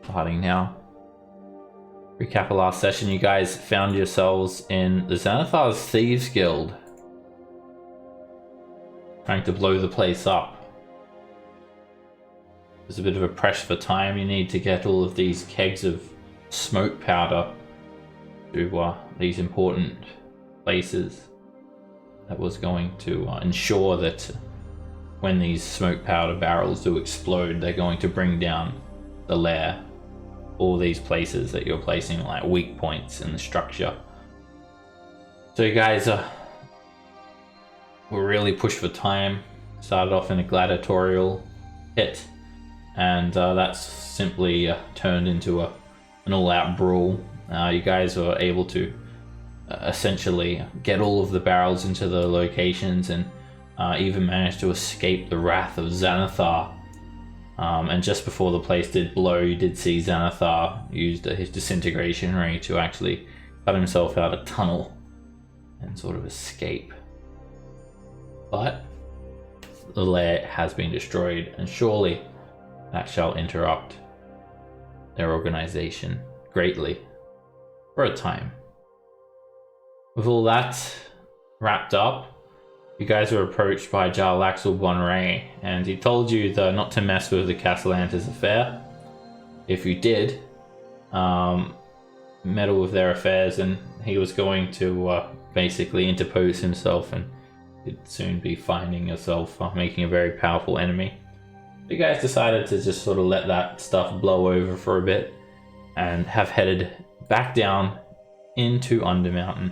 Starting now. Recap of last session, you guys found yourselves in the Xanathar's Thieves Guild. Trying to blow the place up. There's a bit of a pressure for time. You need to get all of these kegs of smoke powder to these important places. That was going to ensure that when these smoke powder barrels do explode, they're going to bring down the lair. All these places that you're placing like weak points in the structure. So you guys were really pushed for time. Started off in a gladiatorial pit, and that's simply turned into an all-out brawl. You guys were able to essentially get all of the barrels into the locations, and even managed to escape the wrath of Xanathar. And just before the place did blow, you did see Xanathar used his disintegration ray to actually cut himself out a tunnel and sort of escape. But the lair has been destroyed, and surely that shall interrupt their organization greatly for a time. With all that wrapped up, you guys were approached by Jarlaxle Bonray, and he told you not to mess with the Castellantis affair. If you did, meddle with their affairs, and he was going to basically interpose himself, and you'd soon be finding yourself making a very powerful enemy. You guys decided to just sort of let that stuff blow over for a bit, and have headed back down into Undermountain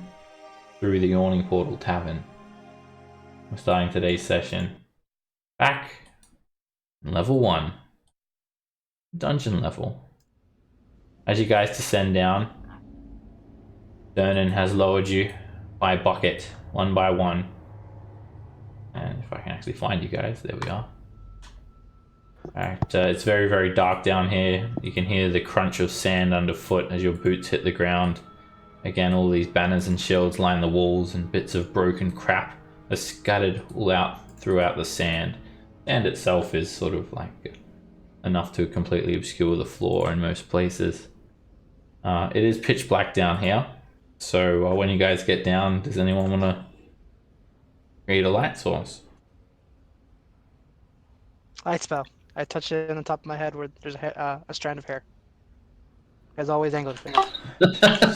through the Yawning Portal Tavern. We're starting today's session back in level 1, dungeon level. As you guys descend down, Dernan has lowered you by bucket, one by one. And if I can actually find you guys, there we are. Alright, it's very, very dark down here. You can hear the crunch of sand underfoot as your boots hit the ground. Again, all these banners and shields line the walls, and bits of broken crap are scattered all out throughout the sand. Sand itself is sort of like enough to completely obscure the floor in most places. It is pitch black down here, so when you guys get down, does anyone want to create a light source? Light spell. I touch it on the top of my head where there's a strand of hair. As always, angled finger.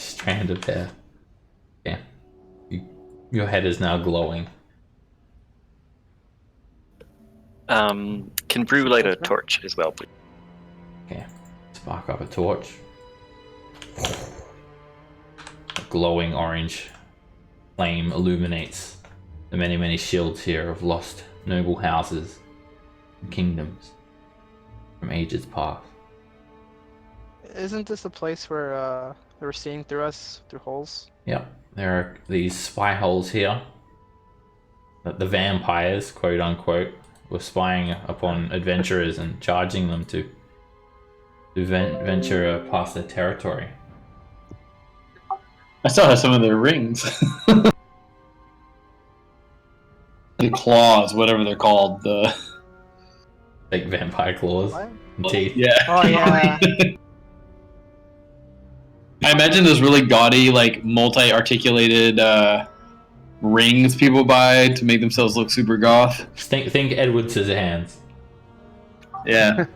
Strand of hair. Yeah. Your head is now glowing. Can Brew light a torch as well, please? Okay. Spark up a torch. A glowing orange flame illuminates the many, many shields here of lost noble houses and kingdoms from ages past. Isn't this a place where they were seeing through us through holes? Yep. There are these spy holes here that the vampires, quote unquote, were spying upon adventurers and charging them to venture past their territory. I still have some of their rings. The claws, whatever they're called. The Like vampire claws What? and teeth. yeah. Oh yeah. I imagine those really gaudy, like multi-articulated rings people buy to make themselves look super goth. Think Edward Scissorhands. Yeah.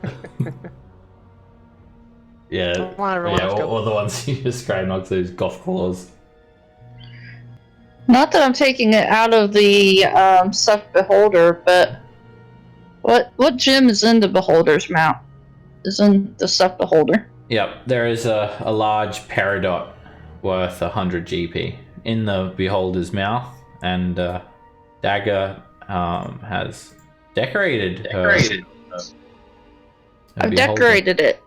Yeah, Come on, everyone, yeah, let's go. or the ones you described, not those goth claws. Not that I'm taking it out of the stuff beholder, but what gem is in the beholder's mount? Is in the stuff beholder. Yep, there is a large peridot worth 100 GP in the beholder's mouth, and Dagger has decorated her I've beholder. decorated it.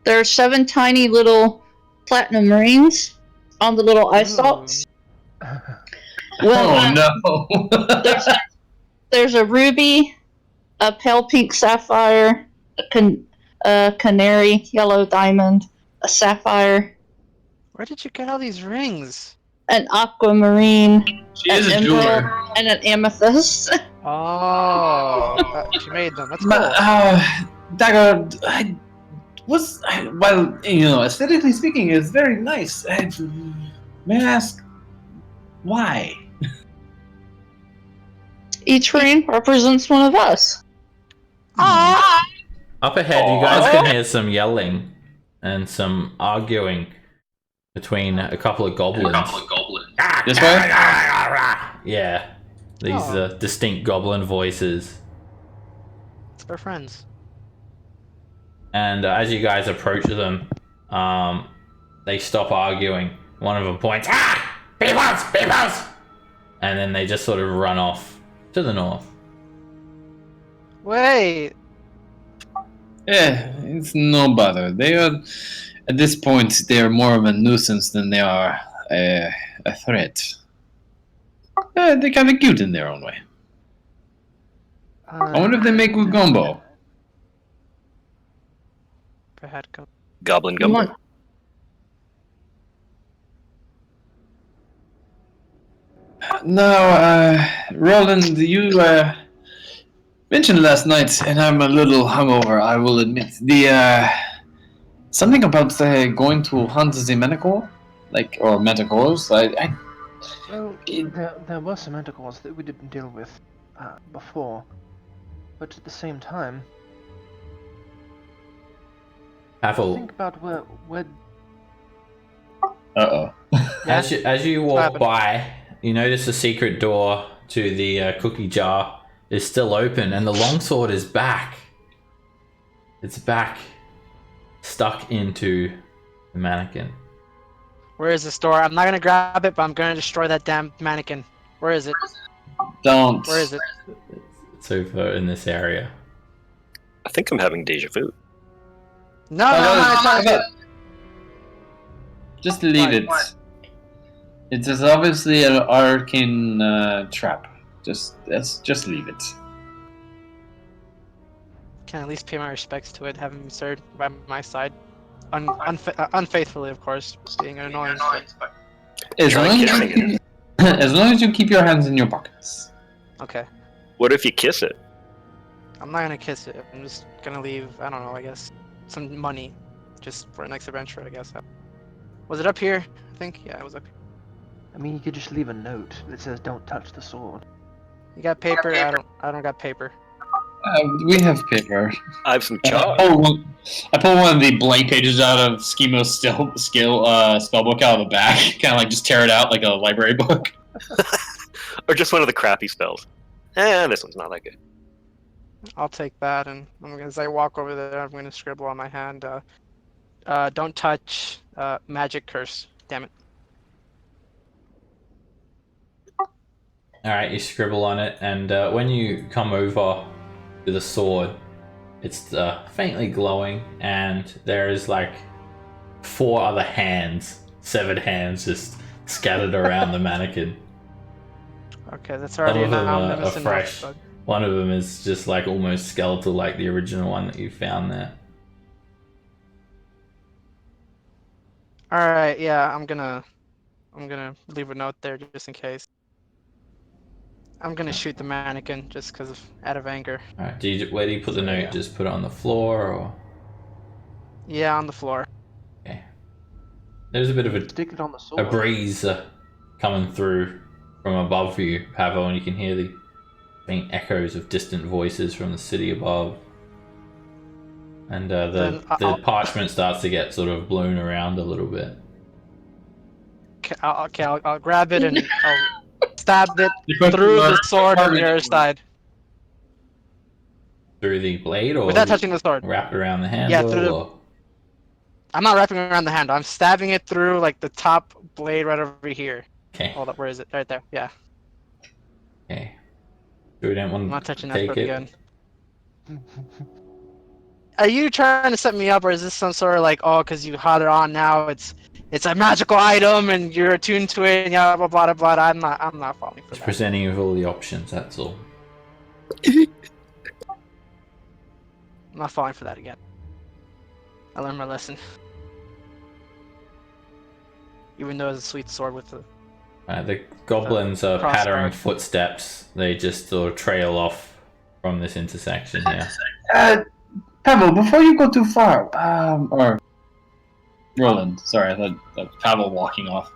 There are 7 tiny little platinum rings on the little eye stalks. Well, Oh no. there's a ruby, a pale pink sapphire, a canary yellow diamond, a sapphire, Where did you get all these rings? an aquamarine, She is a an jeweler. emerald, and an amethyst. Oh, she made them. That's cool. Dagger, was well, aesthetically speaking, it's very nice. May I ask why? Each ring represents one of us. Up ahead, you guys can hear some yelling and some arguing between a couple of goblins. This way? Yeah, these distinct goblin voices. It's our friends. And as you guys approach them, they stop arguing. One of them points, Peoples! Peoples! And then they just sort of run off to the north. Wait. Yeah, it's no bother. They are, at this point, they are more of a nuisance than they are a threat. They're kind of cute in their own way. I wonder if they make good gumbo. Go ahead, go. Goblin You gumbo. want- Now, Roland, you mentioned last night, and I'm a little hungover, I will admit. Something about going to hunt the manticore? Or manticores? Well, there were some manticores that we didn't deal with before, but at the same time, Pavel, think about where Uh-oh. as you What walk happened? by, you notice the secret door to the cookie jar is still open, and the longsword is back. It's back, stuck into the mannequin. Where is this door? I'm not gonna grab it, but I'm gonna destroy that damn mannequin. Where is it? Don't. Where is it? It's over in this area. I think I'm having deja vu. No, no, no, no. Just leave it. It is obviously an arcane trap. Just leave it. Can at least pay my respects to it, having been served by my side. Unfaithfully, of course, being an annoyance. But... As Try long kissing it. as long as you keep your hands in your pockets. Okay. What if you kiss it? I'm not gonna kiss it. I'm just gonna leave, I don't know, I guess, some money. Just for a next adventure, I guess. Was it up here? I think? Yeah, it was up here. I mean, you could just leave a note that says "Don't touch the sword." You got paper? I don't got paper. We have paper. I have some I chalk. pull one of the blank pages out of Schimo's spellbook out of the back. Kind of just tear it out like a library book. Or just one of the crappy spells. This one's not that good. I'll take that, and as I walk over there, I'm gonna scribble on my hand, don't touch, magic curse. Damn it. Alright, you scribble on it, and when you come over to the sword, it's faintly glowing, and there is 4 other hands, severed hands, just scattered around the mannequin. Okay, that's already Some of them are enough. fresh. But... One of them is just almost skeletal, like the original one that you found there. Alright, yeah, I'm gonna leave a note there just in case. I'm gonna shoot the mannequin just out of anger. Alright, where do you put the note? Just put it on the floor, or? Yeah, on the floor. Okay. There's a bit of Stick it on the sword. a breeze coming through from above you, Pavel, and you can hear the faint echoes of distant voices from the city above. And the parchment starts to get sort of blown around a little bit. I'll grab it and I'll stab it through the sword on the other side. Through the blade, or Without touching the sword. wrapped around the handle? Yeah, through the- or... I'm not wrapping it around the handle. I'm stabbing it through the top blade right over here. Okay. Hold up, where is it? Right there. Yeah. Okay. So we don't want I'm to not touching that take sword it. again. Are you trying to set me up, or is this some sort of because you had it on now, it's a magical item and you're attuned to it and blah blah blah blah. I'm not falling for It's that. presenting you with all the options, that's all. I'm not falling for that again. I learned my lesson. Even though it's a sweet sword with the... The goblins are crossbar. pattering footsteps. They just sort of trail off from this intersection here. Pavel, before you go too far, or Roland, sorry, I thought that was Pavel walking off.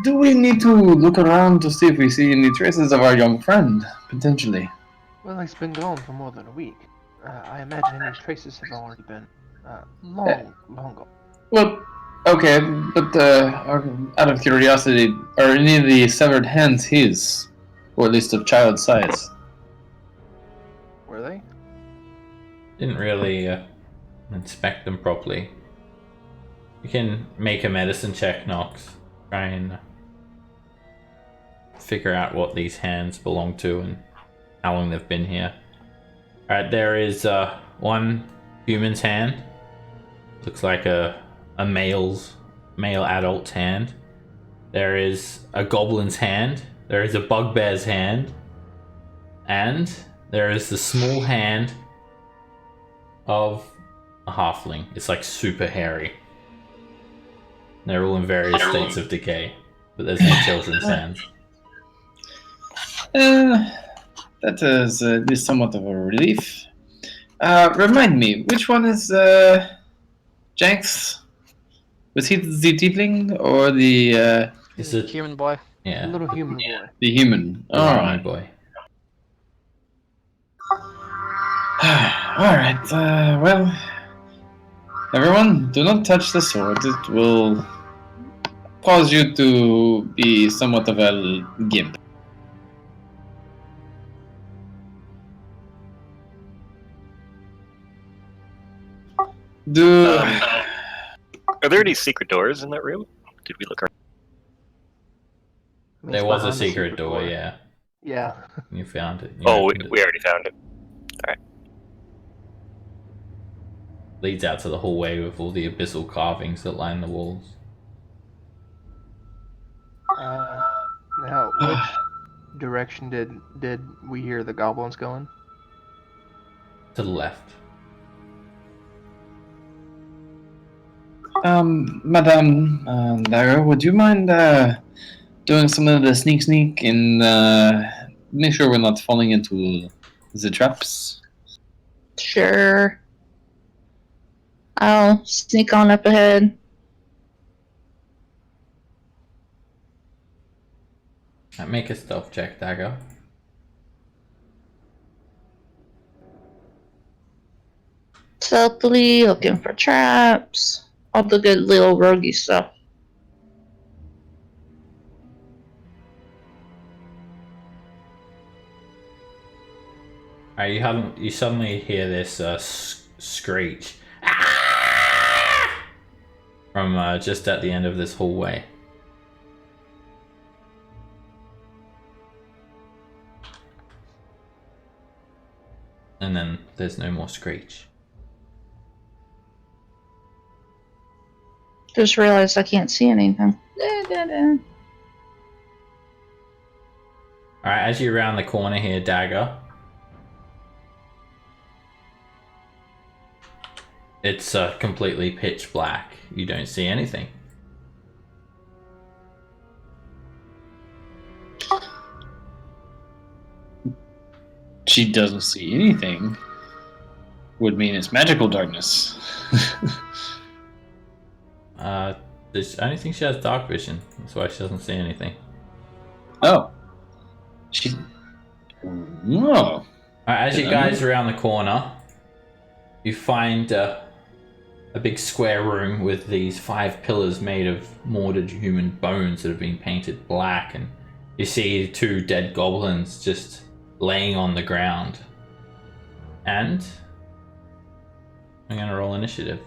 Do we need to look around to see if we see any traces of our young friend, potentially? Well, he's been gone for more than a week. I imagine any traces have already been long gone. Well, okay, but out of curiosity, are any of the severed hands his? Or at least of child size? Were they? Didn't really inspect them properly. You can make a medicine check, Nox. Try and figure out what these hands belong to and how long they've been here. Alright, there is one human's hand. Looks like a male adult's hand. There is a goblin's hand. There is a bugbear's hand. And there is the small hand of a halfling. It's like super hairy. They're all in various states of decay, but there's no children's hands. That is at least somewhat of a relief. Remind me, which one is Jenks? Was he the tiefling or the Is it? Human boy. Yeah, Little human boy. the human? the All Romney right, boy. all right. Well, everyone, do not touch the sword. It will cause you to be somewhat of a gimp. Do Are there any secret doors in that room? Did we look around? I mean, There it's was a behind the secret door, yeah. Yeah. You found it. You Oh, opened it. we already found it. Leads out to the hallway with all the abyssal carvings that line the walls. Now, which direction did we hear the goblins going? To the left. Madame Dagger, would you mind doing some of the sneak and make sure we're not falling into the traps? Sure. I'll sneak on up ahead. Make a stealth check, Dagger. Stealthily, looking for traps. All the good little roguey stuff. Alright, you suddenly hear this screech. Ah! From just at the end of this hallway. And then there's no more screech. Just realized I can't see anything. Alright, as you round the corner here, Dagger, it's completely pitch black. You don't see anything. She doesn't see anything. Would mean it's magical darkness. I don't think she has dark vision. That's why she doesn't see anything. Oh. She. No. Alright, as you guys around the corner, you find a big square room with these 5 pillars made of mortared human bones that have been painted black, and you see 2 dead goblins just laying on the ground. And I'm gonna roll initiative.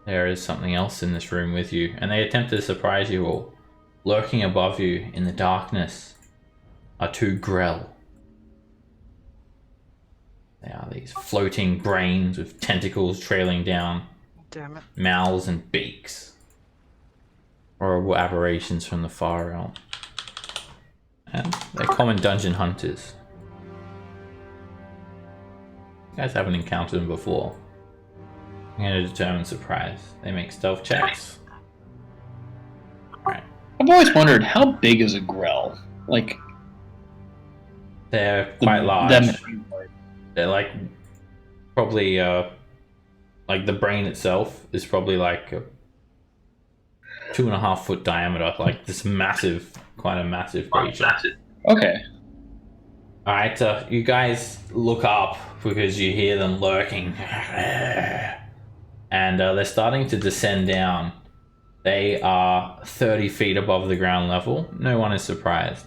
There is something else in this room with you, and they attempt to surprise you all. Lurking above you in the darkness are 2 Grell. They are these floating brains with tentacles trailing down, Damn it. mouths and beaks. Horrible aberrations from the far realm. And they're common dungeon hunters. You guys haven't encountered them before. I'm going to determine surprise. They make stealth checks. Alright. I've always wondered, how big is a Grell? Like, They're quite large. They're like probably like the brain itself is probably like a 2.5 foot diameter, like this massive, quite a massive creature. Okay. All right, you guys look up because you hear them lurking, and they're starting to descend down. They are 30 feet above the ground level. No one is surprised,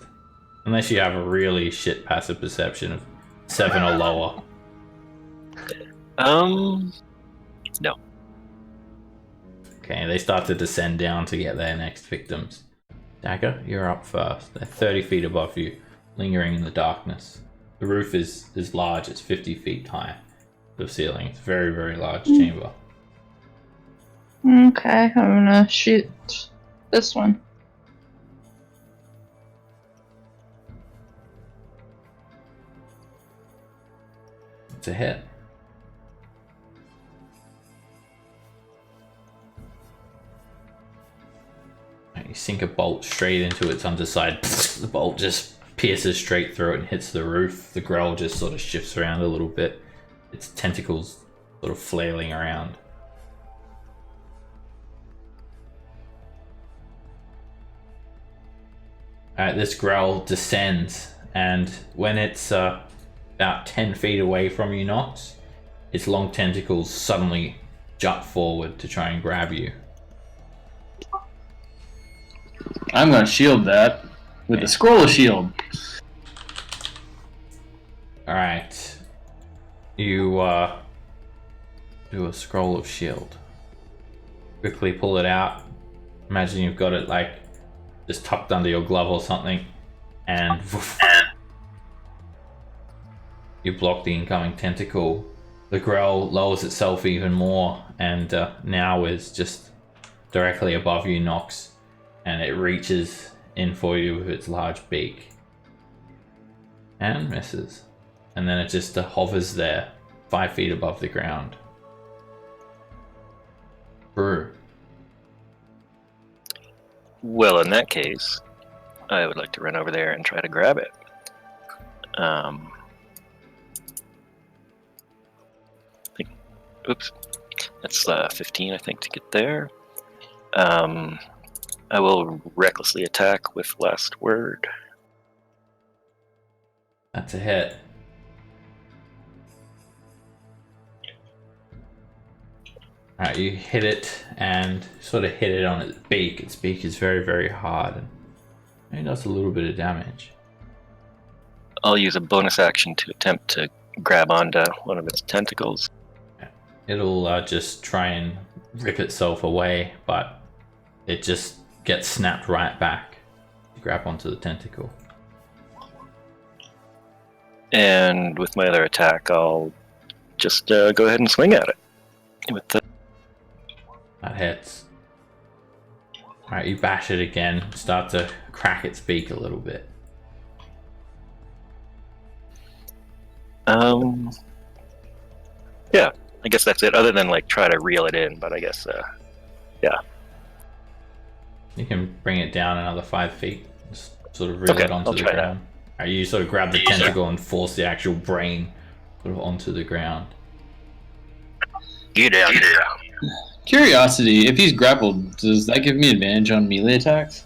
unless you have a really shit passive perception of 7 or lower. No. Okay, they start to descend down to get their next victims. Dagger, you're up first. They're 30 feet above you, lingering in the darkness. The roof is large, it's 50 feet high. The ceiling, it's a very, very large chamber. Okay, I'm gonna shoot this one. It's a hit. You sink a bolt straight into its underside. The bolt just pierces straight through it and hits the roof. The Grell just sort of shifts around a little bit. Its tentacles sort of flailing around. Alright, this Grell descends, and when it's about 10 feet away from you, Nox, its long tentacles suddenly jut forward to try and grab you. I'm gonna shield that with the scroll of shield. Alright. You do a scroll of shield. Quickly pull it out. Imagine you've got it like just tucked under your glove or something, and woof, you block the incoming tentacle. The Grell lowers itself even more, and now is just directly above you, Nox, and it reaches in for you with its large beak and misses, and then it just hovers there 5 feet above the ground. Brew. Well, in that case, I would like to run over there and try to grab it. Oops, that's 15, I think, to get there. I will recklessly attack with last word. That's a hit. Alright, you hit it and sort of hit it on its beak. Its beak is very, very hard, and it does a little bit of damage. I'll use a bonus action to attempt to grab onto one of its tentacles. It'll just try and rip itself away, but it just gets snapped right back to grab onto the tentacle. And with my other attack, I'll just go ahead and swing at it. With the That hits. Alright, you bash it again, start to crack its beak a little bit. Yeah, I guess that's it, other than like try to reel it in, but I guess, yeah. You can bring it down another 5 feet, just sort of reel it onto I'll the try ground. Alright, you sort of grab the tentacle and force the actual brain sort of onto the ground. Get down here. Curiosity, if he's grappled, does that give me advantage on melee attacks?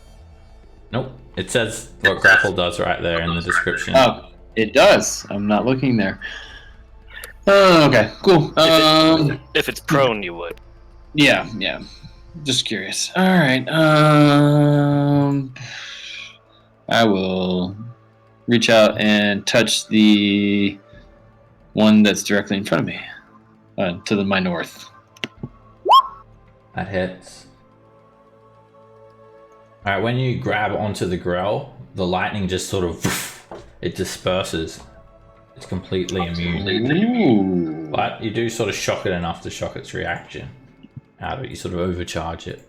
Nope, it says what grapple does right there in the description. Oh, it does. I'm not looking there. Okay, cool. If it's prone, you would. Yeah. Just curious. All right. I will reach out and touch the one that's directly in front of me, to my north. That hits. Alright, when you grab onto the Grell, the lightning just sort of it disperses. It's completely immune. Ooh. But you do sort of shock it enough to shock its reaction out of it. You sort of overcharge it.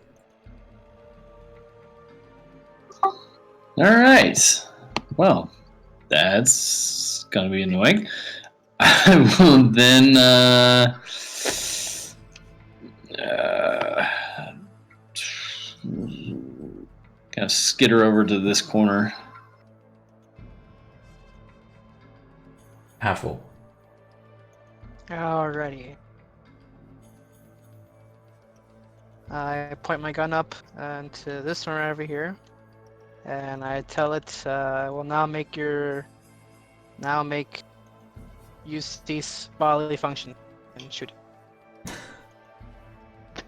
All right. Well, that's gonna be annoying. I will then can kind of skitter over to this corner. Halfle. Alrighty. I point my gun up to this one over here, and I tell it, "Will now use these bodily function and shoot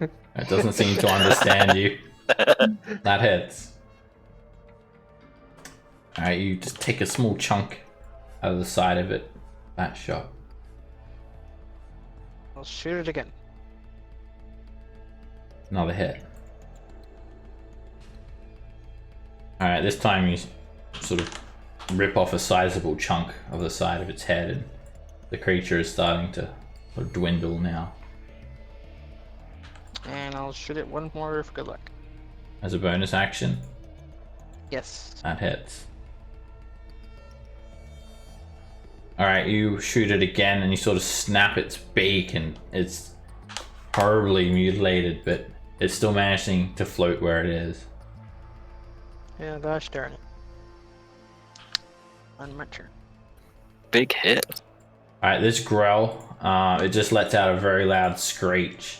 it." It doesn't seem to understand you. That hits. Alright, you just take a small chunk out of the side of it. That shot. I'll shoot it again. Another hit. Alright, this time you sort of rip off a sizable chunk of the side of its head, and the creature is starting to sort of dwindle now. And I'll shoot it one more for good luck. As a bonus action, Yes. that hits. Alright, you shoot it again and you sort of snap its beak, and it's horribly mutilated, but it's still managing to float where it is. Yeah, gosh darn it. On my turn. Big hit. Alright, this growl, it just lets out a very loud screech,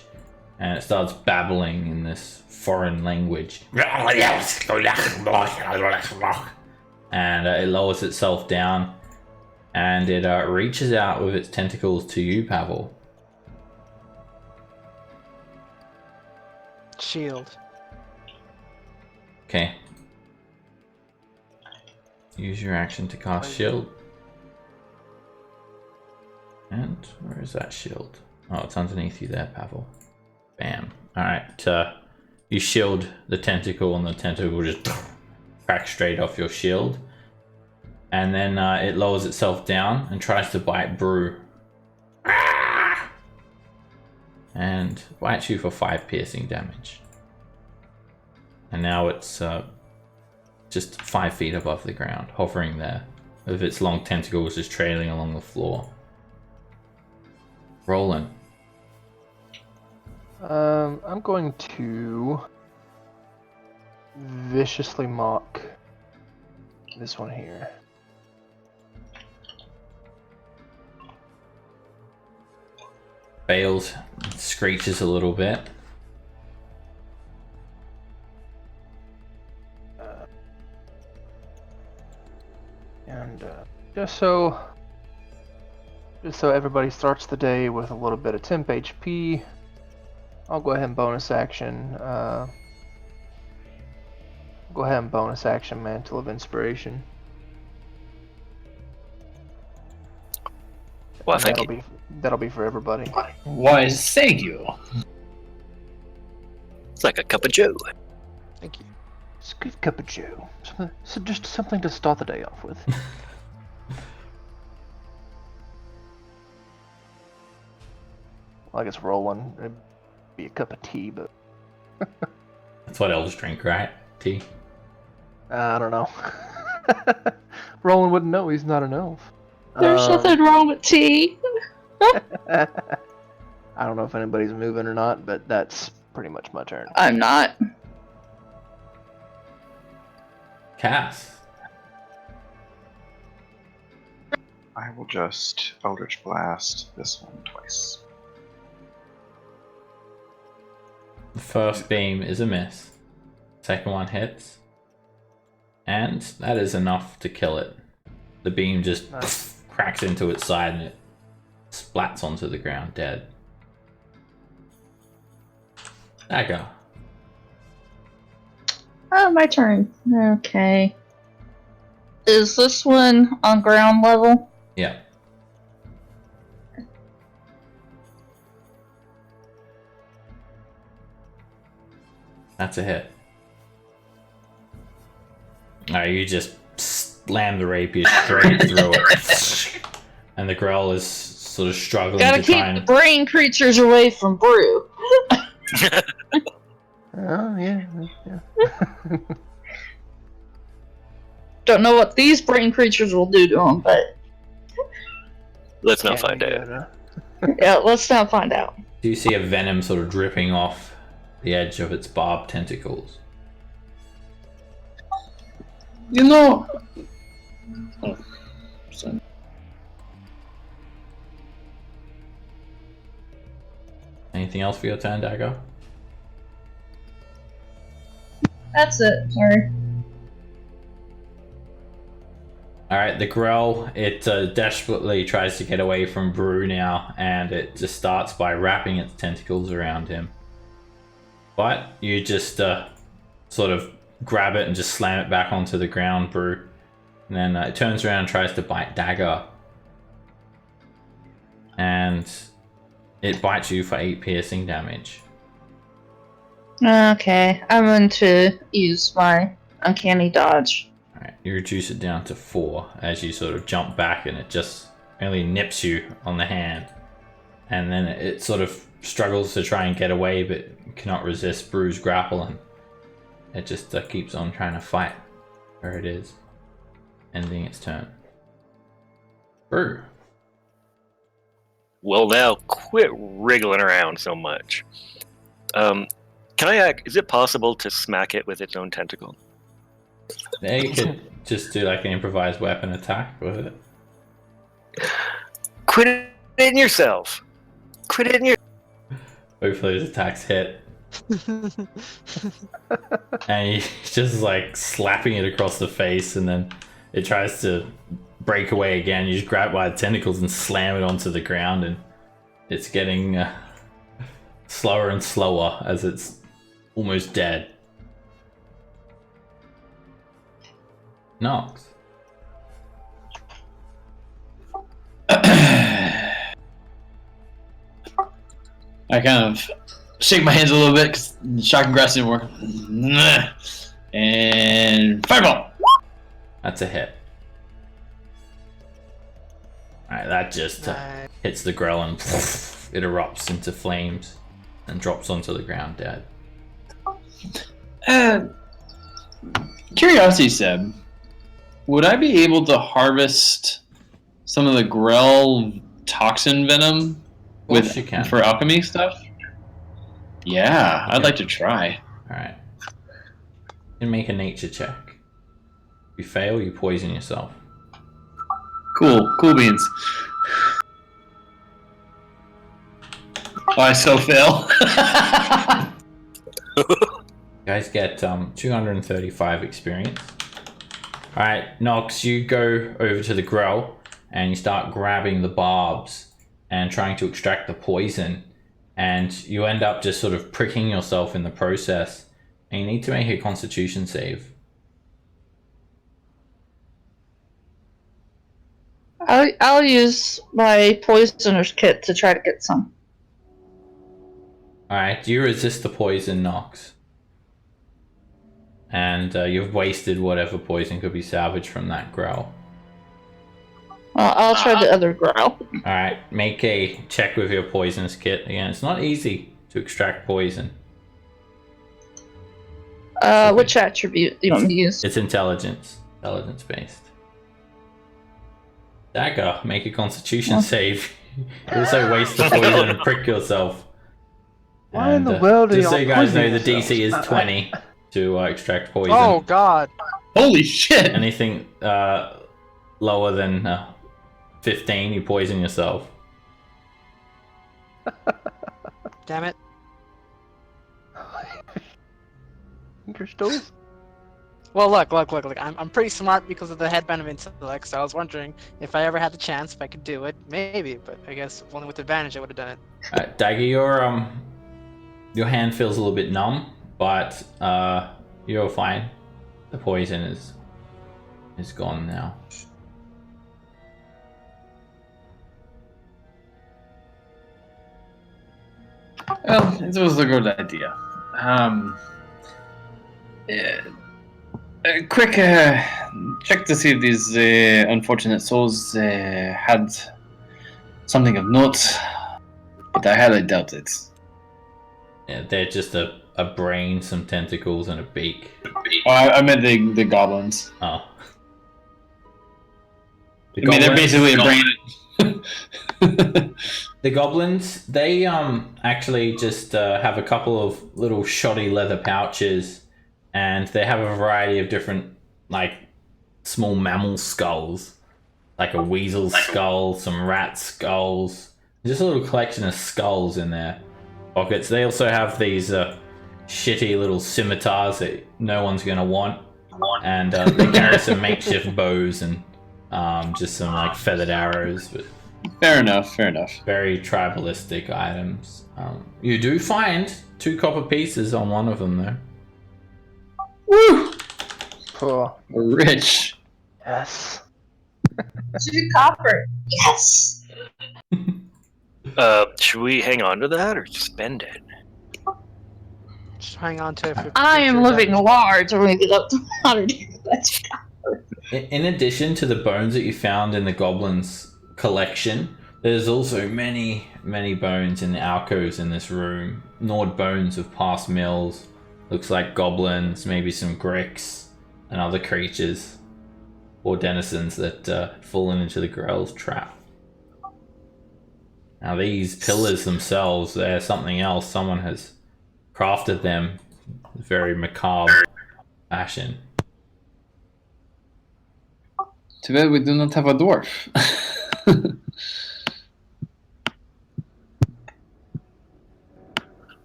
and it starts babbling in this foreign language. And it lowers itself down, and it reaches out with its tentacles to you, Pavel. Shield. Okay. Use your action to cast shield. And where is that shield? Oh, it's underneath you there, Pavel. Bam. Alright, you shield the tentacle, and the tentacle just cracks straight off your shield. And then it lowers itself down and tries to bite Brew. And bites you for 5 piercing damage. And now it's just 5 feet above the ground, hovering there, with its long tentacles just trailing along the floor. Roland. I'm going to viciously mock this one here. Fails, screeches a little bit. And just so everybody starts the day with a little bit of temp HP, I'll go ahead and bonus action. Go ahead and bonus action Mantle of Inspiration. Well, And thank that'll you. that'll be for everybody. Why, thank you. It's like a cup of joe. Thank you. It's a good cup of joe. So just something to start the day off with. Like it's rolling. It'd be a cup of tea, but That's what elves drink, right? Tea? I don't know. Roland wouldn't know. He's not an elf. There's nothing wrong with tea. I don't know if anybody's moving or not, but that's pretty much my turn. I'm not. Cass. I will just Eldritch Blast this one twice. The first beam is a miss. Second one hits. And that is enough to kill it. The beam just Nice. cracks into its side and it splats onto the ground dead. Dagger. Oh, my turn. Okay. Is this one on ground level? Yeah. That's a hit. You just slam the rapier straight through it. And the growl is sort of struggling Gotta to keep try the and... brain creatures away from Brew. Oh yeah. Don't know what these brain creatures will do to him, but Let's not Can't find be out. good, huh? yeah, let's not find out. Do you see a venom sort of dripping off the edge of its barbed tentacles? You know. Oh, sorry. Anything else for your turn, Dagger? That's it. Sorry. Alright, the Grell, it desperately tries to get away from Brew now, and it just starts by wrapping its tentacles around him. But you just sort of grab it and just slam it back onto the ground, Brew. And then it turns around and tries to bite Dagger. And it bites you for 8 piercing damage. Okay, I'm going to use my uncanny dodge. Alright, you reduce it down to 4 as you sort of jump back, and it just really nips you on the hand. And then it sort of struggles to try and get away, but cannot resist Brew's grapple, and it just keeps on trying to fight where it is, ending its turn. Brew. Well, now quit wriggling around so much. Can I act? Is it possible to smack it with its own tentacle? Yeah, you could just do like an improvised weapon attack with it. Quit it in yourself. Quit it in your. Both of those attacks hit. And he's just like slapping it across the face, and then it tries to break away again. You just grab it by the tentacles and slam it onto the ground, and it's getting slower and slower as it's almost dead. Nox. I kind of shake my hands a little bit because shocking grass didn't work. And fireball. That's a hit. Alright, that just hits the Grell, and it erupts into flames and drops onto the ground dead. Curiosity, Seb. Would I be able to harvest some of the Grell toxin venom Yes, you can. for alchemy stuff? Yeah, I'd like to try. Alright. You can make a nature check. If you fail, you poison yourself. Cool beans. Oh, I so fail. You guys get 235 experience. Alright, Nox, you go over to the Grell and you start grabbing the barbs and trying to extract the poison, and you end up just sort of pricking yourself in the process, and you need to make a Constitution save. I'll use my poisoner's kit to try to get some. Alright, do you resist the poison, Nox? And you've wasted whatever poison could be salvaged from that Grell. I'll try the other growl. Alright, make a check with your poisonous kit. Again, it's not easy to extract poison. Which attribute do you want me to use? It's intelligence. Intelligence based. Dagger, make a Constitution save. You also waste the poison and prick yourself. Why in the world are just so y'all you guys know, the poisoning DC is yourselves? 20 to extract poison. Oh God! Holy shit! Anything lower than 15, you poison yourself. Damn it! Crystals? Well, look. I'm pretty smart because of the headband of intellect. So I was wondering if I ever had the chance, if I could do it, maybe. But I guess only with advantage I would have done it. Dagger, your hand feels a little bit numb, but you're fine. The poison is gone now. Well, it was a good idea. A quick check to see if these unfortunate souls had something of note, but I highly doubt it. Yeah, they're just a brain, some tentacles, and a beak. Oh, I meant the goblins. Oh. I mean, they're basically a brain. The goblins, they actually just have a couple of little shoddy leather pouches, and they have a variety of different like small mammal skulls, like a weasel skull, some rat skulls, just a little collection of skulls in their pockets. They also have these shitty little scimitars that no one's gonna want, and they carry some makeshift bows and just some like feathered arrows, but Fair enough. Fair enough. very tribalistic items. You do find 2 copper pieces on one of them though. Woo! Cool. We're rich. Yes. 2 copper. Yes. Should we hang on to that or spend it? Just hang on to it. For I am future living damage. large when we get up to 100 years. In addition to the bones that you found in the goblin's collection, there's also many, many bones in the alcoves in this room. Gnawed bones of past mills. Looks like goblins, maybe some gricks, and other creatures or denizens that fallen into the Grell's trap. Now these pillars themselves, they're something else. Someone has crafted them in a very macabre fashion. Too bad we do not have a dwarf.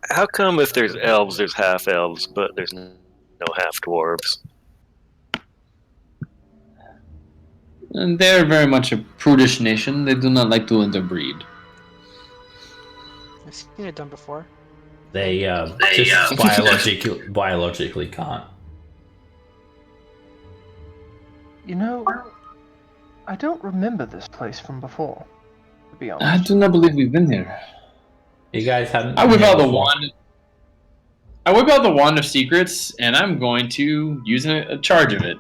How come if there's elves, there's half elves, but there's no half dwarves? And they're very much a prudish nation. They do not like to interbreed. I've seen it done before. They just biologically can't. You know, I don't remember this place from before, to be I honest. do not believe we've been here. You guys hadn't. I whip been out the here before. wand. I whip out the wand of secrets, and I'm going to use a charge of it.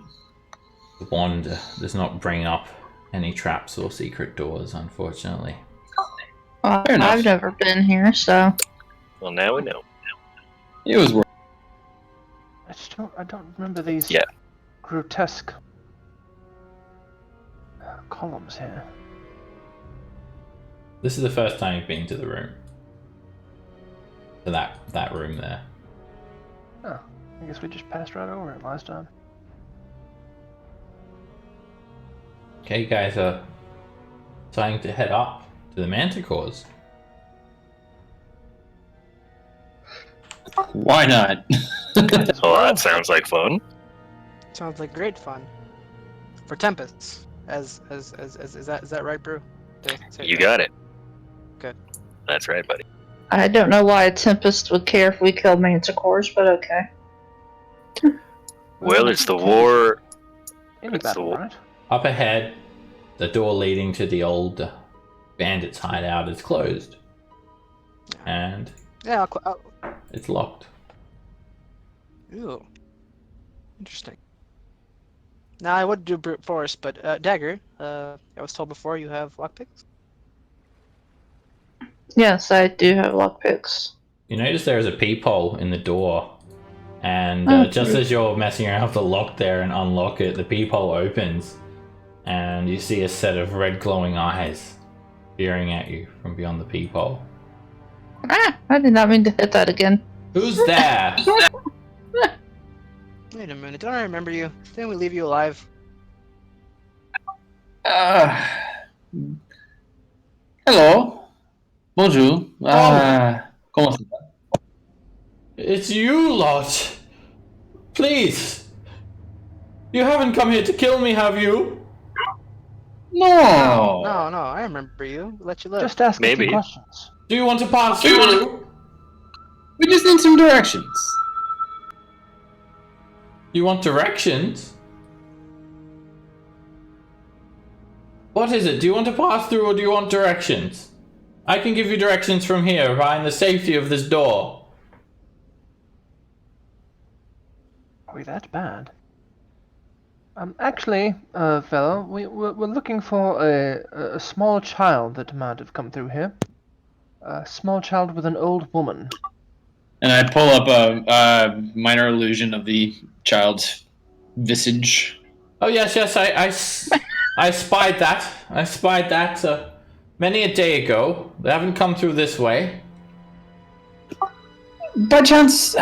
The wand does not bring up any traps or secret doors, unfortunately. Well, Fair enough. I've never been here, so. Well, now we know. It was worth. I don't remember these Yeah. grotesque columns here. This is the first time you've been to the room. To that room there. Oh, I guess we just passed right over it last time. Okay, you guys are starting to head up to the Manticores. Why not? Oh, that sounds like fun. Sounds like great fun. For Tempests. Is that right, Brew? Did I say You that? got it. Good. That's right, buddy. I don't know why a Tempest would care if we killed Manticores, but okay. Well, it's the war. Any It's battle, the- right? Up ahead, the door leading to the old bandits' hideout is closed. And Yeah, it's locked. Ooh. Interesting. Now, I would do brute force, but Dagger, I was told before you have lockpicks. Yes, I do have lockpicks. You notice there is a peephole in the door. And Oh, just great. as you're messing around with the lock there and unlock it, the peephole opens. And you see a set of red glowing eyes peering at you from beyond the peephole. Ah, I did not mean to hit that again. Who's there? Wait a minute, don't I remember you? Didn't we leave you alive? Hello. Bonjour. ¿Cómo estás? It's you lot! Please! You haven't come here to kill me, have you? No. No, I remember you. Let you live. Just ask a Maybe. few questions. Do you want to pass through? We just need some directions. You want directions? What is it? Do you want to pass through or do you want directions? I can give you directions from here, behind the safety of this door. Are we that bad? Actually, fellow, we're looking for a small child that might have come through here. A small child with an old woman. And I pull up a minor illusion of the child's visage. Oh yes, I spied that. I spied that many a day ago. They haven't come through this way. By chance,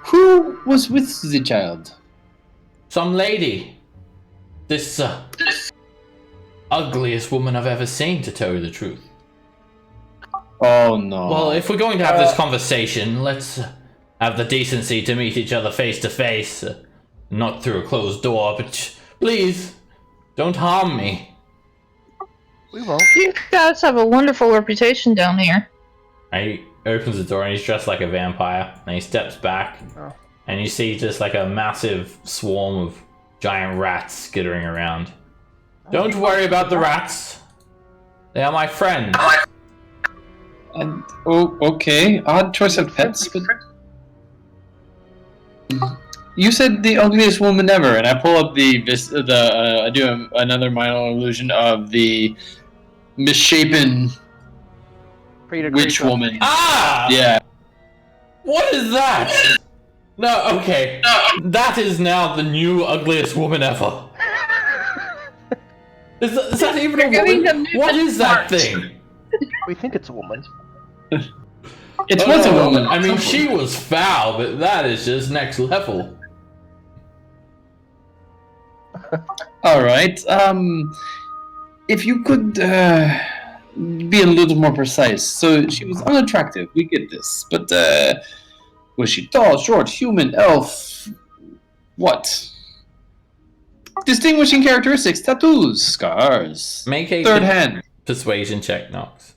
who was with the child? Some lady. This ugliest woman I've ever seen, to tell you the truth. Oh no. Well, if we're going to have this conversation, let's have the decency to meet each other face to face. Not through a closed door, but please, don't harm me. We won't. You guys have a wonderful reputation down here. He opens the door and he's dressed like a vampire. And he steps back. Oh. And you see just like a massive swarm of giant rats skittering around. Don't worry about the rats. They are my friends. And, oh, okay. Odd choice of pets, but... You said the ugliest woman ever, and I pull up I do another minor illusion of the misshapen witch woman. Ah! Yeah. What is that? No, okay. That is now the new ugliest woman ever. Is that even a woman? What is that thing? We think it's a woman. It was a woman. I mean, she was foul, but that is just next level. Alright, if you could, be a little more precise. So, she was unattractive, we get this. But, was she tall, short, human, elf? What? Distinguishing characteristics, tattoos, scars. Make a Third hand. persuasion check, Nox.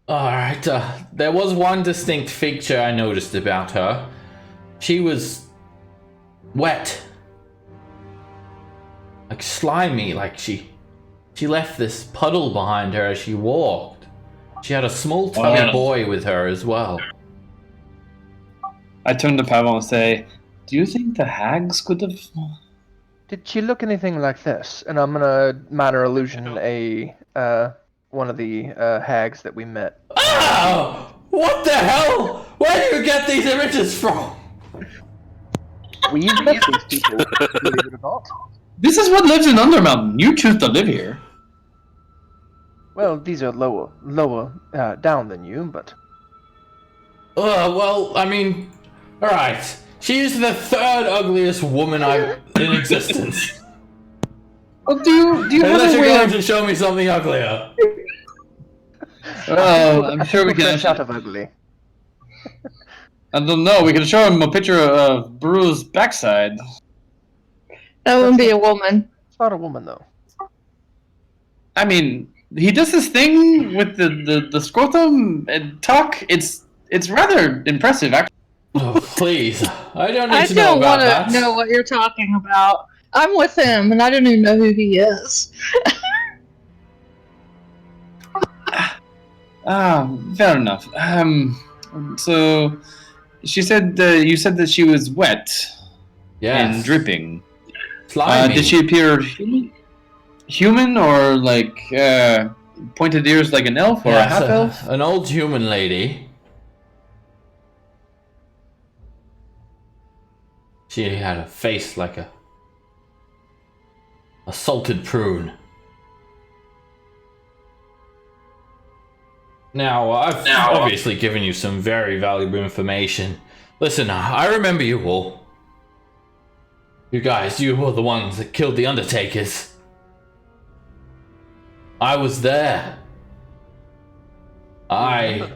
Alright, there was one distinct feature I noticed about her. She was wet. Like slimy, like she left this puddle behind her as she walked. She had a small tiny boy with her as well. I turn to Pavel and say, do you think the hags could have... Did she look anything like this? And I'm gonna minor illusion one of the hags that we met. Oh! What the hell? Where do you get these images from? We've met these people, believe it or not. This is what lives in Undermountain. You choose to live here. Well, these are lower down than you, but Well, I mean, alright. She's the third ugliest woman in existence. Well, do you have Unless a you're way going of... to show me something uglier. Oh, I'm sure we can... fresh out of ugly. I don't know. We can show him a picture of Bruce's backside. That wouldn't be a woman. It's not a woman though. I mean, he does this thing with the scrotum and tuck. It's rather impressive, actually. Oh, please. I don't need I to know don't about want that. to know what you're talking about. I'm with him, and I don't even know who he is. Fair enough. So she said you said that she was wet Yes. and dripping. Slimy. Did she appear human or like pointed ears like an elf or a Yes, half elf? an old human lady. She had a face like a salted prune. Now, I've obviously given you some very valuable information. Listen, I remember you all. You guys, you were the ones that killed the Undertakers. I was there. I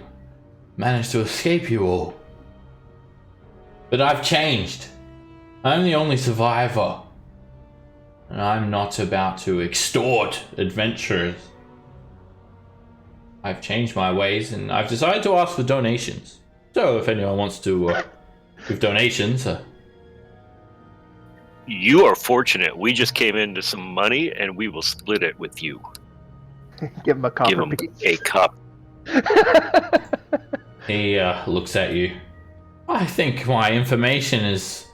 managed to escape you all. But I've changed. I'm the only survivor. And I'm not about to extort adventurers. I've changed my ways and I've decided to ask for donations. So if anyone wants to give donations... You are fortunate. We just came into some money and we will split it with you. Give him a Give copper him piece. a cup. He looks at you. I think my information is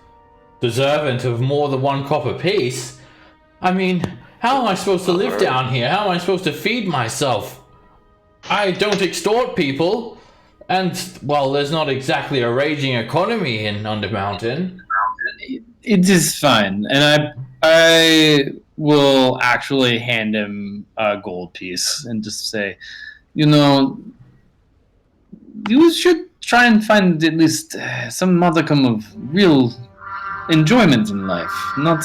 deserving of more than one copper piece. I mean, how am I supposed to live down here? How am I supposed to feed myself? I don't extort people. And, well, there's not exactly a raging economy in Undermountain. It is fine, and I will actually hand him a gold piece and just say, you know, you should try and find at least some modicum of real enjoyment in life, not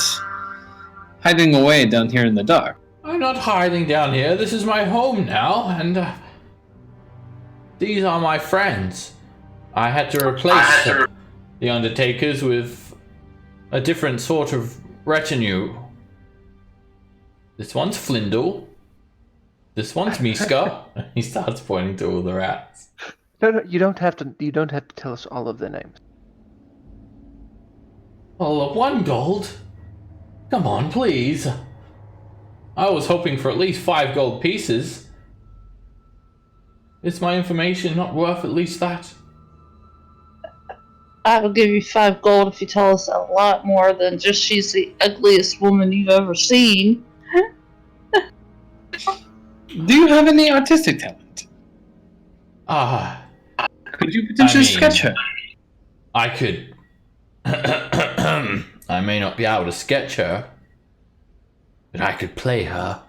hiding away down here in the dark. I'm not hiding down here. This is my home now, and these are my friends. I had to replace the Undertakers with a different sort of retinue. This one's Flindle. This one's Miska. He starts pointing to all the rats. No, you don't have to. You don't have to tell us all of their names. All of 1 gold? Come on, please. I was hoping for at least 5 gold pieces. Is my information not worth at least that? I will give you 5 gold if you tell us a lot more than just she's the ugliest woman you've ever seen. Do you have any artistic talent? Could you potentially sketch her? I could. I may not be able to sketch her, but I could play her.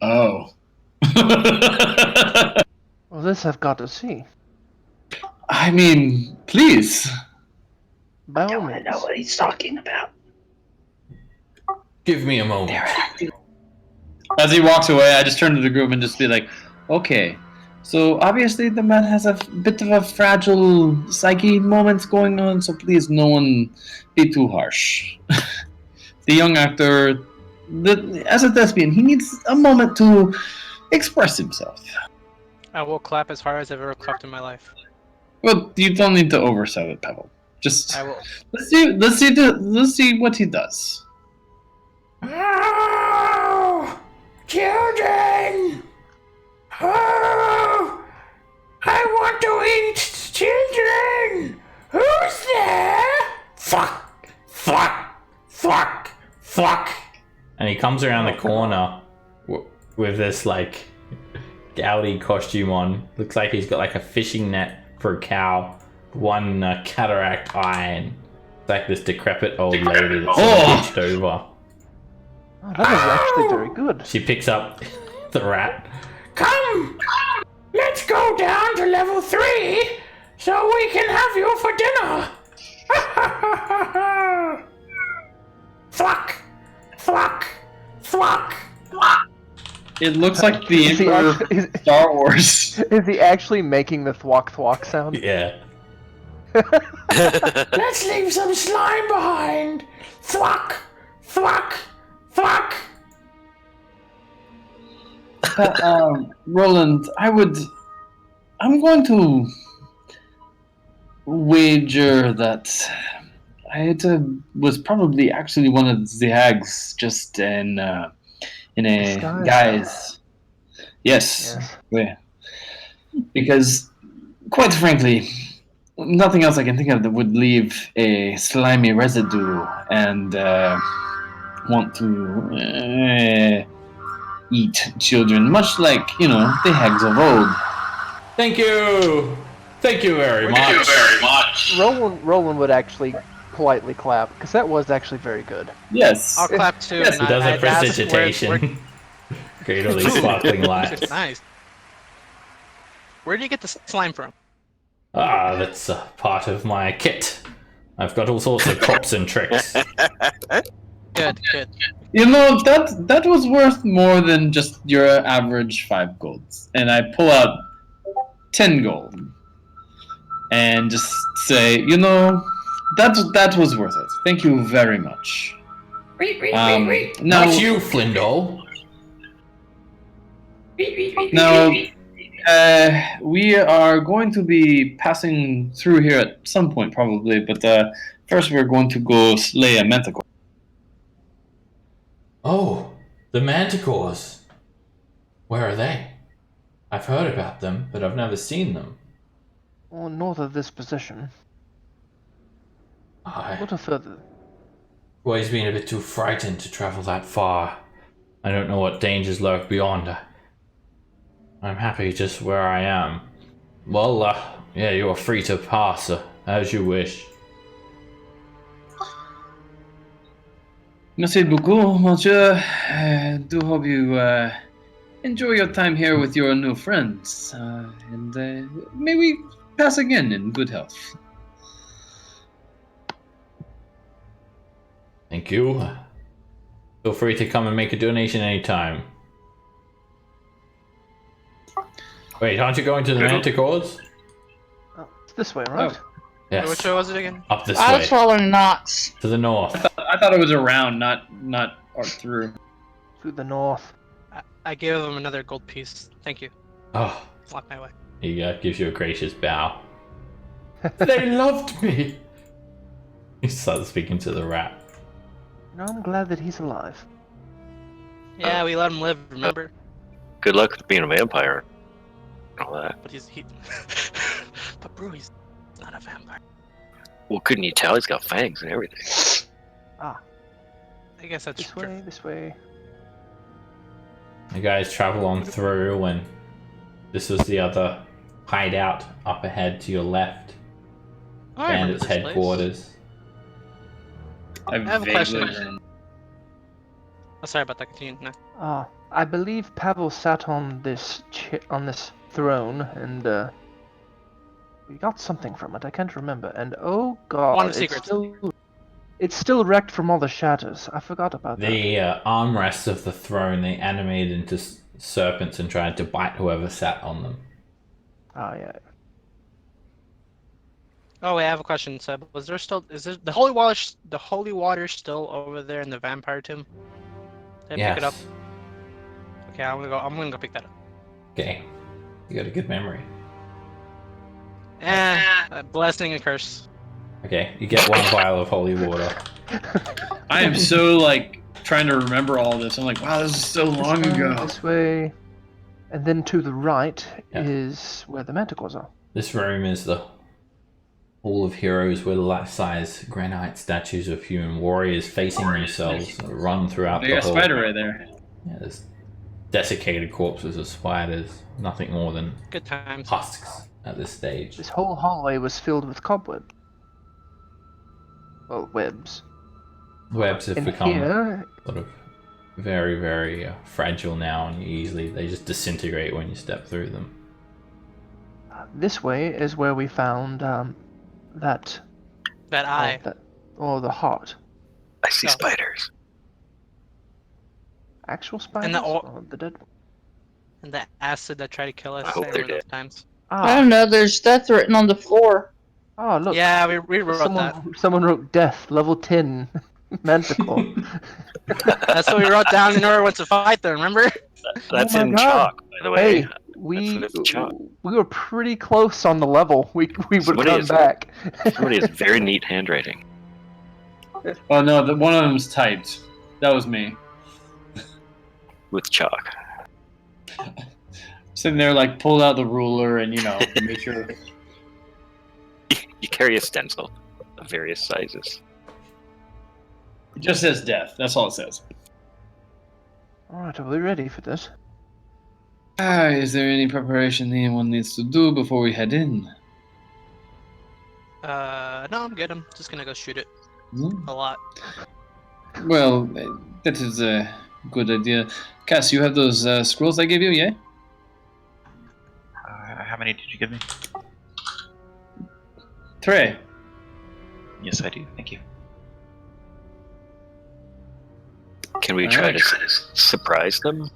Oh. Well, this I've got to see. I mean, please. By all I means. know what he's talking about. Give me a moment. As he walks away, I just turn to the group and just be like, okay, so obviously the man has a bit of a fragile psyche moments going on, so please no one be too harsh. The young actor, as a thespian, he needs a moment to express himself. I will clap as hard as I've ever clapped in my life. Well, you don't need to oversell it, Pebble. Just I will. let's see what he does. Oh, children! Oh, I want to eat children! Who's there? Fuck! Fuck! Fuck! Fuck! And he comes around the corner with this, like, gouty costume on. Looks like he's got, like, a fishing net for a cow. 1 cataract eye, and it's like this decrepit old lady that's pitched over. Oh, that was actually very good. She picks up the rat. Come! Let's go down to level 3 so we can have you for dinner! Thwack! Thwack! Thwack! It looks like the Is he Emperor actually- of Star Wars. Is he actually making the thwack thwack sound? Yeah. Let's leave some slime behind! Thwack! Thwack! Thwack! Roland, I'm going to wager that I was probably actually one of the hags just in a Disguise. guise. Yes. Yes. Yeah. Because, quite frankly, nothing else I can think of that would leave a slimy residue and want to eat children, much like, the hags of old. Thank you! Thank you very much! Roland would actually politely clap, because that was actually very good. Yes. I'll clap too. Yes, and He does I a prestidigitation. Greatly sparkling lights. Nice. Where do you get the slime from? That's part of my kit. I've got all sorts of props and tricks. Good, good. That was worth more than just your average 5 golds. And I pull out 10 gold. And just say, that was worth it. Thank you very much. Now, Not you, Flindo. Now, we are going to be passing through here at some point, probably, but first we're going to go slay a manticore. Oh, the manticores. Where are they? I've heard about them, but I've never seen them. Well, north of this position. A I've little further. always been a bit too frightened to travel that far. I don't know what dangers lurk beyond. I'm happy just where I am. Well, yeah, you are free to pass, as you wish. Merci beaucoup, monsieur. Do hope you enjoy your time here with your new friends, and may we pass again in good health. Thank you. Feel free to come and make a donation anytime. Wait, aren't you going to the Manticores? Oh, it's this way, right? Yes. Which way was it again? Up this I way. was following Knox. To the north. I thought it was around, not through. Through the north. I gave him another gold piece. Thank you. Oh, Lock my way. he gives you a gracious bow. They loved me! He starts speaking to the rat. No, I'm glad that he's alive. Yeah, we let him live, remember? Good luck with being a vampire. And all that. But but bro, he's not a vampire. Well, couldn't you tell? He's got fangs and everything. Ah, I guess that's this true. way, this way. You guys travel on through, and this was the other hideout up ahead to your left. Oh, I remember Bandits this place. headquarters. I have a question. vaguely- Oh, sorry about that. Continue. No. I believe Pavel sat on this throne, and we got something from it. I can't remember. And oh god, One of secrets. It's still wrecked from all the shatters. I forgot about that. The armrests of the throne, they animated into serpents and tried to bite whoever sat on them. Ah, yeah. Oh wait, I have a question, Seb. Is there the holy water? The holy water still over there in the vampire tomb? Did I pick it up? Okay, I'm gonna go pick that up. Okay. You got a good memory. A blessing and curse. Okay, you get one vial of holy water. I am so like trying to remember all this. I'm like, wow, this is so long This way, ago. This way. And then to the right Yeah. is where the manticores are. This room is the Hall of Heroes, where life-size granite statues of human warriors facing themselves run throughout They the got a hall. spider right there. Yeah, there's desiccated corpses of spiders, nothing more than Good times. husks at this stage. This whole hallway was filled with cobweb. Well, webs. Webs have And become here, sort of very, very fragile now, and they just disintegrate when you step through them. this way is where we found that. That eye. The heart. I see Oh. spiders. Actual spiders. the or the dead one? And the acid that tried to kill us. I hope they're remember those dead. times. I don't know, there's death written on the floor. Oh, look. Yeah, we wrote that. Someone wrote death, level 10, manticore. That's what we wrote down in order when to fight them. Remember? That's my in God. chalk, by the way. Hey, we That's chalk. we were pretty close on the level. We would Somebody run is- back. Somebody has very neat handwriting. Oh no, one of them's typed. That was me. With chalk. Sitting there, like pulled out the ruler and made sure. You carry a stencil of various sizes. It just says death. That's all it says. All right, are we ready for this? Is there any preparation anyone needs to do before we head in? No, I'm good. I'm just gonna go shoot it Hmm? a lot. Well, that is a good idea. Cass, you have those scrolls I gave you, yeah? How many did you give me? Trey. Yes, I do. Thank you. Can we try to surprise them?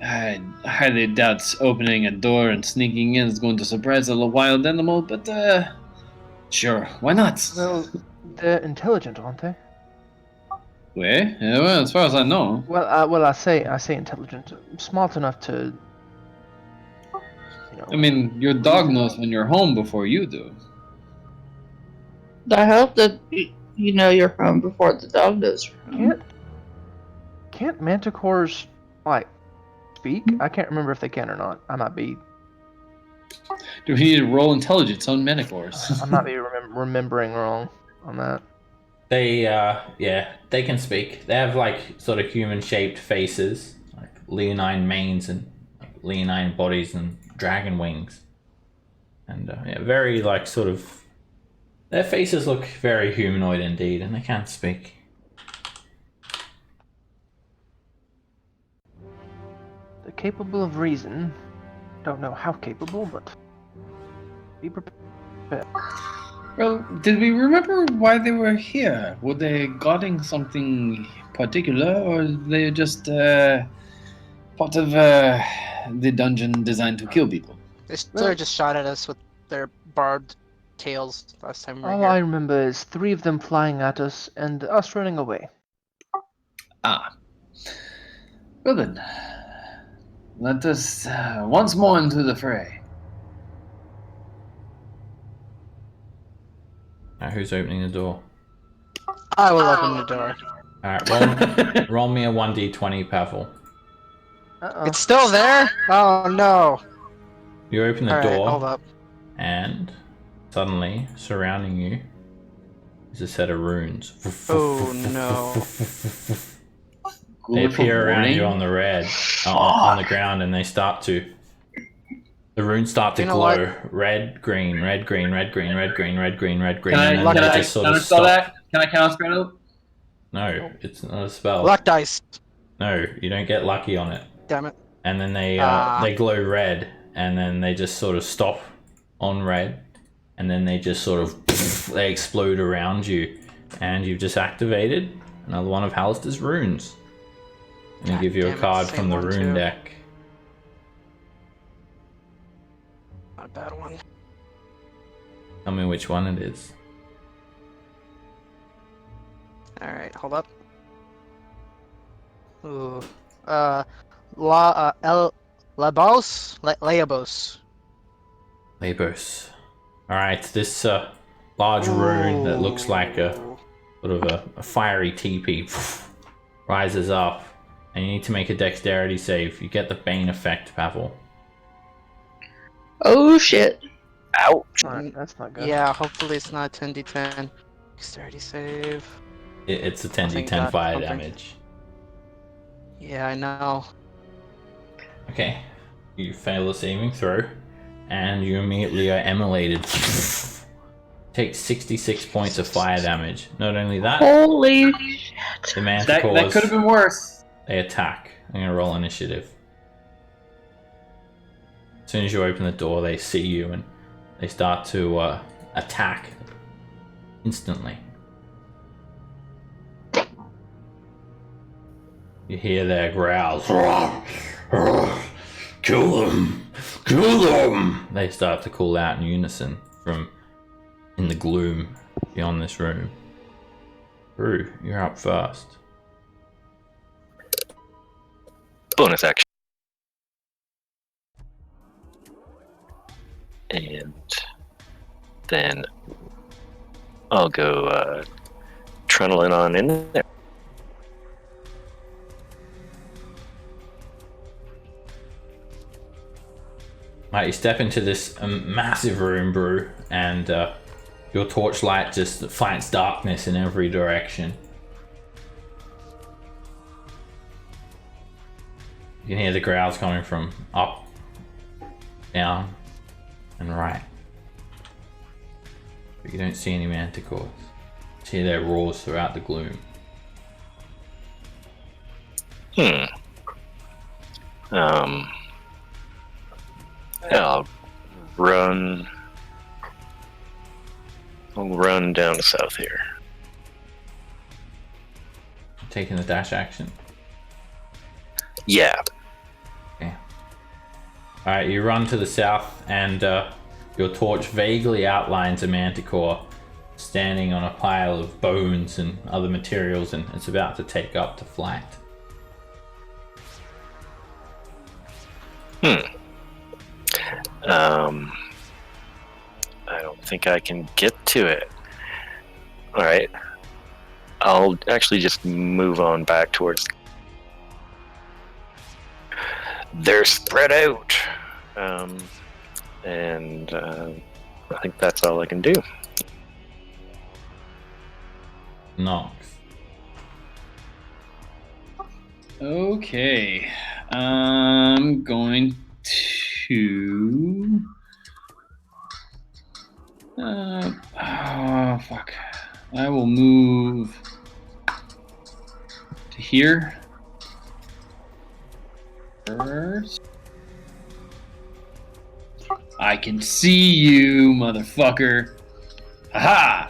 I highly doubt opening a door and sneaking in is going to surprise a little wild animal, but sure, why not? Well, they're intelligent, aren't they? Where? Well, as far as I know. Well, I say intelligent, smart enough to. I mean, your dog knows when you're home before you do. I hope that you know you're home before the dog does. Can't manticores like speak? I can't remember if they can or not. I might be Do we need to roll intelligence on Manticores? I might be remembering wrong on that. They they can speak. They have like sort of human-shaped faces, like leonine manes and like leonine bodies and dragon wings, and very like sort of. Their faces look very humanoid indeed, and they can't speak. capable of reason. Don't know how capable, but be prepared. Well, did we remember why they were here? Were they guarding something particular, or they just part of the dungeon designed to kill people? They sort of just shot at us with their barbed tails last time we were All here. I remember is 3 of them flying at us and us running away. Ah. Well then, let us once more into the fray. Now, who's opening the door? I will open the door. Alright, roll me a 1d20, Pavel. Uh-oh. It's still there? Oh no. You open the Alright, door, hold up. and suddenly, surrounding you, is a set of runes. Oh no. They appear around you on the on the ground, and they start to. The runes start to You know glow. what? Red, green, red, green, red, green, red, green, red, green, red, green, Can and then they I just sort of counterspell stop. that? Can I counterspell it? No, it's not a spell. Luck dice. No, you don't get lucky on it. Damn it. And then they glow red, and then they just sort of stop on red, and then they just sort of they explode around you, and you've just activated another one of Halaster's runes. And they give you a damn it, card same from the one, rune too. deck. Not a bad one. Tell me which one it is. Alright, hold up. Ooh. Labos? Leabos. Labos. Alright, this large rune that looks like a sort of a fiery teepee rises up, and you need to make a dexterity save. You get the Bane effect, Pavel. Oh shit. Ouch. Alright, that's not good. Yeah, hopefully it's not 10d10. Dexterity save. It's a Thank 10d10 God, fire something. damage. Yeah, I know. Okay, you fail the saving throw, and you immediately are emulated. Take 66 points of fire damage. Not only that, Holy the That manticores, could have been worse. they attack. I'm gonna roll initiative. As soon as you open the door, they see you and they start to attack instantly. You hear their growls. Kill them! Kill them! They start to call out in unison from in the gloom beyond this room. Brew, you're up first. Bonus action. And then I'll go trundling on in there. Right, you step into this massive room, Brew, and your torchlight just fights darkness in every direction. You can hear the growls coming from up, down, and right. But you don't see any manticores. You see their roars throughout the gloom. I'll run. I'll run down south here. Taking the dash action. Yeah. Alright, you run to the south, and your torch vaguely outlines a manticore standing on a pile of bones and other materials, and it's about to take up to flight. I don't think I can get to it. Alright. I'll actually just move on back towards. They're spread out. And I think that's all I can do. Nox. Okay. I'm going to. Oh, fuck. I will move to here. first. I can see you, motherfucker. Haha!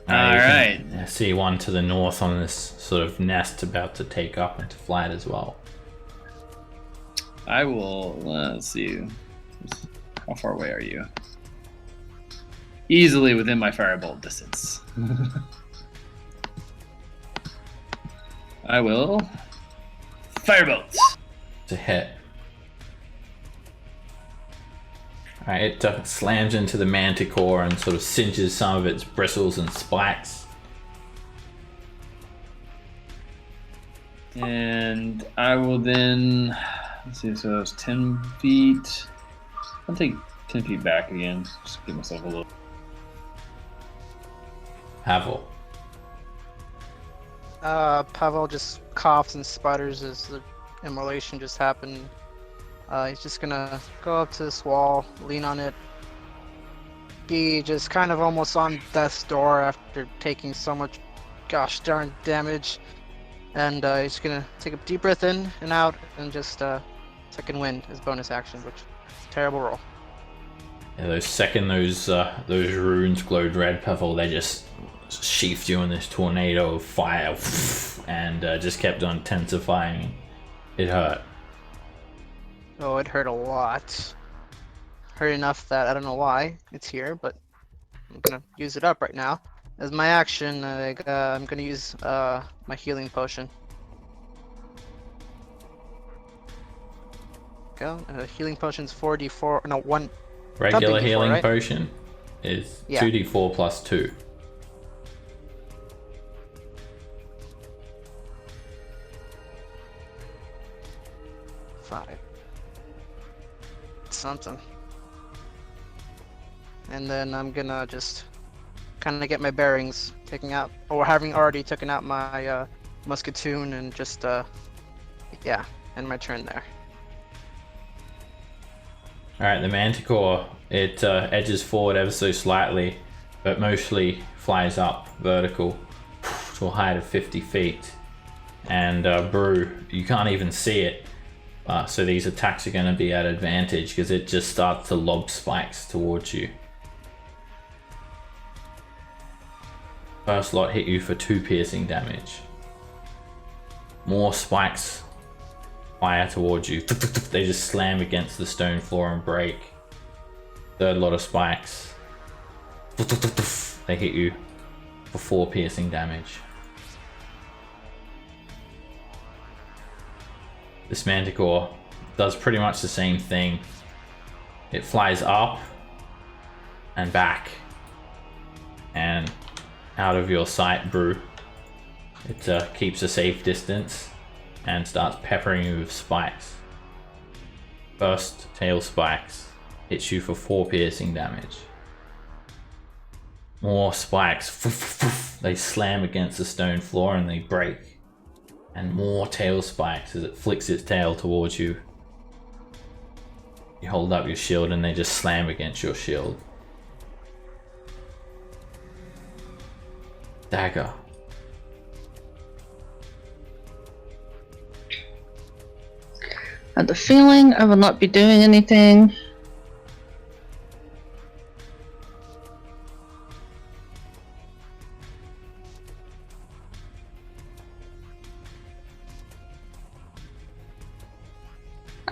Alright. I see one to the north on this sort of nest about to take up into flight as well. I will, let's see. How far away are you? Easily within my firebolt distance. I will firebolt. To hit. Alright, it slams into the manticore and sort of cinches some of its bristles and spikes. And I will then, let's see, so it's 10 feet. I'll take 10 feet back again, just give myself a little. Havel. Pavel just coughs and sputters as the immolation just happened. He's just gonna go up to this wall, lean on it, be just kind of almost on death's door after taking so much gosh darn damage. And he's gonna take a deep breath in and out and just second wind as bonus action, which is a terrible roll. Yeah, those runes glowed red, Pavel. They just sheathed you in this tornado of fire and just kept on intensifying. It hurt. Oh, it hurt a lot. Hurt enough that I don't know why it's here, but I'm gonna use it up right now. As my action, I'm gonna use my healing potion. Go. Healing potion's 4d4. No, 1. Regular something healing D4, right? potion is Yeah. 2d4 plus 2. Five. Something. And then I'm gonna just kind of get my bearings, taking out, or having already taken out my musketoon, and just yeah, end my turn there. Alright, the manticore, it edges forward ever so slightly, but mostly flies up vertical to a height of 50 feet. And Brew, you can't even see it. So these attacks are going to be at advantage because it just starts to lob spikes towards you. First lot hit you for 2 piercing damage. More spikes fire towards you. They just slam against the stone floor and break. Third lot of spikes. They hit you for 4 piercing damage. This manticore does pretty much the same thing. It flies up and back and out of your sight, Brew. It keeps a safe distance and starts peppering you with spikes. First tail spikes hits you for 4 piercing damage. More spikes. They slam against the stone floor and they break. And more tail spikes as it flicks its tail towards you. You hold up your shield and they just slam against your shield. Dagger. I had the feeling I will not be doing anything.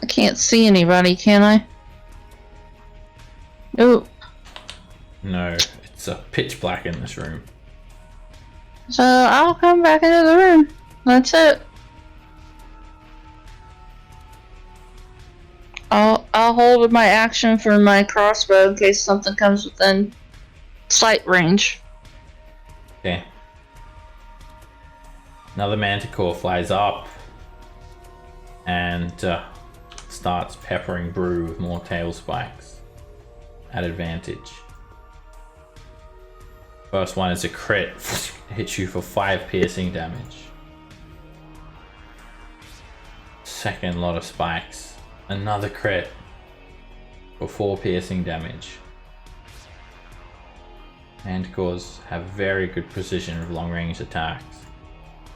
I can't see anybody, can I? Nope. No, it's pitch black in this room. So I'll come back into the room. That's it. I'll hold my action for my crossbow in case something comes within sight range. Okay. Another manticore flies up and starts peppering Brew with more tail spikes at advantage. First one is a crit, hits you for 5 piercing damage. Second lot of spikes, another crit for 4 piercing damage. Manticores have very good precision with long range attacks.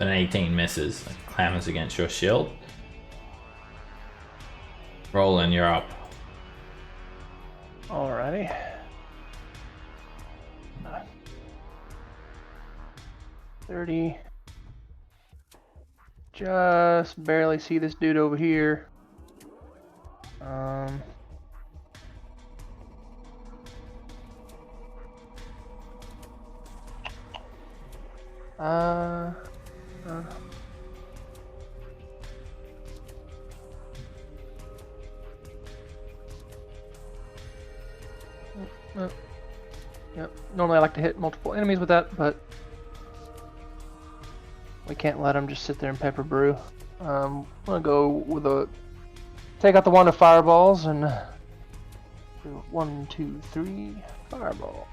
An 18 misses, it clammers against your shield. Roland, you're up. Alrighty. Uh, 30. Just barely see this dude over here. Uh, Yep. Normally I like to hit multiple enemies with that, but we can't let them just sit there and pepper brew. I'm gonna go with a take out the wand of fireballs and do 1, 2, 3 fireball.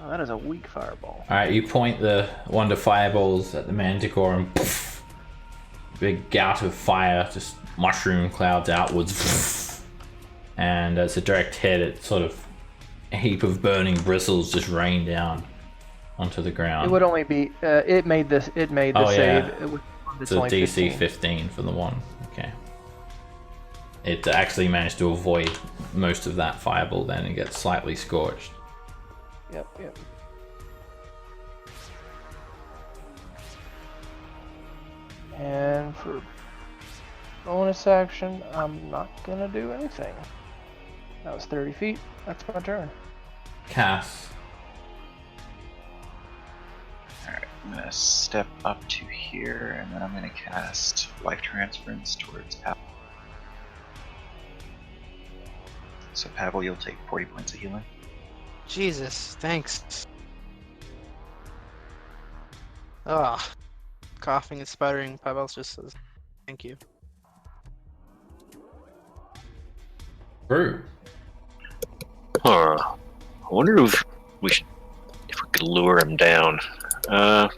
Oh, that is a weak fireball. Alright, you point the wand of fireballs at the manticore and poof, big gout of fire just mushroom clouds outwards. Poof, and as a direct hit, it sort of a heap of burning bristles just rain down onto the ground. It would only be it made the save. It was, it's a DC 15 for the one. Okay. It actually managed to avoid most of that fireball then and gets slightly scorched. Yep. And for bonus action, I'm not gonna do anything. That was 30 feet. That's my turn. Cass. Alright, I'm gonna step up to here, and then I'm gonna cast Life Transference towards Pavel. So Pavel, you'll take 40 points of healing. Jesus, thanks. Ugh. Coughing and sputtering, Pavel just says, thank you. Brew. Huh. I wonder if we could lure him down. Nah,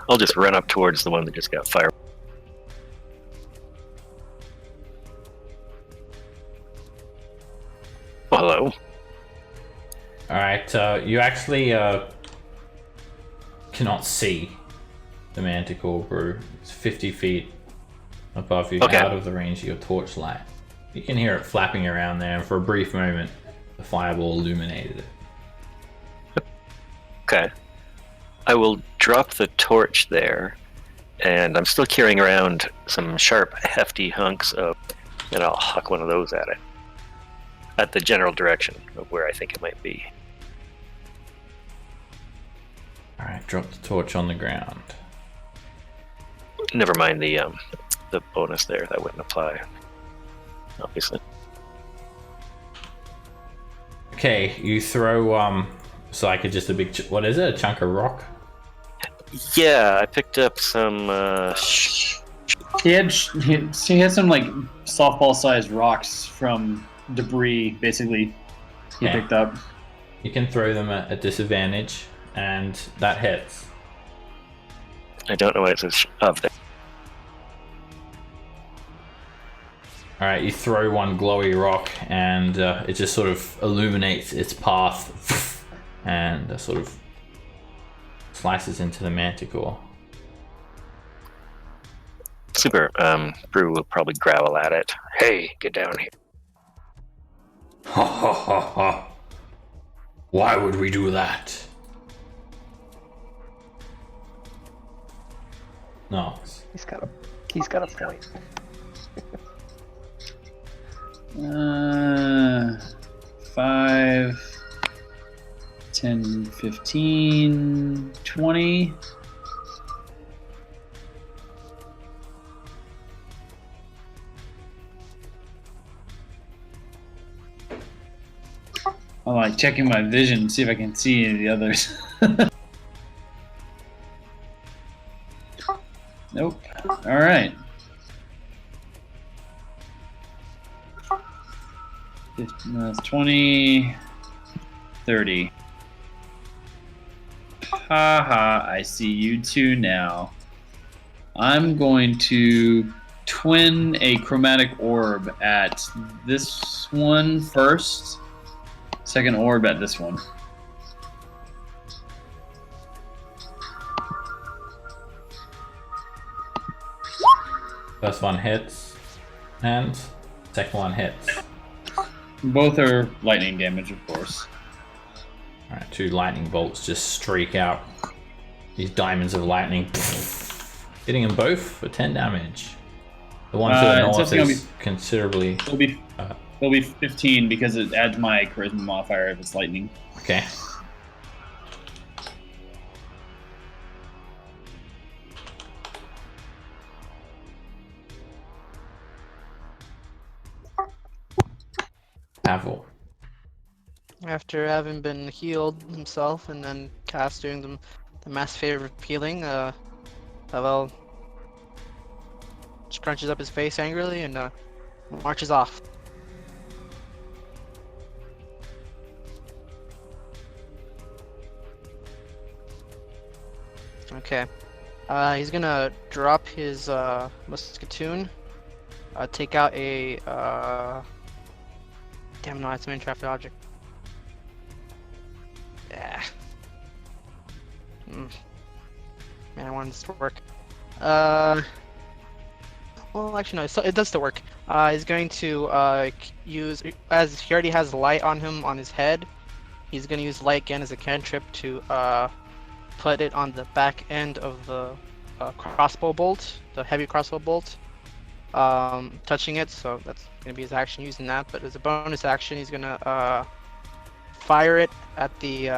I'll just run up towards the one that just got fired. Hello. Alright, you actually cannot see the manticore, Brew. It's 50 feet above you, Okay. out of the range of your torchlight. You can hear it flapping around there, and for a brief moment, the fireball illuminated it. Okay. I will drop the torch there, and I'm still carrying around some sharp, hefty hunks of, and I'll huck one of those at it. At the general direction of where I think it might be. Alright, drop the torch on the ground. Never mind the bonus there. That wouldn't apply, obviously. Okay, you throw it's like just a big what is it? A chunk of rock? Yeah, I picked up some. He had some like softball-sized rocks from debris, basically. He Okay. picked up. You can throw them at a disadvantage, and that hits. I don't know what it says of there. Alright, you throw one glowy rock, and it just sort of illuminates its path, and sort of slices into the manticore. Super. Brew will probably growl at it. Hey, get down here. Ha ha ha ha. Why would we do that? No. He's got a point. 5, 10, 15, 20. I'm like checking my vision, see if I can see any of the others. Nope. All right. 20, 30. Haha, I see you two now. I'm going to twin a chromatic orb at this one first. Second orb at this one. First one hits, and second one hits. Both are lightning damage, of course. Alright, 2 lightning bolts just streak out. These diamonds of lightning. Hitting them both for 10 damage. The one to the north is considerably... It'll be 15 because it adds my charisma modifier if it's lightning. Okay. Pavel. After having been healed himself and then cast doing the mass favor of healing, Pavel scrunches up his face angrily and marches off. Okay. He's gonna drop his musketoon, take out a damn no, it's an entrapped object. Yeah. Man, I wanted this to work. Well, actually no, it does still work. He's going to use, as he already has light on him on his head, he's gonna use light again as a cantrip to put it on the back end of the crossbow bolt, the heavy crossbow bolt, touching it. So that's gonna be his action using that. But as a bonus action, he's gonna fire it at the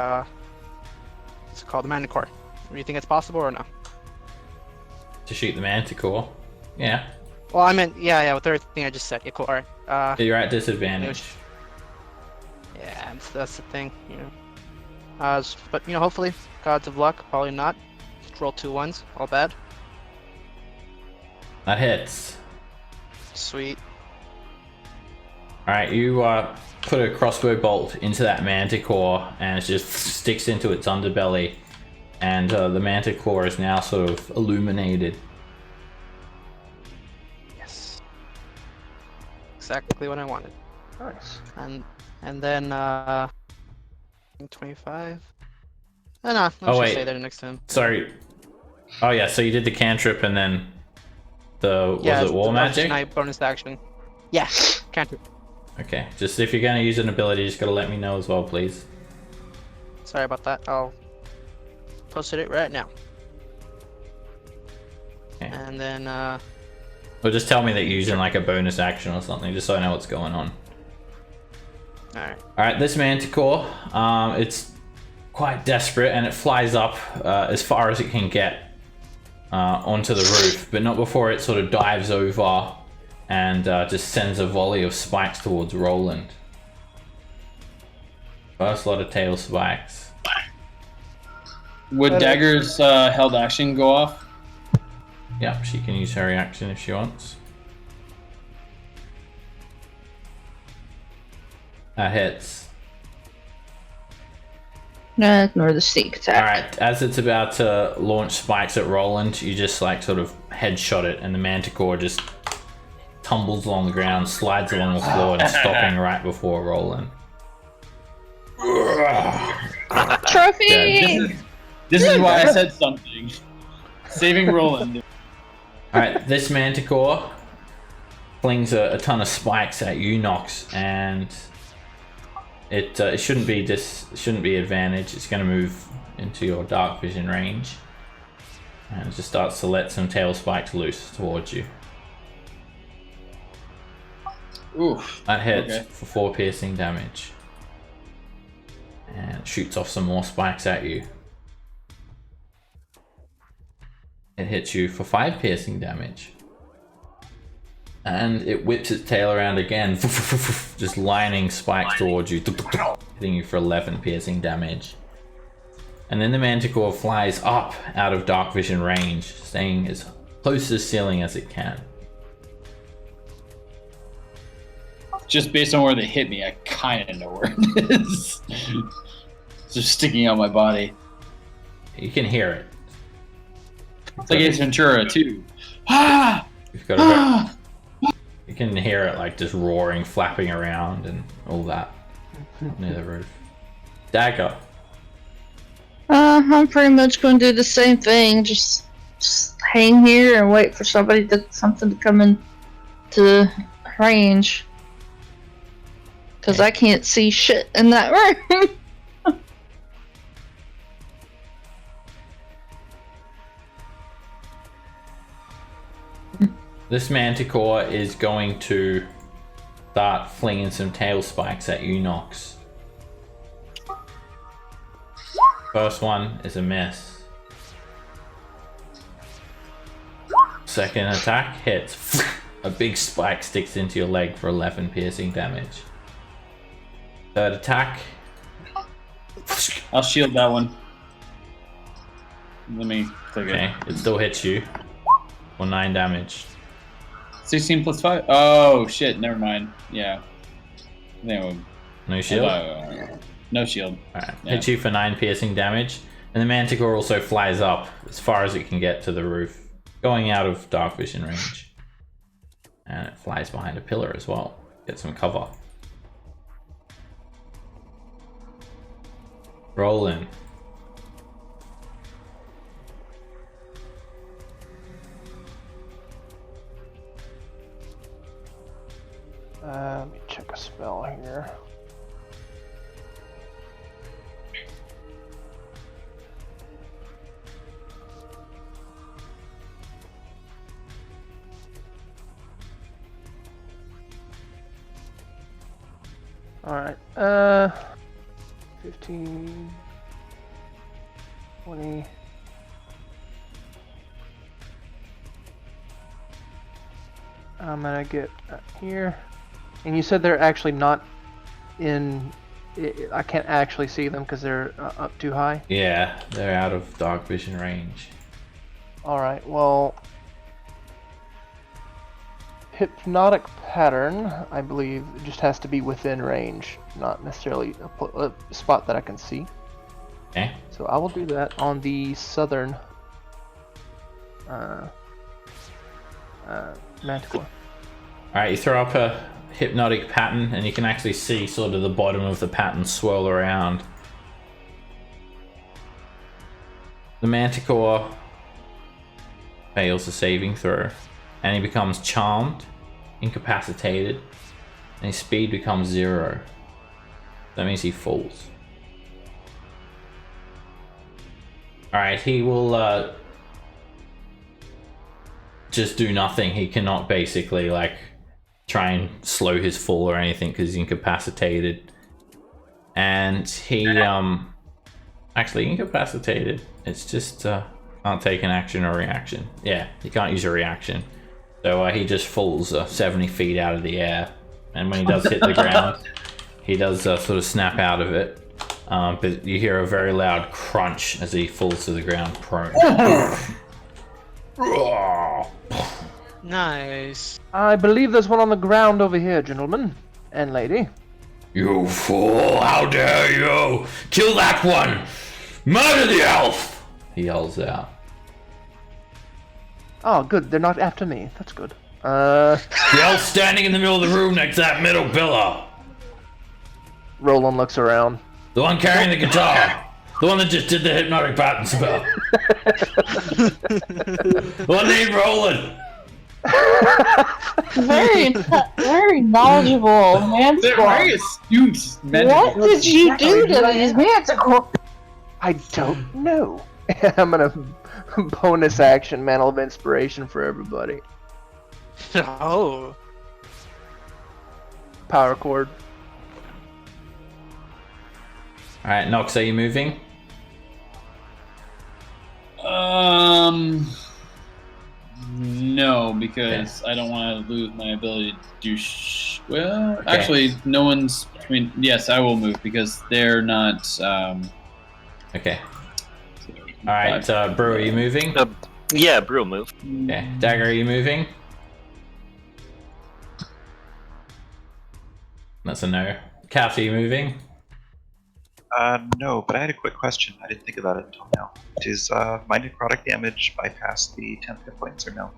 what's it called, the manticore. Do you think it's possible or no? To shoot the manticore? Yeah. Well, I meant yeah, with everything I just said. Yeah, cool. All right. You're at disadvantage. Yeah, that's the thing, you know. But you know, hopefully, gods of luck, probably not. Just roll 2 1s, all bad. That hits. Sweet. Alright, you put a crossbow bolt into that manticore and it just sticks into its underbelly, and the manticore is now sort of illuminated. Yes. Exactly what I wanted. Nice. And then 25. No, let's Oh, just wait. say that next to him. Sorry. Oh yeah, so you did the cantrip and then the, Yeah, was it wall the magic? bonus action. Yeah, cantrip. Okay, just if you're gonna use an ability, you just gotta let me know as well, please. Sorry about that. I'll post it right now. Okay. And then Or just tell me that you're using like a bonus action or something, just so I know what's going on. alright. Alright, this manticore, it's quite desperate and it flies up as far as it can get onto the roof, but not before it sort of dives over and just sends a volley of spikes towards Roland. First lot of tail spikes. Would Dagger's held action go off? Yep, she can use her reaction if she wants. That hits. Nor the sneak attack. Alright, as it's about to launch spikes at Roland, you just like sort of headshot it and the manticore just tumbles along the ground, slides along the floor and stopping right before Roland. Trophy! Yeah, This is why I said something. Saving Roland. Alright, this manticore flings a ton of spikes at you, Nox, and it shouldn't be advantage. It's going to move into your dark vision range, and it just starts to let some tail spikes loose towards you. Oof. That hits Okay. for 4 piercing damage, and shoots off some more spikes at you. It hits you for 5 piercing damage. And it whips its tail around again, just lining spikes towards you, hitting you for 11 piercing damage. And then the manticore flies up out of dark vision range, staying as close to the ceiling as it can. Just based on where they hit me, I kind of know where it is. It's just sticking out my body. You can hear it. It's like Ace Ventura, too. Ah! You've got a You can hear it like just roaring, flapping around and all that near the roof. Dagger. I'm pretty much going to do the same thing. Just hang here and wait for something to come in to range. Because I can't see shit in that room. This manticore is going to start flinging some tail spikes at you, Nox. First one is a miss. Second attack hits. A big spike sticks into your leg for 11 piercing damage. Third attack. I'll shield that one. Let me click Okay, it still hits you for 9 damage. 16 plus 5? Oh, shit, never mind. Yeah. No, No shield? no shield. Alright, Yeah. hits you for 9 piercing damage. And the manticore also flies up as far as it can get to the roof, going out of dark vision range. And it flies behind a pillar as well. Get some cover. Roll in. Let me check a spell here. Alright, 15, 20. I'm gonna get here. And you said they're actually not in... I can't actually see them because they're up too high? Yeah, they're out of dark vision range. Alright, well... Hypnotic pattern, I believe, just has to be within range, not necessarily a spot that I can see. Okay. So I will do that on the southern manticore. Alright, you throw up a hypnotic pattern and you can actually see sort of the bottom of the pattern swirl around. The manticore fails a saving throw and he becomes charmed, incapacitated, and his speed becomes 0. That means he falls. Alright, he will just do nothing. He cannot basically like try and slow his fall or anything because he's incapacitated. And he actually incapacitated. It's just can't take an action or reaction. Yeah, he can't use a reaction. So he just falls 70 feet out of the air. And when he does hit the ground, he does sort of snap out of it. But you hear a very loud crunch as he falls to the ground prone. Nice. I believe there's one on the ground over here, gentlemen and lady. You fool! How dare you! Kill that one! Murder the elf! He yells out. Oh, good. They're not after me. That's good. The elf standing in the middle of the room next to that middle pillar. Roland looks around. The one carrying the guitar. The one that just did the hypnotic pattern spell. The one named Roland. Very knowledgeable They're manticore. very astute. What did you do to these manticore? I don't know. I'm gonna bonus action Mantle of Inspiration for everybody. Oh. Power chord. Alright, Nox, are you moving? No, because I don't want to lose my ability to do. Well, actually, no one's. I mean, yes, I will move because they're not. Okay. Alright, Brew, are you moving? Yeah, Brew will move. Okay. Dagger, are you moving? That's a no. Calf, are you moving? No, but I had a quick question. I didn't think about it until now. Does my necrotic damage bypass the 10th hit points or no?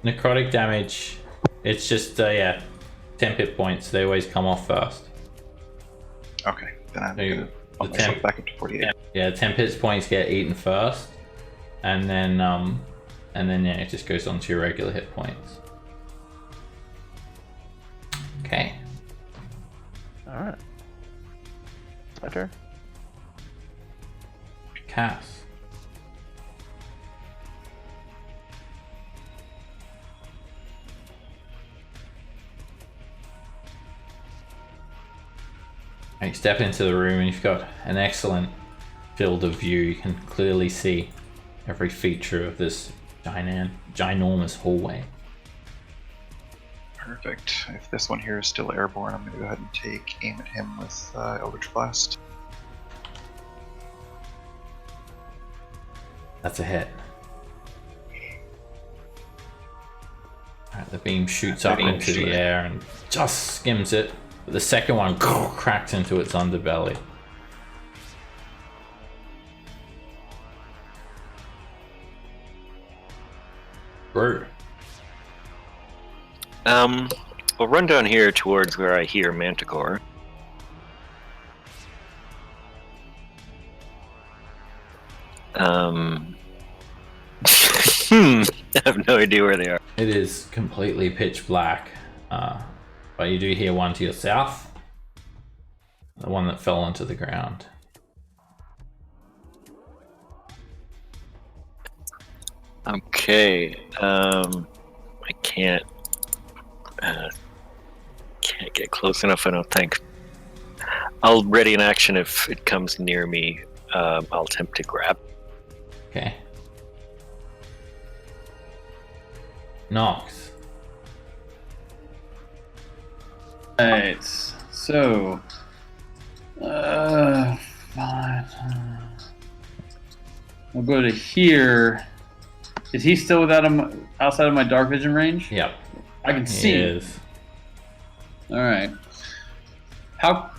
Necrotic damage. It's just, 10 hit points. They always come off first. Okay, then I'm So gonna Bump The myself temp- back up to 48. Yeah, 10 hit points get eaten first, and then yeah, it just goes on to your regular hit points. Okay. Alright. My turn. Cass. You step into the room and you've got an excellent field of view. You can clearly see every feature of this ginormous hallway. Perfect. If this one here is still airborne, I'm going to go ahead and take aim at him with Eldritch Blast. That's a hit. Alright, the beam shoots up into the air and just skims it. But the second one cracks into its underbelly. Brew. We'll run down here towards where I hear Manticore. I have no idea where they are. It is completely pitch black, but you do hear one to your south. The one that fell onto the ground. Okay. I can't get close enough, I don't think. I'll ready an action if it comes near me. I'll attempt to grab. Okay. Nox. Alright, so fine. I'll go to here. Is he still outside of my dark vision range? Yep. I can He see. is. Alright. How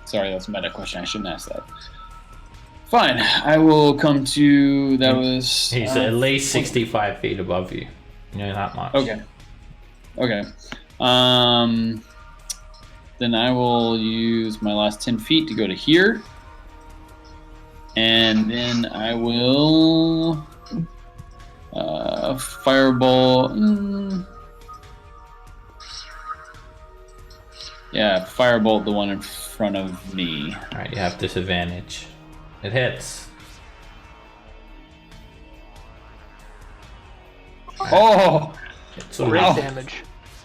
sorry, that's a meta question. I shouldn't ask that. Fine. I will come to that was He's at least 65 feet above you. You know that much. Okay. Okay. Then I will use my last 10 feet to go to here. And then I will fireball. Yeah, firebolt the one in front of me. Alright, you have disadvantage. It hits. Oh! It sort Great of damage.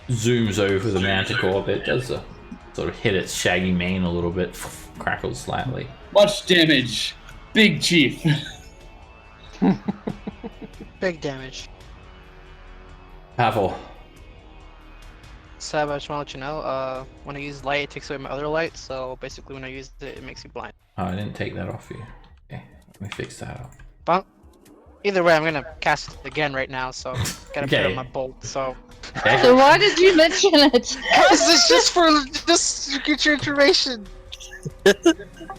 zooms over the manticore a bit, does a sort of hit its shaggy mane a little bit, crackles slightly. Much damage. Big chief. Big damage. Pavel. Sab, I just want to let you know, when I use light, it takes away my other light, so basically when I use it, it makes me blind. Oh, I didn't take that off you. Okay, let me fix that up. But either way, I'm gonna cast it again right now, so gotta put Okay. on my bolt, so. Okay. So why did you mention it? Cause it's just for just to get your information.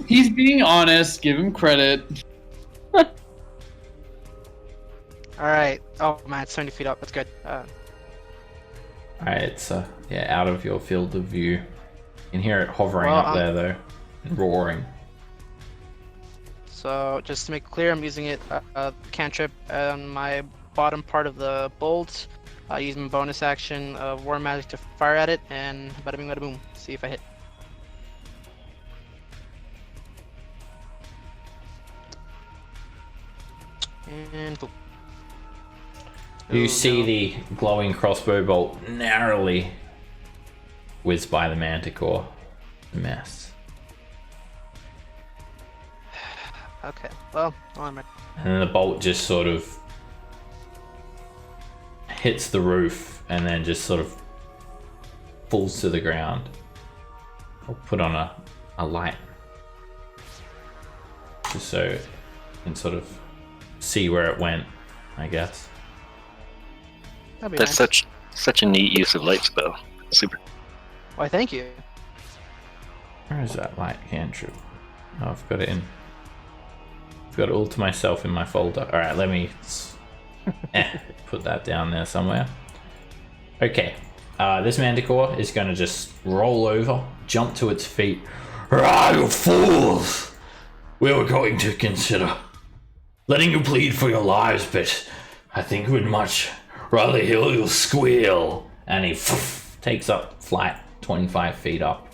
He's being honest. Give him credit. Alright. Oh man, it's 70 feet up, that's good. Alright, it's yeah, out of your field of view. You can hear it hovering Well, up there though, and roaring. So just to make it clear, I'm using it cantrip on my bottom part of the bolt. I use my bonus action of War Magic to fire at it, and bada bing bada boom. See if I hit. And boom. You Oh, see no. the glowing crossbow bolt narrowly whiz by the manticore. Mess. Okay, well, I'm ready. And then the bolt just sort of hits the roof and then just sort of falls to the ground. I'll put on a light just so you can sort of see where it went, I guess. That'd be That's nice. such a neat use of light spell. Super. Why, thank you. Where is that light cantrip? Oh, I've got it in. I've got it all to myself in my folder. Alright, let me put that down there somewhere. Okay, this manticore is going to just roll over, jump to its feet, Ah, you fools! We were going to consider letting you plead for your lives, but I think we'd much rather hear you squeal. And he takes up flight 25 feet up.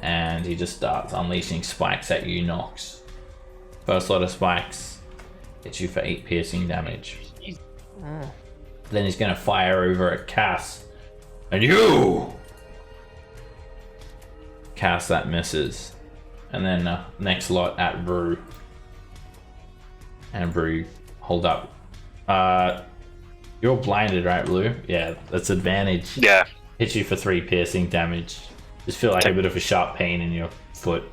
And he just starts unleashing spikes at you, Nox. First lot of spikes hits you for 8 piercing damage. Then he's going to fire over at Cass. And you! Cass, that misses. And then next lot at Brew. And Brew, hold up. You're blinded, right, Blue? Yeah, that's advantage. Yeah. Hits you for 3 piercing damage. Just feel like a bit of a sharp pain in your foot.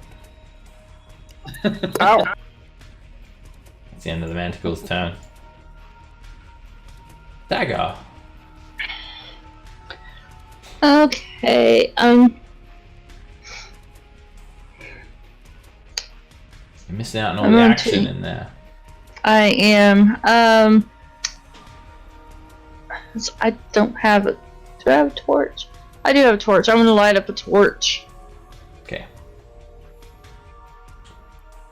Ow! It's the end of the Manticle's turn. Dagger. Okay, You're missing out on all I'm the on action to- in there. I am. So I don't have a. Do I have a torch? I do have a torch. I'm gonna light up a torch. Okay.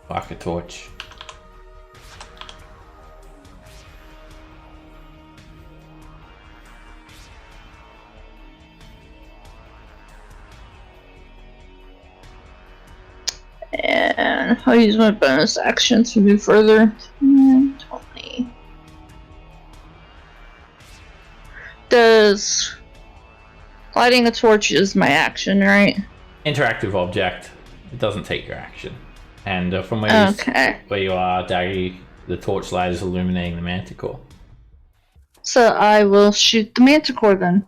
Fuck a torch. And I'll use my bonus action to move further. 10, 20. Does lighting a torch is my action, right? Interactive object. It doesn't take your action. And from where, Okay. where you are, Daggy, the torchlight is illuminating the Manticore. So I will shoot the manticore then.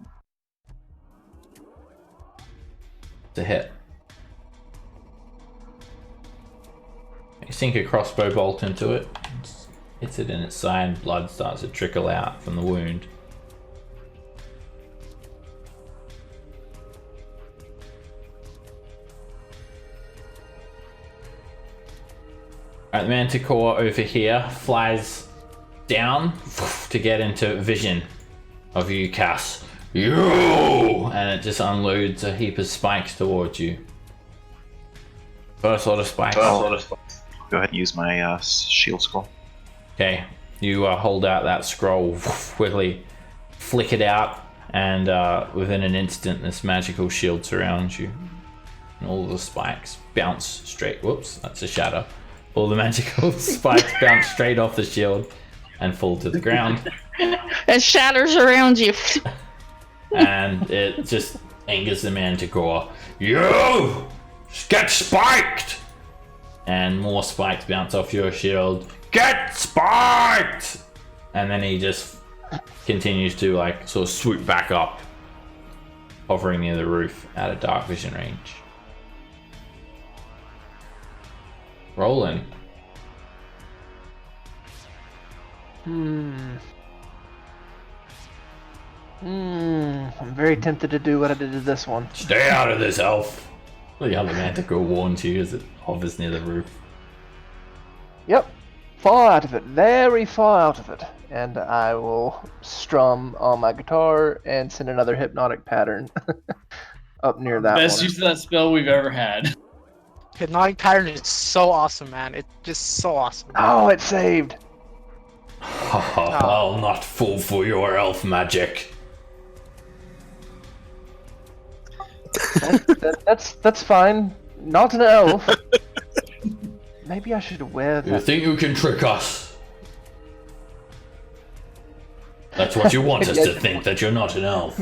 It's a hit. You sink a crossbow bolt into it. Hits it in its side. Blood starts to trickle out from the wound. Alright, the Manticore over here flies down to get into vision of you, Cass. You! And it just unloads a heap of spikes towards you. First lot of spikes. Go ahead and use my shield scroll. Okay, you hold out that scroll, quickly flick it out, and within an instant this magical shield surrounds you. And all the spikes bounce straight, whoops, that's a shatter. All the magical spikes bounce straight off the shield and fall to the ground. It shatters around you. And it just angers the Manticore. You! Get spiked! And more spikes bounce off your shield. Get spiked! And then he just continues to like sort of swoop back up, hovering near the roof out of dark vision range. Rolling. I'm very tempted to do what I did to this one. Stay out of this, elf! The other Manticore warns you as it hovers near the roof. Yep. Far out of it. Very far out of it. And I will strum on my guitar and send another hypnotic pattern up near that Best one. use of that spell we've ever had. Hypnotic pattern is so awesome, man. It's just so awesome. Oh, it saved! I'll not fall for your elf magic. That's fine. Not an elf. Maybe I should wear You that. think you can trick us? That's what you want us to think, that you're not an elf.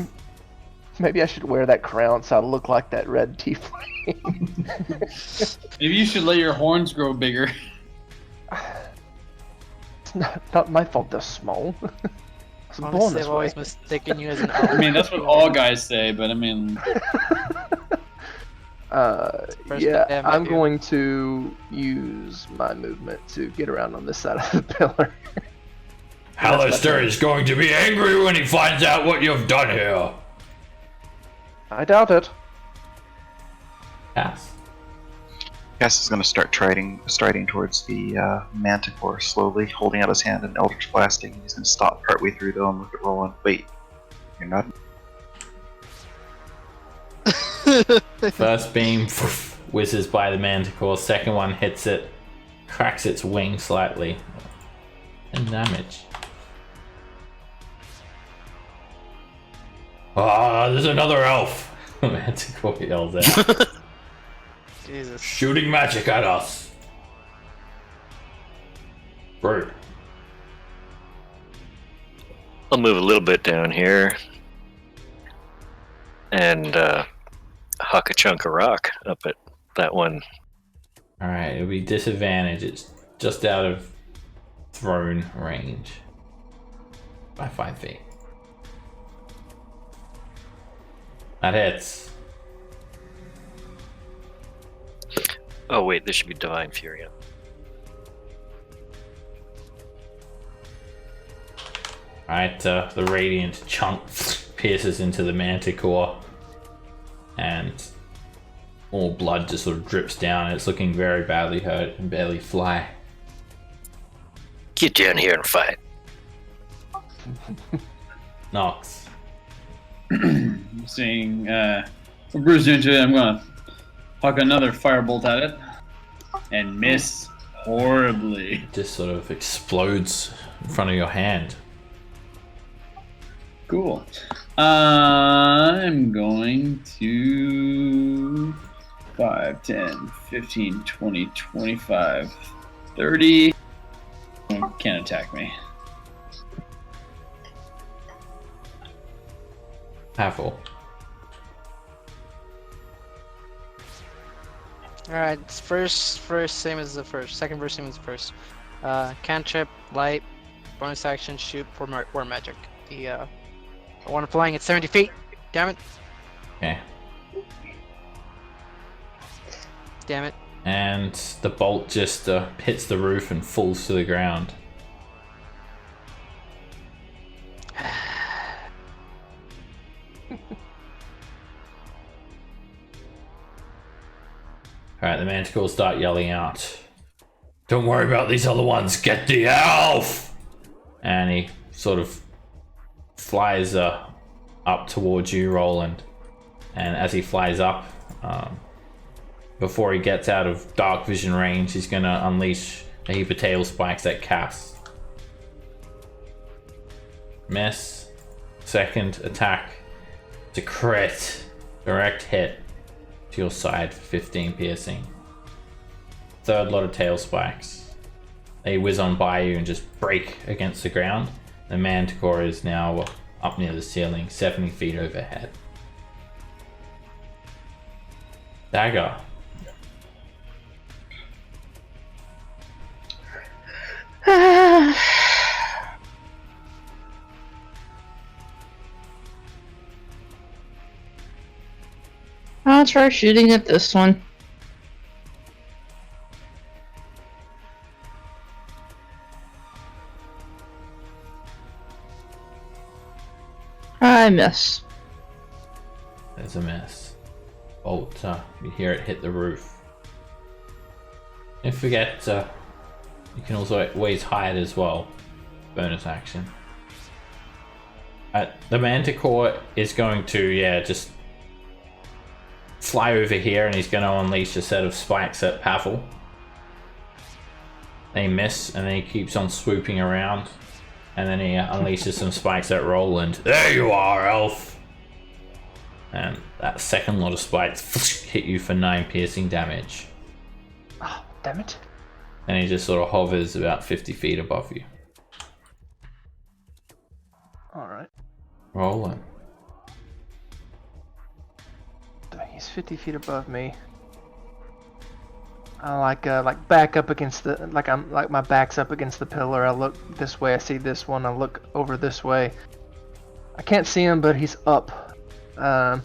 Maybe I should wear that crown so I look like that red tiefling. Maybe you should let your horns grow bigger. It's not my fault they're small. I was born Honestly, this I've way. always mistaken you as an elf. I mean, that's what all guys say, but I mean, First Yeah, day I met I'm you. going to use my movement to get around on this side of the pillar. Hallister is going to be angry when he finds out what you've done here. I doubt it. Cass. Cass is going to start striding towards the Manticore slowly, holding out his hand and Eldritch Blasting. He's going to stop partway through though and look at Roland. Wait, you're not. First beam whizzes by the manticore. Second one hits it, cracks its wing slightly. And damage. Ah, there's another elf! Manticore yells out. Jesus. Shooting magic at us! Rude. I'll move a little bit down here and huck a chunk of rock up at that one. Alright, it'll be disadvantage. It's just out of thrown range. By 5 feet. That hits. Oh wait, this should be Divine Fury. Alright, the radiant chunk pierces into the manticore and all blood just sort of drips down. It's looking very badly hurt and barely fly. Get down here and fight. Nox. Seeing Bruce into it, I'm gonna huck another firebolt at it and miss horribly. It just sort of explodes in front of your hand. Cool. I'm going to 5, 10, 15, 20, 25, 30. Can't attack me. Powerful. Alright, it's first same as the first. Second verse same as the first. Cantrip, light, bonus action, shoot for war magic. The one flying at 70 feet. Damn it. Okay. Damn it. And the bolt just hits the roof and falls to the ground. Alright, the manticores start yelling out. Don't worry about these other ones, get the elf! And he sort of flies up towards you, Roland. And as he flies up, before he gets out of dark vision range, he's gonna unleash a heap of tail spikes at Cass. Miss. Second attack. It's a crit. Direct hit to your side for 15 piercing. Third lot of tail spikes. They whiz on by you and just break against the ground. The manticore is now up near the ceiling, 70 feet overhead. Dagger. I'll try shooting at this one. I miss. There's a miss. Bolt, you hear it hit the roof. Don't forget, you can also always hide as well. Bonus action. The manticore is going to, just fly over here, and he's going to unleash a set of spikes at Pavel. They miss, and then he keeps on swooping around. And then he unleashes some spikes at Roland. There you are, elf! And that second lot of spikes hit you for 9 piercing damage. Oh, damn it. And he just sort of hovers about 50 feet above you. Alright. Roland. He's 50 feet above me. I like back up against the like my back's up against the pillar. I look this way. I see this one. I look over this way. I can't see him, but he's up. I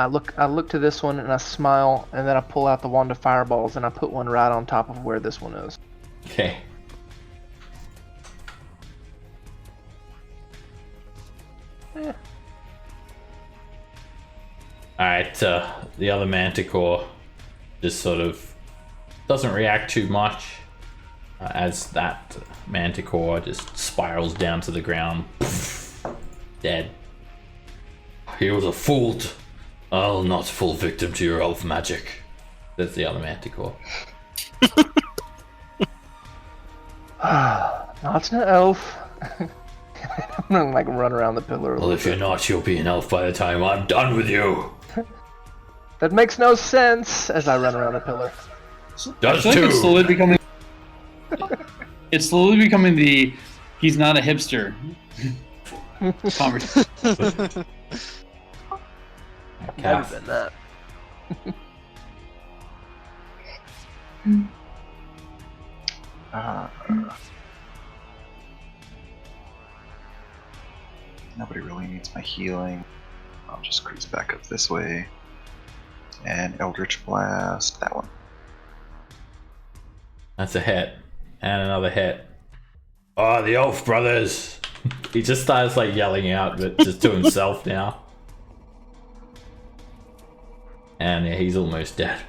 look to this one and I smile, and then I pull out the wand of fireballs and I put one right on top of where this one is. Okay. Yeah. Alright, the other manticore just sort of doesn't react too much as that manticore just spirals down to the ground. Dead. he was a fool. I'll not fall victim to your elf magic. That's the other manticore. Not an elf. I'm gonna like run around the pillar. Well, if you're not, you'll be an elf by the time I'm done with you. That makes no sense. As I run around the pillar. Does I feel like too. it's slowly becoming. It's slowly becoming the he's not a hipster conversation. Never Calf. been that. Nobody really needs my healing. I'll just cruise back up this way. And Eldritch Blast, that one. That's a hit. And another hit. Oh, the elf brothers! He just starts like yelling out, but just to himself now. And yeah, he's almost dead.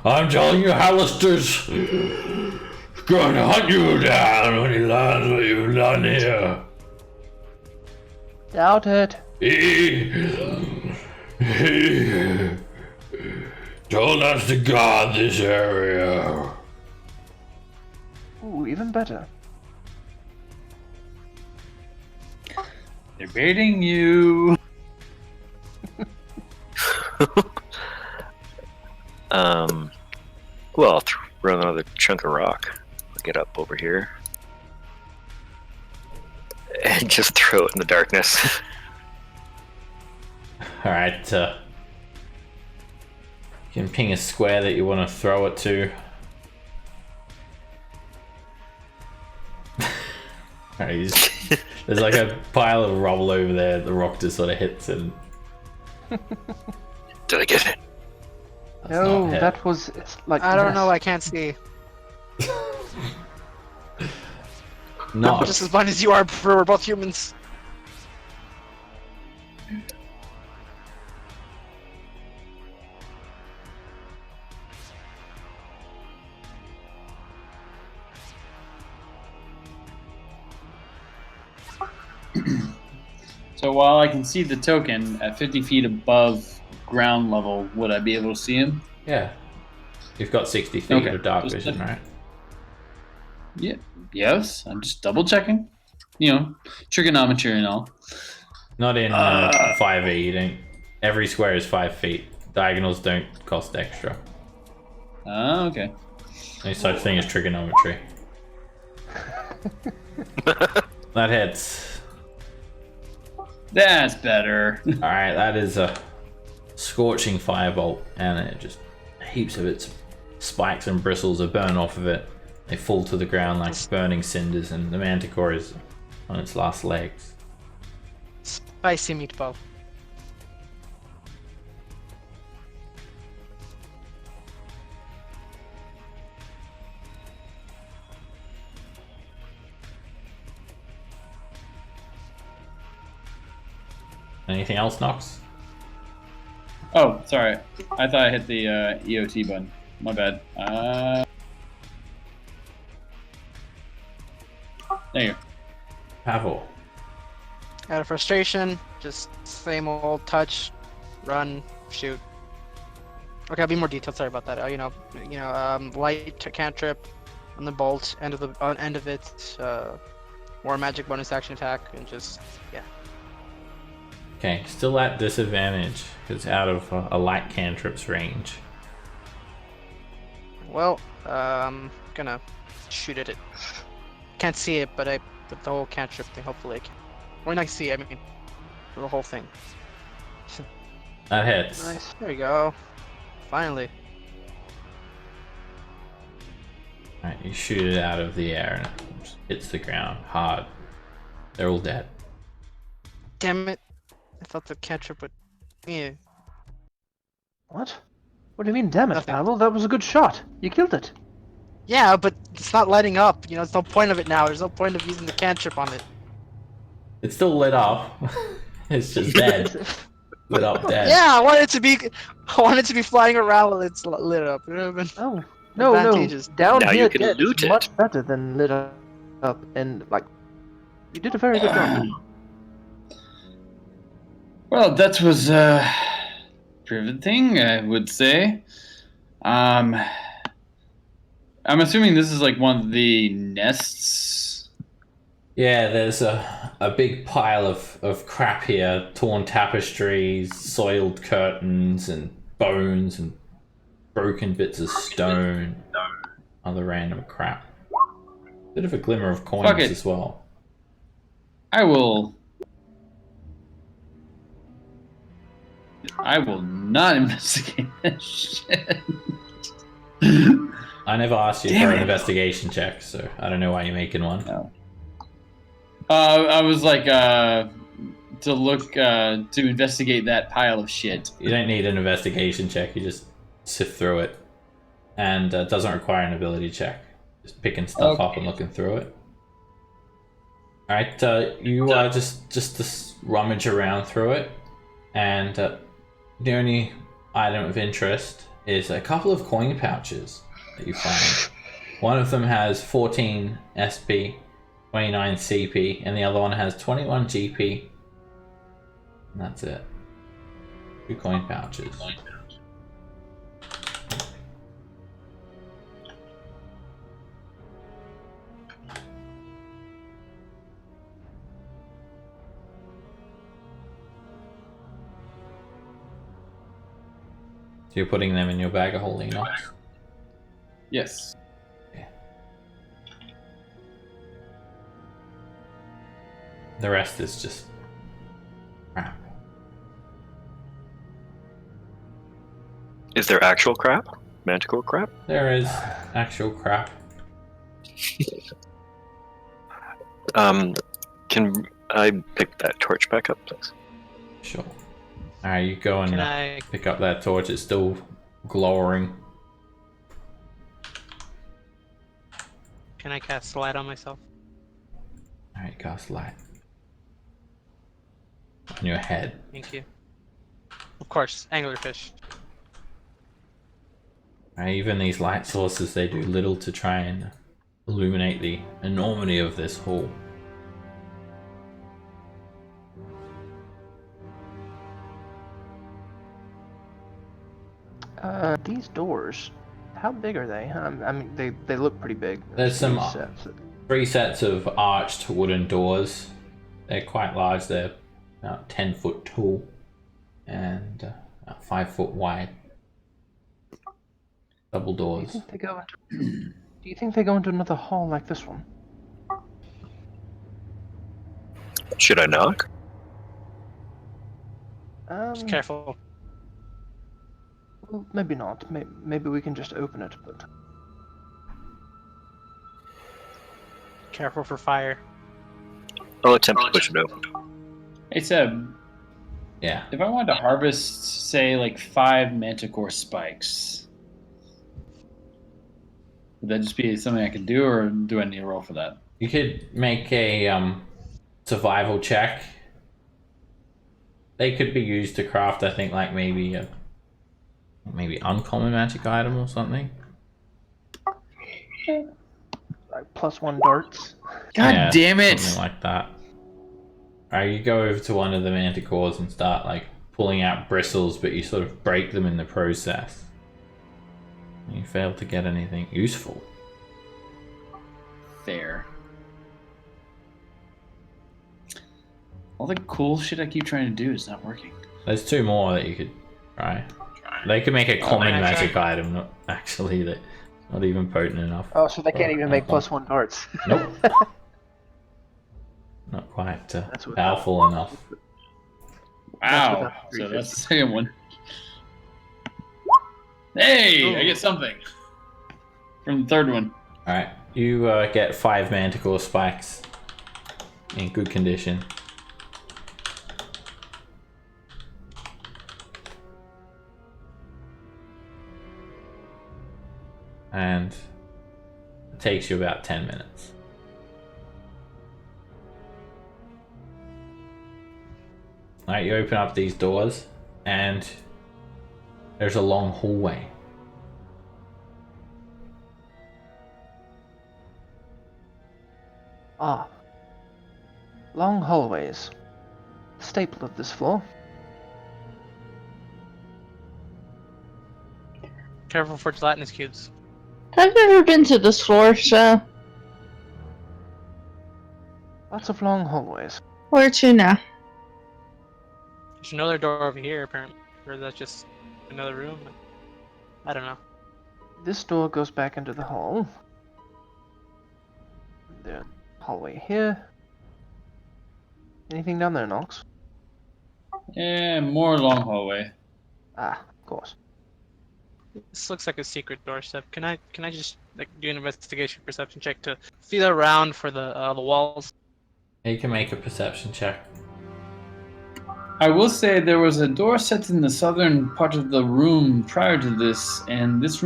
I'm telling you, Hallister's going to hunt you down when he learns what you've done here. Doubt it. He told us to guard this area. Ooh, even better. They're baiting you. Well, I'll throw another chunk of rock. I'll get up over here. And just throw it in the darkness. Alright, you can ping a square that you want to throw it to. Alright, there's like a pile of rubble over there. The rock just sort of hits and. Did I get it? That's No, not hit. that was it's like. I don't know. yes. I can't see. No. I'm just as blind as you are. We're both humans. So while I can see the token at 50 feet above ground level, would I be able to see him? Yeah. You've got 60 feet Okay, of dark just vision, a- right? Yeah. Yes. I'm just double checking. You know, trigonometry and all. Not in 5e. You don't. Every square is 5 feet. Diagonals don't cost extra. Ah, okay. No such thing as trigonometry. That hits. That's better. Alright, that is a scorching firebolt, and it just heaps of its spikes and bristles are burned off of it. They fall to the ground like burning cinders, and the manticore is on its last legs. Spicy meatball. Anything else, Nox? Oh, sorry. I thought I hit the EOT button. My bad. There you go. Pavel. Out of frustration, just same old touch, run, shoot. Okay, I'll be more detailed. Sorry about that. Light cantrip on the bolt, end of it. More magic bonus action attack, and just yeah. Okay, still at disadvantage because out of a light cantrip's range. Well, gonna shoot at it. Can't see it, but with the whole cantrip thing, hopefully I can. When I see, I mean, the whole thing. That hits. Nice. There we go. Finally. Alright, you shoot it out of the air and it just hits the ground hard. They're all dead. Damn it! I thought the cantrip would. Yeah. What? What do you mean, damn it, Nothing. Pavel? That was a good shot. You killed it. Yeah, but it's not lighting up. There's no point of it now. There's no point of using the cantrip on it. It's still lit up. It's just dead. Lit up dead. Yeah, I want it to be flying around while it's lit up. You know what I mean? Oh, no, Advantageous. Down Now here, you can dead loot is it. much better than lit up, and like, you did a very good job. Well, that was riveting, I would say. I'm assuming this is like one of the nests. Yeah, there's a big pile of crap here, torn tapestries, soiled curtains, and bones, and broken bits of stone, other random crap. Bit of a glimmer of Fuck coins it. as well. I will not investigate this shit. I never asked you Damn for an it. investigation check, so I don't know why you're making one. No. I was like to look to investigate that pile of shit. You don't need an investigation check, you just sift through it. And it doesn't require an ability check. Just picking stuff up and looking through it. Alright, you just rummage around through it, and the only item of interest is a couple of coin pouches that you find. One of them has 14 SP, 29 CP, and the other one has 21 GP. And that's it. 2 coin pouches. So you're putting them in your bag of holding knots? Yes. The rest is just crap. Is there actual crap? Manticore crap? There is actual crap. Can I pick that torch back up, please? Sure. Alright, you go and Can I? pick up that torch. It's still glowering. Can I cast light on myself? Alright, cast light. On your head. Thank you. Of course, anglerfish. Alright, even these light sources, they do little to try and illuminate the enormity of this hall. These doors, how big are they? I mean, they look pretty big. There's some These sets. 3 sets of arched wooden doors. They're quite large. They're about 10 foot tall and about 5 foot wide. Double doors. Do you think they go into another hall like this one? Should I knock? Just careful. Well, maybe not. Maybe we can just open it, but Careful for fire. I'll attempt to push it open. Hey Seb, Yeah. if I wanted to harvest, say, like 5 manticore spikes, would that just be something I could do, or do I need a roll for that? You could make a survival check. They could be used to craft, I think, like maybe uncommon magic item or something. like +1 darts. God Yeah, damn it! Something like that. Alright, you go over to one of the manticores and start like pulling out bristles, but you sort of break them in the process. You fail to get anything useful. Fair. All the cool shit I keep trying to do is not working. There's 2 more that you could try. They could make a common magic item, not actually that not even potent enough. Oh, so they can't even make Okay. +1 darts. Nope. Not quite That's what- powerful enough. Wow. without So that's the second one. Hey, I get something from the third one. Alright, you get 5 manticore spikes in good condition. And it takes you about 10 minutes. Alright, you open up these doors and there's a long hallway. Ah. Long hallways. Staple of this floor. Careful for gelatinous cubes. I've never been to this floor, so Lots of long hallways. where to now? There's another door over here, apparently. Or that's just another room. I don't know. This door goes back into the hall. The hallway here. Anything down there, Nox? Yeah, more long hallway. Ah, of course. This looks like a secret door step. Can I just like do an investigation perception check to feel around for the walls? You can make a perception check. I will say there was a door set in the southern part of the room prior to this, and this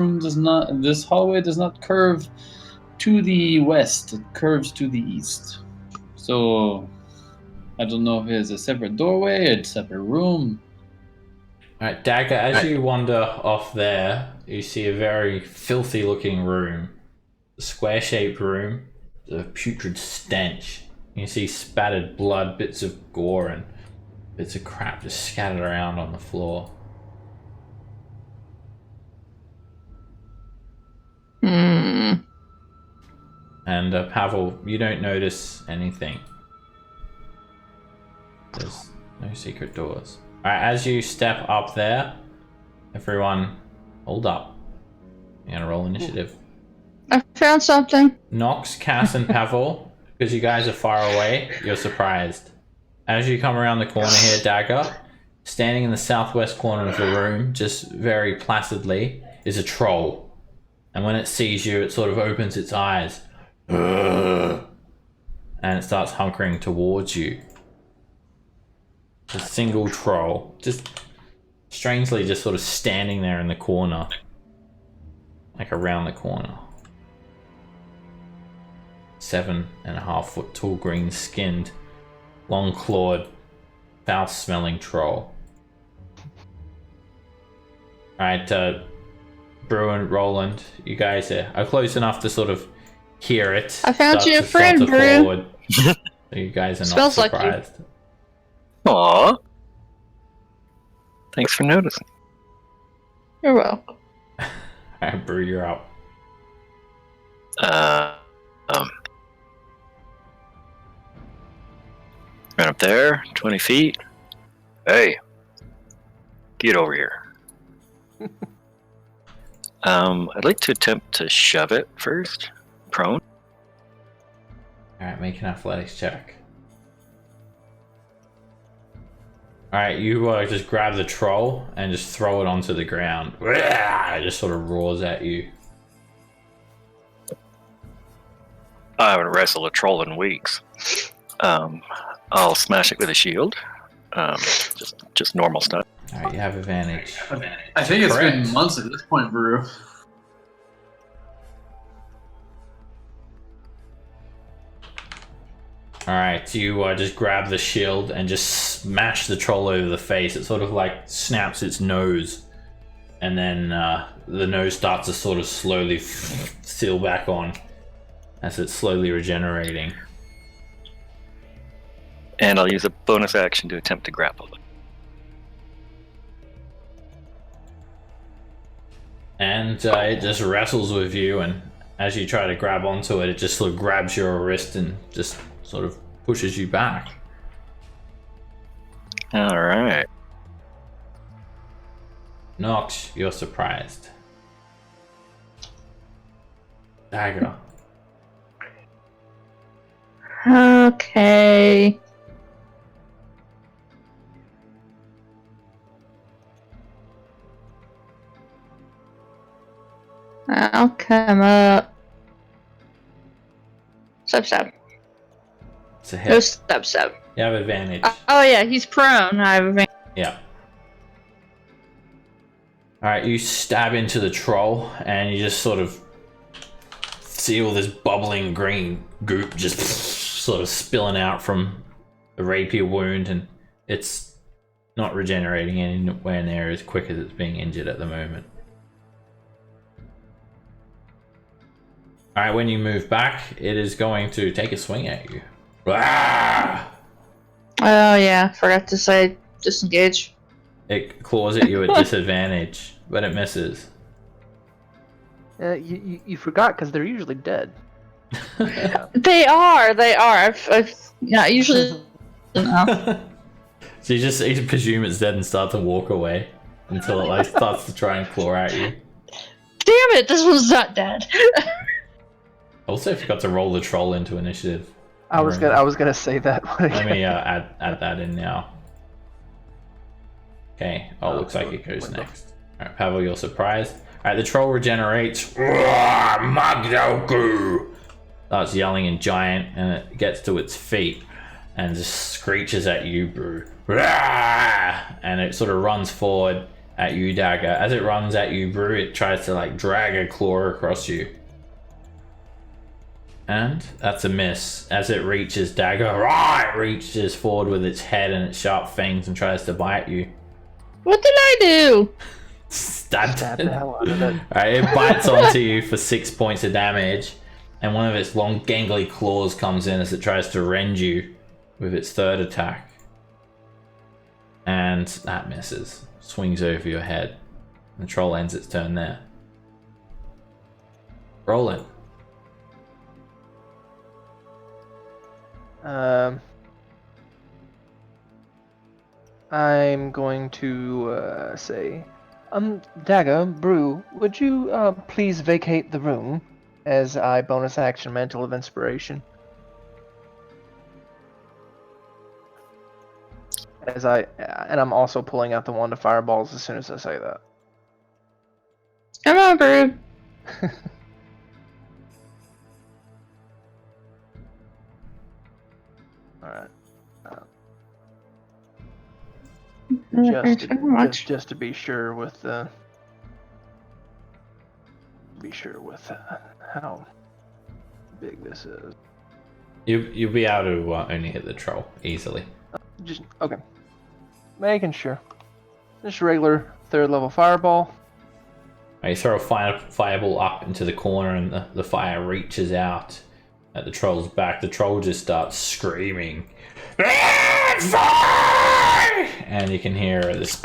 hallway does not curve to the west, it curves to the east. So, I don't know if it's a separate doorway, a separate room. Alright, Dagger, as you wander off there, you see a very filthy looking room. A square-shaped room, a putrid stench. You see spattered blood, bits of gore, and bits of crap just scattered around on the floor. Hmm. And Pavel, you don't notice anything. There's no secret doors. Alright, as you step up there, everyone hold up. You're gonna roll initiative. I found something. Nox, Cass, and Pavel, because you guys are far away, you're surprised. As you come around the corner here, Dagger, standing in the southwest corner of the room, just very placidly, is a troll. And when it sees you, it sort of opens its eyes. And it starts hunkering towards you. A single troll. Just strangely just sort of standing there in the corner. Like around the corner. 7.5 foot tall, green skinned, long clawed, foul smelling troll. Alright, Brew and Roland, you guys are close enough to sort of hear it. I found start you a to friend, filter Brew. forward. So you guys are not Smells like you. surprised. Aw. Thanks for noticing. You're welcome. Alright, Brew, you're up. Right up there, 20 feet. Hey, get over here. I'd like to attempt to shove it first. Prone. Alright, make an athletics check. Alright, you just grab the troll and just throw it onto the ground. It just sort of roars at you. I haven't wrestled a troll in weeks. I'll smash it with a shield. Just normal stuff. Alright, you have advantage. I think it's Correct. been months at this point, Brew. Alright, you just grab the shield and just smash the troll over the face. It sort of like snaps its nose. And then the nose starts to sort of slowly seal back on as it's slowly regenerating. And I'll use a bonus action to attempt to grapple it. And it just wrestles with you, and as you try to grab onto it, it just sort of grabs your wrist and just sort of pushes you back. Alright. Nox, you're surprised. Dagger. Okay. I'll come up. Step. It's a No, hit. step. You have advantage. Oh yeah, he's prone. I have advantage. Yeah. Alright, you stab into the troll and you just sort of see all this bubbling green goop just sort of spilling out from the rapier wound, and it's not regenerating anywhere near as quick as it's being injured at the moment. Alright, when you move back, it is going to take a swing at you. Ah! Oh yeah, forgot to say disengage. It claws at you at disadvantage, but it misses. You forgot because they're usually dead. They are. I've yeah, usually. No. So you presume it's dead and start to walk away until it like starts to try and claw at you. Damn it! This one's not dead. Also forgot to roll the troll into initiative. I was gonna say that. Let me add that in now. Okay. Oh, looks like it goes next. All right, Pavel, you're surprised. All right, the troll regenerates. Magdoku! Starts yelling in giant, and it gets to its feet and just screeches at you, Brew. And it sort of runs forward at you, Dagger. As it runs at you, Brew, it tries to like drag a claw across you. And that's a miss. As it reaches Dagger, it reaches forward with its head and its sharp fangs and tries to bite you. What did I do? Stab the hell out of it. Alright, it bites onto you for 6 points of damage, and one of its long gangly claws comes in as it tries to rend you with its third attack. And that misses. Swings over your head. The troll ends its turn there. Roll it. I'm going to say, Dagger, Brew, would you please vacate the room as I bonus action Mantle of Inspiration? And I'm also pulling out the wand of fireballs as soon as I say that. Come on, Brew. Alright. Just to be sure with how big this is. You'll be able to only hit the troll easily. Just okay. Making sure. Just a regular 3rd level fireball. You throw a fireball up into the corner, and the fire reaches out at the troll's back. The troll just starts screaming, and you can hear this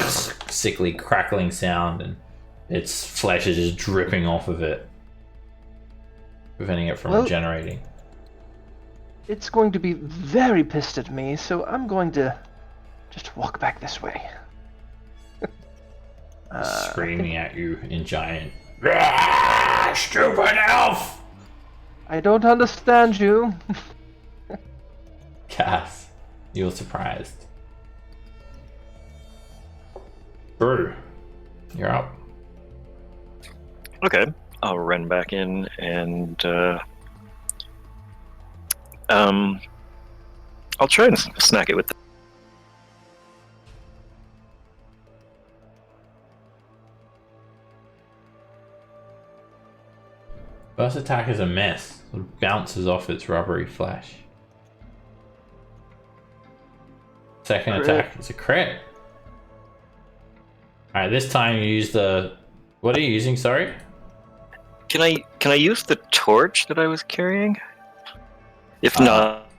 sickly crackling sound, and its flesh is just dripping off of it, preventing it from regenerating. It's going to be very pissed at me, so I'm going to just walk back this way. Screaming at you in giant. Stupid elf! I don't understand you. Cass, you're surprised. Brew, you're up. Okay, I'll run back in and I'll try and snack it with. First attack is a miss. It bounces off its rubbery flesh. Second attack is a crit. Alright, this time you use the... What are you using, sorry? Can I use the torch that I was carrying? If not,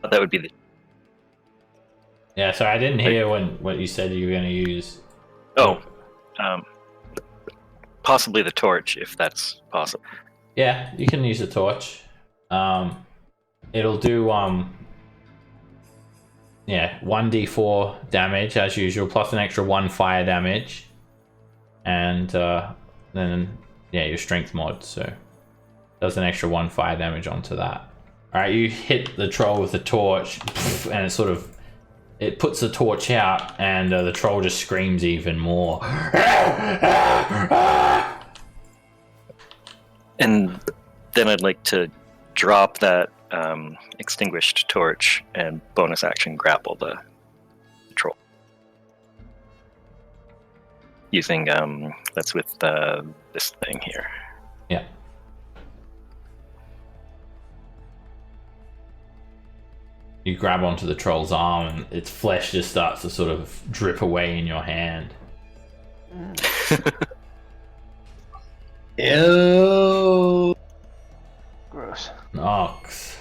that would be the... Yeah, sorry, I didn't hear what you said you were going to use. Oh, possibly the torch, if that's possible. Yeah, you can use the torch. It'll do 1d4 damage as usual, plus an extra 1 fire damage, and then your strength mod, so does an extra 1 fire damage onto that. All right, you hit the troll with the torch, and it puts the torch out, and the troll just screams even more. And then I'd like to drop that extinguished torch and bonus action grapple the troll. Using, that's with this thing here. Yeah. You grab onto the troll's arm, and its flesh just starts to sort of drip away in your hand. Ew. Gross. Nox.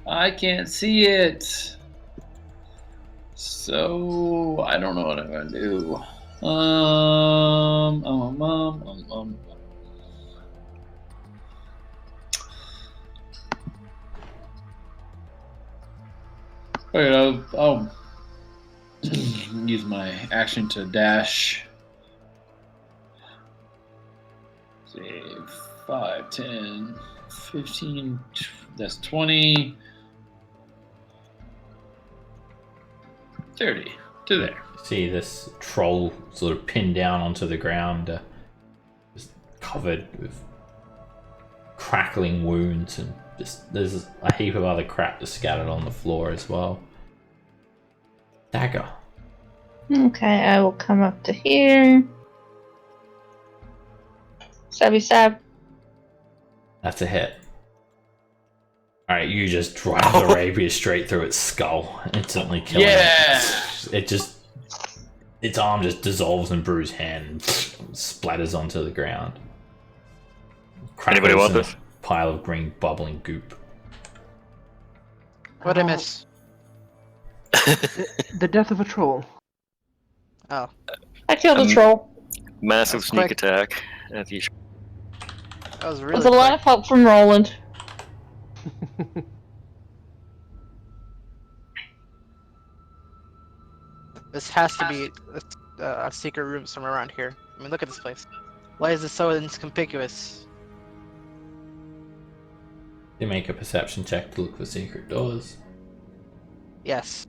I can't see it. So I don't know what I'm gonna do. Um, um, um, um, um. Alright, I'll use my action to dash. Say 5, 10, 15, that's 20, 30 to there. See this troll sort of pinned down onto the ground, just covered with crackling wounds, and just there's a heap of other crap just scattered on the floor as well. Dagger. Okay, I will come up to here. Stabby stab. That's a hit. Alright, you just drive the rapier straight through its skull, instantly killing it. It just... Its arm just dissolves in Brew's hand and splatters onto the ground. Anybody want In a this? pile of green bubbling goop. What'd I miss? The death of a troll. Oh, I killed a troll. Massive That's sneak quick. attack. As usual. that was really With a lot of help from Roland. This has to be a secret room somewhere around here. I mean, look at this place. Why is this so inconspicuous? You make a perception check to look for secret doors. Yes.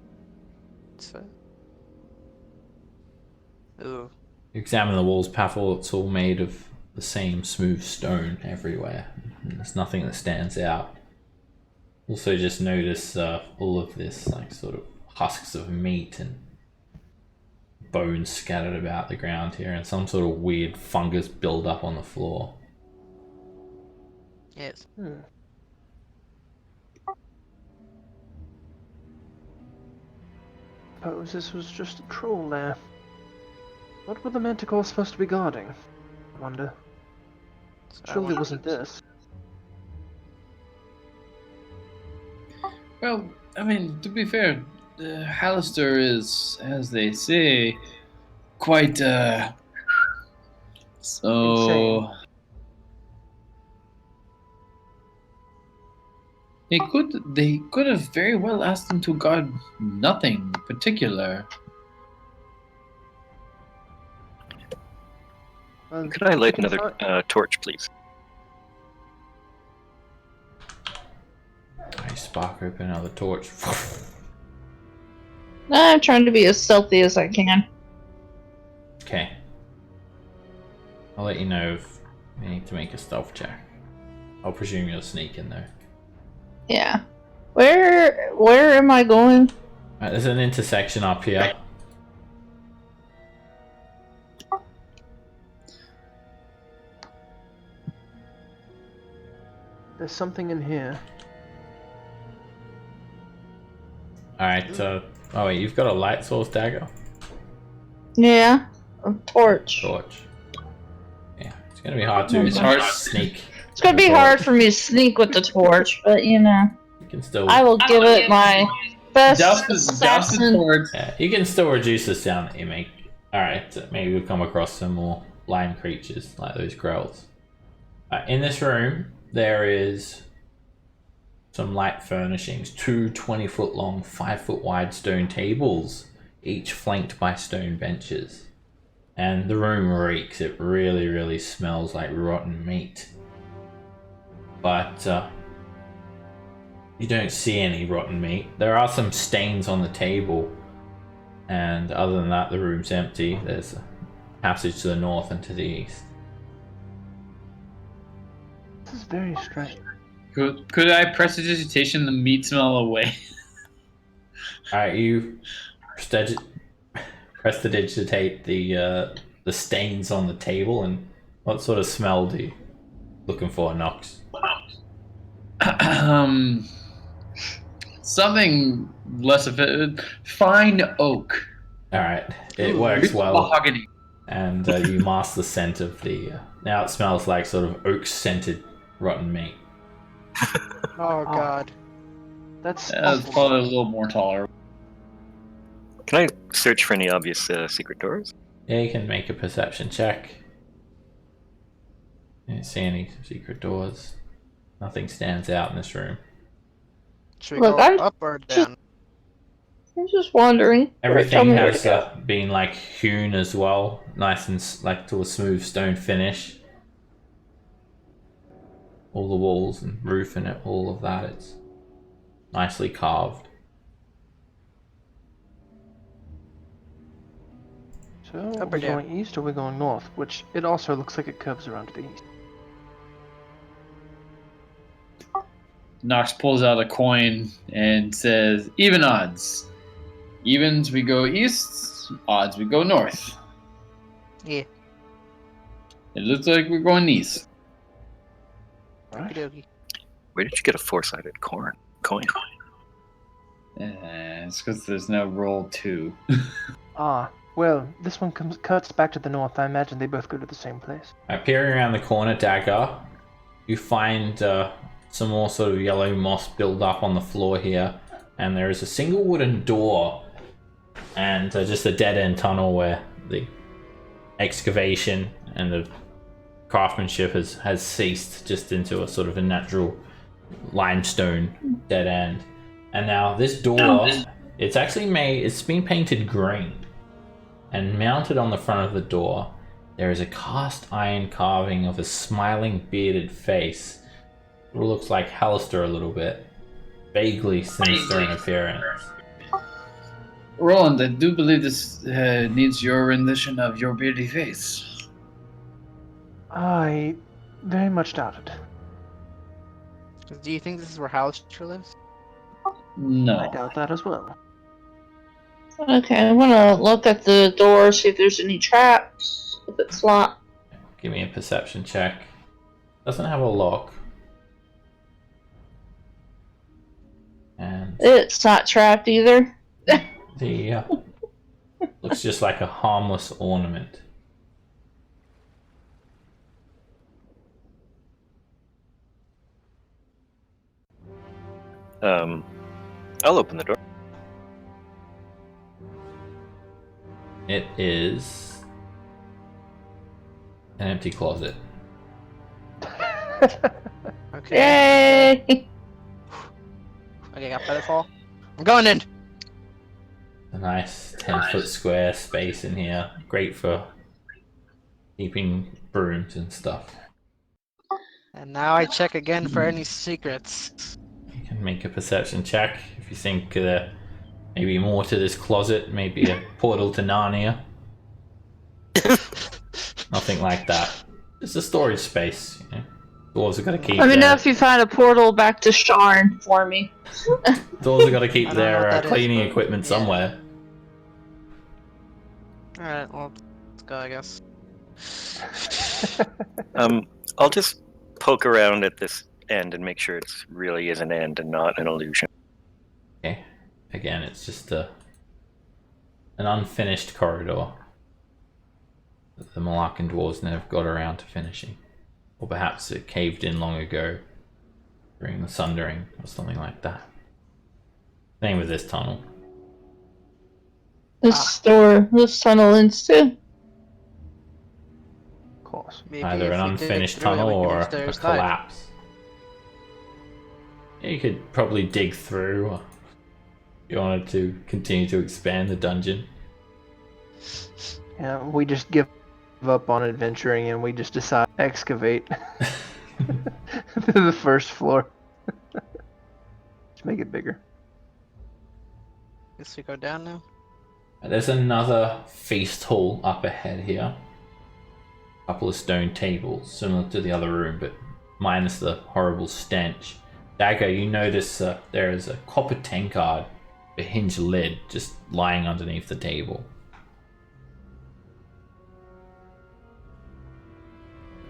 Ooh. You examine the walls, Pavel. It's all made of the same smooth stone everywhere. There's nothing that stands out. Also, just notice all of this, like, sort of husks of meat and bones scattered about the ground here, and some sort of weird fungus build up on the floor. Yes. Suppose this was just a troll there. What were the manticores supposed to be guarding? I wonder. Surely it wasn't this. Well, I mean, to be fair, Hallister is, as they say, quite, so... Insane. They could have very well asked him to guard nothing in particular. Could I light another torch, please? I spark open another torch. I'm trying to be as stealthy as I can. Okay. I'll let you know if you need to make a stealth check. I'll presume you'll sneak in though. Yeah. Where am I going? Right, there's an intersection up here. There's something in here. Alright, oh wait, you've got a light source dagger? Yeah. A torch. Torch. Yeah, it's gonna be hard to It's hard. sneak. It's gonna be hard for me to sneak with the torch, but you know. You can still... I will give it my best Douse the assassin. torch. Yeah, you can still reduce the sound that you make. Alright, maybe we'll come across some more lion creatures like those growls. In this room, there is some light furnishings. 2 20-foot long, 5-foot wide stone tables, each flanked by stone benches. And the room reeks. It really, really smells like rotten meat. But you don't see any rotten meat. There are some stains on the table, and other than that, the room's empty. There's a passage to the north and to the east. This is very strange. Could I prestidigitation the meat smell away? Alright, you prestidigitate the stains on the table, and what sort of smell do you looking for, Nox? Something less of it. Fine oak. Alright, it works well. Mahogany. And you mask the scent of the... now it smells like sort of oak-scented rotten meat. Oh god. That's It's awful. probably a little more tolerable. Can I search for any obvious secret doors? Yeah, you can make a perception check. You don't see any secret doors. Nothing stands out in this room. Should we Look, go I'm up or just- down? I'm just wondering. Tell Everything me where has to go. been like hewn as well, nice and like to a smooth stone finish. All the walls and roof and all of that, it's nicely carved. So, are Up or we down? going east or are we going north? Which it also looks like it curves around to the east. Nox pulls out a coin and says, "Even odds. Evens we go east, odds we go north. Yeah. It looks like we're going east." Right? Okey-dokey. Where did you get a four-sided coin? It's because there's no roll 2. Ah, well, this one cuts back to the north. I imagine they both go to the same place. Peering around the corner, Dagger, you find some more sort of yellow moss build up on the floor here, and there is a single wooden door and just a dead-end tunnel where the excavation and the craftsmanship has ceased, just into a sort of a natural limestone dead end. And now this door, it's been painted green, and mounted on the front of the door there is a cast iron carving of a smiling bearded face. It looks like Hallister a little bit, vaguely sinister in appearance. Roland, I do believe this needs your rendition of your beardy face. I very much doubt it. Do you think this is where Hallister lives? No. I doubt that as well. Okay, I want to look at the door, see if there's any traps, if it's locked. Give me a perception check. Doesn't have a lock. And It's not trapped either. the looks just like a harmless ornament. I'll open the door. It is an empty closet. Okay. Yay! Okay, got Featherfall. I'm going in. A nice 10-foot square space in here. Great for keeping brooms and stuff. And now I check again for any secrets. You can make a perception check if you think maybe more to this closet, maybe a portal to Narnia. Nothing like that. Just a storage space. You know? Dwarves have got to keep. Let me know if you find a portal back to Sharn for me. Dwarves have got to keep I don't know what their that is, cleaning but equipment yeah. somewhere. Alright, well, let's go, I guess. I'll just poke around at this end and make sure it really is an end and not an illusion. Okay. Again, it's just an unfinished corridor that the Malakan dwarves never got around to finishing. Or perhaps it caved in long ago during the Sundering or something like that. Same with this tunnel. This tunnel ends too. Of course. Maybe Either if an we dig unfinished through it, tunnel we can or a upstairs dive. collapse. Yeah, you could probably dig through if you wanted to continue to expand the dungeon. Yeah, we just give up on adventuring and we just decide to excavate the first floor. Just make it bigger. Guess we go down now. There's another feast hall up ahead here. A couple of stone tables, similar to the other room, but minus the horrible stench. Dagger, you notice there is a copper tankard, a hinged lid, just lying underneath the table.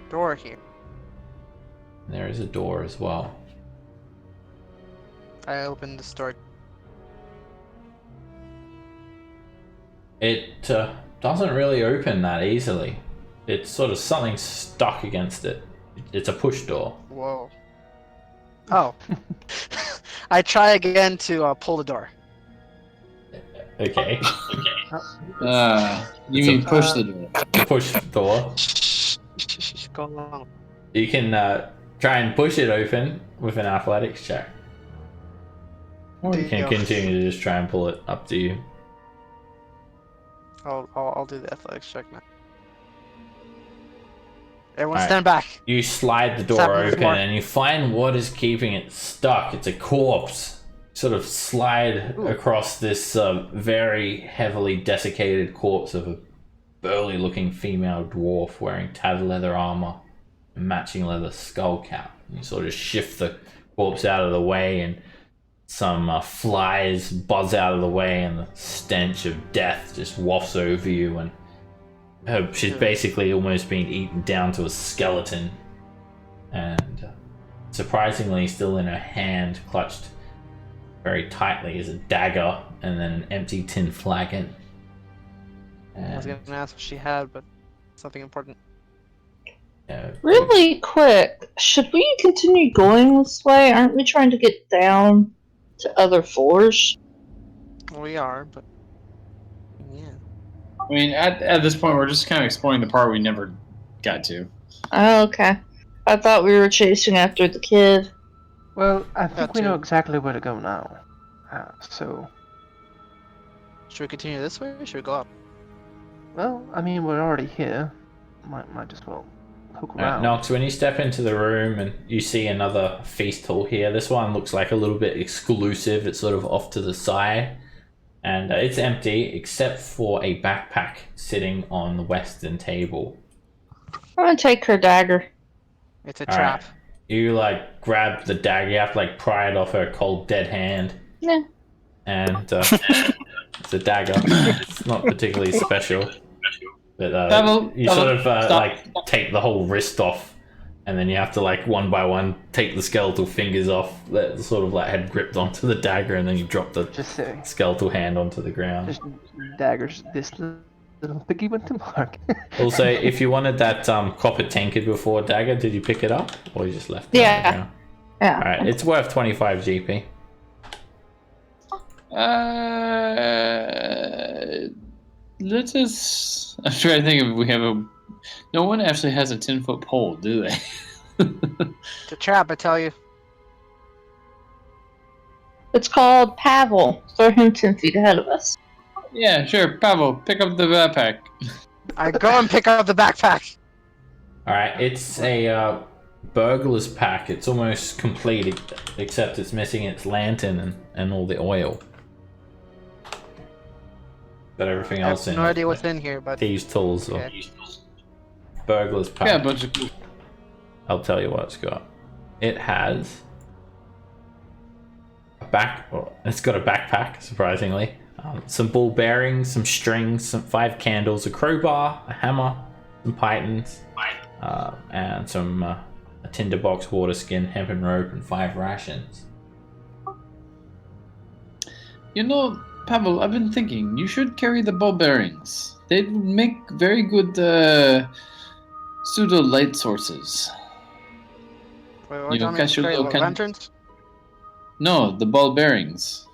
Door here. And there is a door as well. I opened the door. It doesn't really open that easily. It's sort of something stuck against it. It's a push door. Whoa. Oh. I try again to pull the door. Okay. You mean push the door? Push the door. Go along. You can try and push it open with an athletics check. Or you can Deal. continue to just try and pull it, up to you. I'll do the athletics check now. Everyone Alright. stand back. You slide the door Tap on the open floor. and you find what is keeping it stuck. It's a corpse. Sort of slide across this very heavily desiccated corpse of a burly looking female dwarf wearing tattered leather armor and matching leather skull cap. You sort of shift the corpse out of the way and some flies buzz out of the way and the stench of death just wafts over you, and she's basically almost been eaten down to a skeleton, and surprisingly still in her hand, clutched very tightly, is a dagger and then an empty tin flagon. I was gonna ask what she had, but something important. Really quick, should we continue going this way? Aren't we trying to get down to other floors? We are, but yeah. I mean, at this point, we're just kind of exploring the part we never got to. Oh, okay. I thought we were chasing after the kid. Well, I think Got we know to. exactly where to go now. So, Should we continue this way or should we go up? well, I mean, we're already here. Might as well hook Alright, around. Nox, when you step into the room and you see another feast hall here, this one looks like a little bit exclusive. It's sort of off to the side, and it's empty except for a backpack sitting on the western table. I'm gonna take her dagger. It's a All trap. right. You like grab the dagger, you have to like pry it off her cold dead hand. Yeah. And it's a dagger. It's not particularly special. But you sort of like take the whole wrist off, and then you have to like one by one take the skeletal fingers off that sort of like had gripped onto the dagger, and then you drop the Just say, skeletal hand onto the ground. just daggers. This little piggy went to mark. Also, if you wanted that copper tankard before dagger, did you pick it up or you just left it on the Yeah. ground? Yeah. Alright, it's worth 25 GP. Let us. I'm trying to think if we have a. No one actually has a 10-foot pole, do they? It's a trap, I tell you. It's called Pavel. Throw him 10 feet ahead of us. Yeah, sure. Pavel, pick up the backpack. I go and pick up the backpack. Alright, it's a burglar's pack. It's almost complete, except it's missing its lantern and all the oil. Got everything I else have in no it. idea what's in here, but Thieves' tools or okay. burglar's pack. Yeah, a bunch of. I'll tell you what it's got. It has it's got a backpack, surprisingly. Some ball bearings, some strings, 5 candles, a crowbar, a hammer, some pythons, and some a tinderbox, water skin, hempen rope, and 5 rations. You know, Pavel, I've been thinking you should carry the ball bearings. They'd make very good pseudo light sources. Wait, what You do you want me cast to your carry? little The can- lanterns? No, the ball bearings.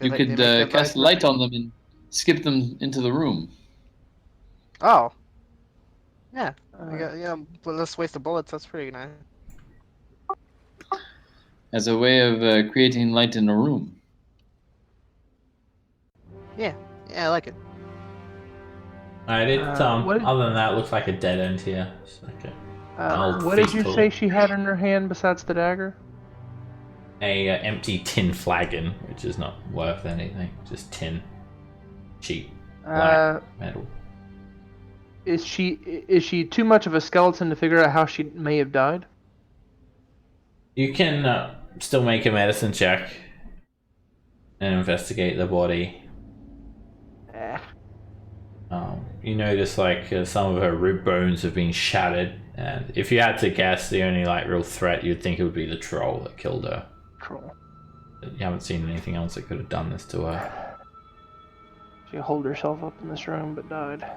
You They could make the cast light on them and skip them into the room. Oh. Yeah. Yeah, but let's waste the bullets. That's pretty nice. As a way of creating light in a room. Yeah, I like it. Alright, what- other than that, it looks like a dead end here. It's like old What did you feast say she had in her hand besides the dagger? a empty tin flagon, which is not worth anything. Just tin. Cheap. Black metal. Is she too much of a skeleton to figure out how she may have died? You can still make a medicine check and investigate the body. You notice like some of her rib bones have been shattered, and if you had to guess, the only like real threat you'd think it would be the troll that killed her. Troll. But you haven't seen anything else that could have done this to her. She holed herself up in this room but died.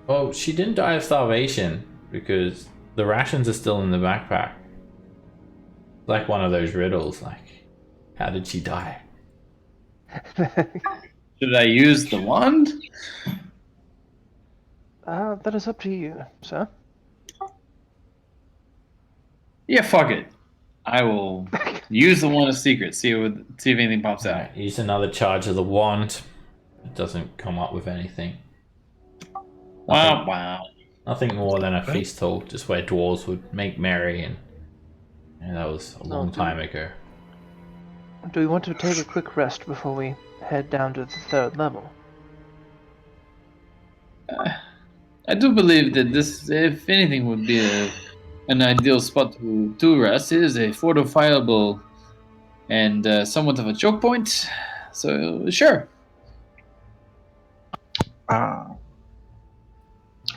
Well, she didn't die of starvation because the rations are still in the backpack. Like one of those riddles, like, how did she die? Should I use the wand? That is up to you, sir. Yeah, fuck it. I will use the wand of secret. See if anything pops out. Alright, use another charge of the wand. It doesn't come up with anything. Wow, wow. Nothing more than a feast hall, just where dwarves would make merry, and that was a long time ago. Do we want to take a quick rest before we head down to the 3rd level? I do believe that this, if anything, would be an ideal spot to rest. It is a fortifiable and somewhat of a choke point. So, sure.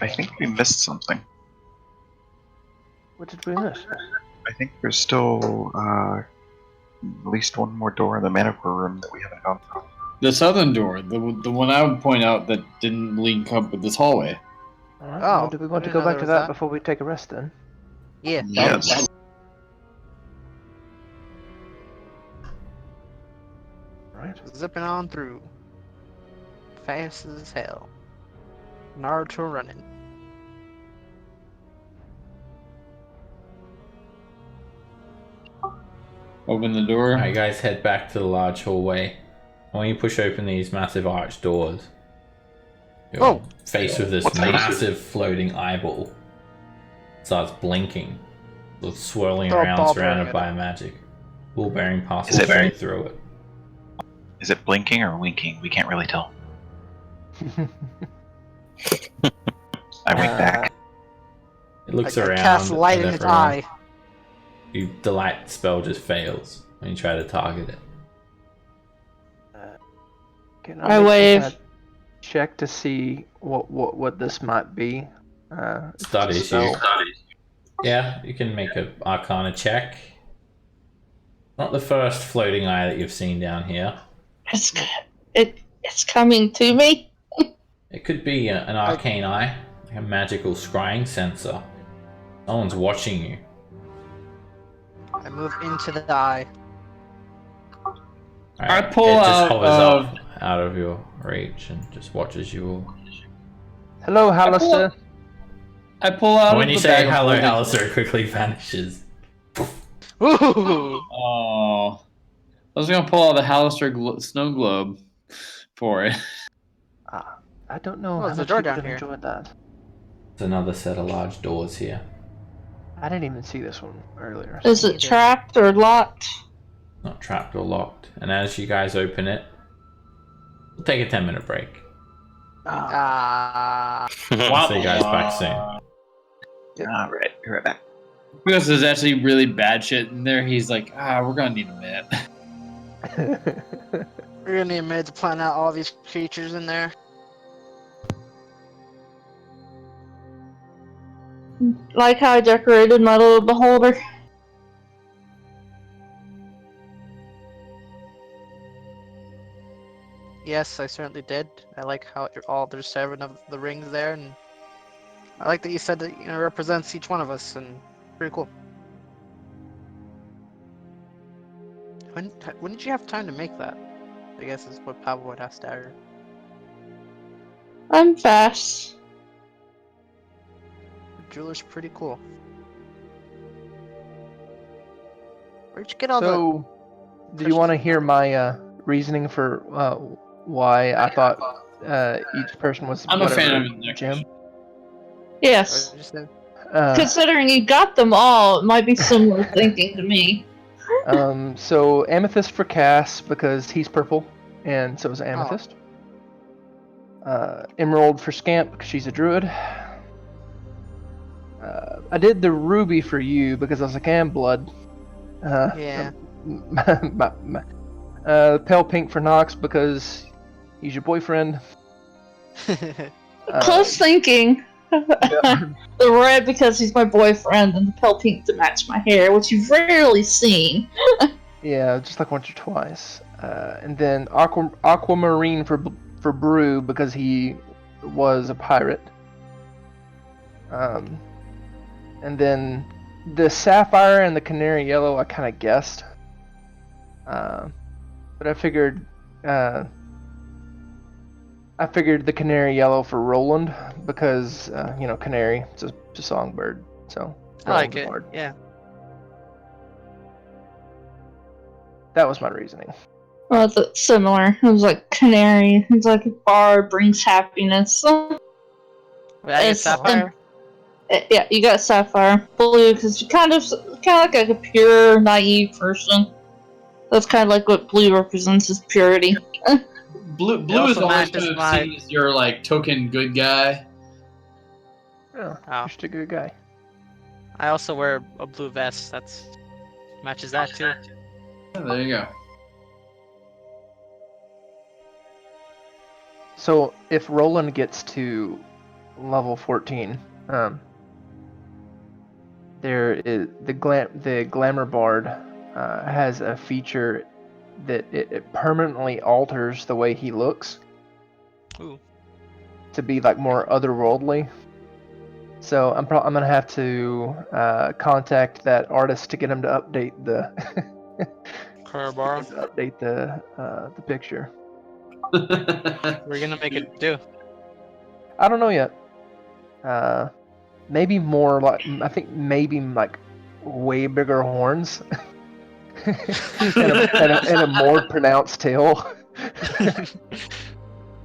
I think we missed something. What did we miss? I think there's still at least one more door in the Manticore room that we haven't gone through. The southern door, the one I would point out that didn't link up with this hallway. Alright, Oh, well, do we want I to didn't go know back there to was that that. before we take a rest then? Yeah. Yes. Right. Zipping on through. Fast as hell. Naruto running. Open the door. Alright, guys, head back to the large hallway. When you push open these massive arched doors, you're faced with this massive floating eyeball. It starts blinking, swirling Throw a around, ball surrounded bearing by a magic. Ball bearing passes Is it straight through it. Is it blinking or winking? We can't really tell. I wink back. It looks I around. cast light at in its everyone. eye. The light spell just fails when you try to target it. Can I make some wave. kind of check to see what this might be. Studies you. spell. Yeah, you can make an Arcana check. Not the first floating eye that you've seen down here. It's coming to me. It could be an arcane eye, like a magical scrying sensor. Someone's watching you. I move into the eye. Alright, I pull it just out hovers of- up out of your reach and just watches you all. Hello, Hallister. I pull out When of you the say bag of hello, holding- Alistair, it quickly vanishes. Ooh! Oh. I was gonna pull out the Hallister snow globe for it. I don't know Oh, how there's a much door you would down have here. enjoyed that. There's another set of large doors here. I didn't even see this one earlier. Is it trapped or locked? Not trapped or locked. And as you guys open it, we'll take a 10-minute break. Ah. I'll see you guys back soon. Alright, be right back. Because there's actually really bad shit in there, he's like, we're gonna need a minute. We're gonna need a minute to plan out all these creatures in there. Like how I decorated my little beholder. Yes, I certainly did. I like how there's 7 of the rings there, and I like that you said that it represents each one of us, and pretty cool. When did you have time to make that? I guess is what Pavel would ask Dagger. I'm fast. The jeweler's pretty cool. Where'd you get all So, do you want to hear my reasoning for why I thought each person was I'm a fan whatever of it. gem? Yes. the? Just said, Considering you got them all, it might be similar thinking to me. So amethyst for Cass because he's purple, and so is amethyst. Emerald for Scamp because she's a druid. I did the ruby for you because I was like, I'm blood. yeah. Pale pink for Nox because he's your boyfriend. Close thinking. The red because he's my boyfriend, and the pale pink to match my hair, which you've rarely seen. Yeah, just like once or twice. And then aquamarine for Brew because he was a pirate. And then the sapphire and the canary yellow I kind of guessed. But I figured I figured the canary yellow for Roland because canary, it's a songbird. So I like Roland the it. Bard. Yeah. That was my reasoning. Well, it's similar. It was like canary. It's like a bard brings happiness. Wait, I get It's- sapphire. Yeah, you got sapphire. Blue, because you're kind of like a pure, naive person. That's kind of like what blue represents is purity. Blue is also always matches kind of my- seen as your like token good guy. Yeah, Oh. just a good guy. I also wear a blue vest. That's matches that too. Yeah, there you go. So if Roland gets to level 14, there is the Glamour Bard has a feature that it permanently alters the way he looks. Ooh. To be like more otherworldly. So I'm gonna have to contact that artist to get him to update the Kurabara. update the picture. We're gonna make it do. I don't know yet. Maybe more like I think maybe like way bigger horns and a more pronounced tail.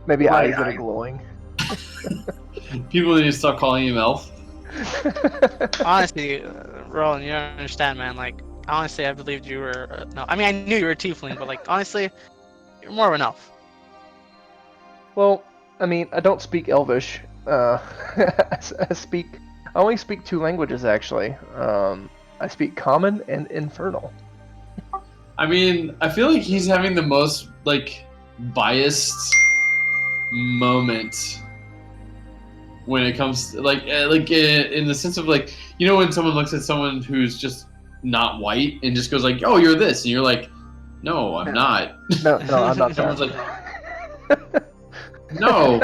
Maybe Right. eyes that are glowing. People need to stop calling him Elf. Honestly, Roland, you don't understand, man. Like, honestly, I believed you were. No, I mean, I knew you were a tiefling, but like, honestly, you're more of an elf. Well, I mean, I don't speak Elvish. I only speak two languages actually. I speak Common and Infernal. I mean, I feel like he's having the most like biased moment when it comes to, in the sense of like, you know, when someone looks at someone who's just not white and just goes like, "Oh, you're this," and you're like, "No, I'm not." No, I'm not. Everyone's that. "No."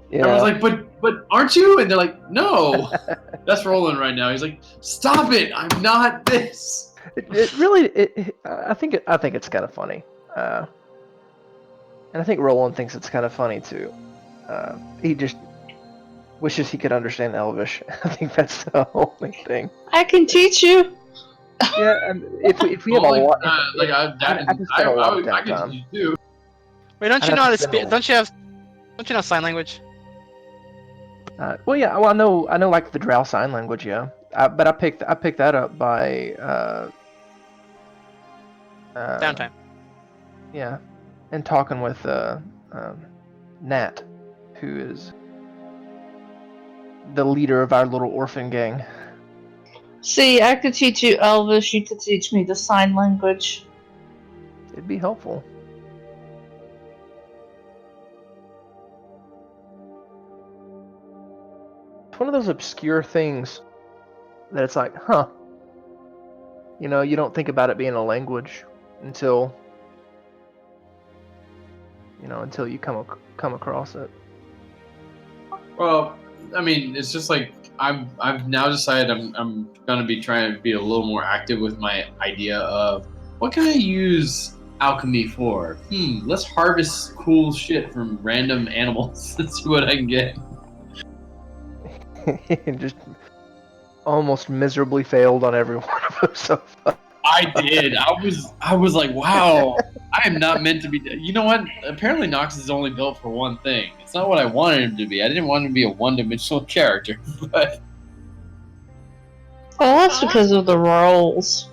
Yeah. Everyone's like, "But aren't you?" And they're like, "No." That's Roland right now. He's like, "Stop it! I'm not this." It really. I think it's kind of funny. And I think Roland thinks it's kind of funny too. He just wishes he could understand Elvish. I think that's the only thing. I can teach you. Yeah, and if we have a Well, lot, I just spent a lot of I can downtime. teach you too. Wait, don't I'd you know have how to to spend speak? a- Don't you know sign language? Well, yeah. Well, I know like the Drow sign language. Yeah, but I picked that up by Downtime. yeah, and talking with Nat, who is the leader of our little orphan gang. See, I could teach you Elvish. You could teach me the sign language. It'd be helpful. It's one of those obscure things that it's like, huh. You know, you don't think about it being a language until you come across it. Well, I mean, it's just like I've now decided I'm gonna be trying to be a little more active with my idea of what can I use alchemy for? Let's harvest cool shit from random animals and see what I can get. Just almost miserably failed on every one of them so far. I did. I was like, wow, I am not meant to be. You know what? Apparently, Nox is only built for one thing. It's not what I wanted him to be. I didn't want him to be a one-dimensional character, but Well, that's because of the rolls.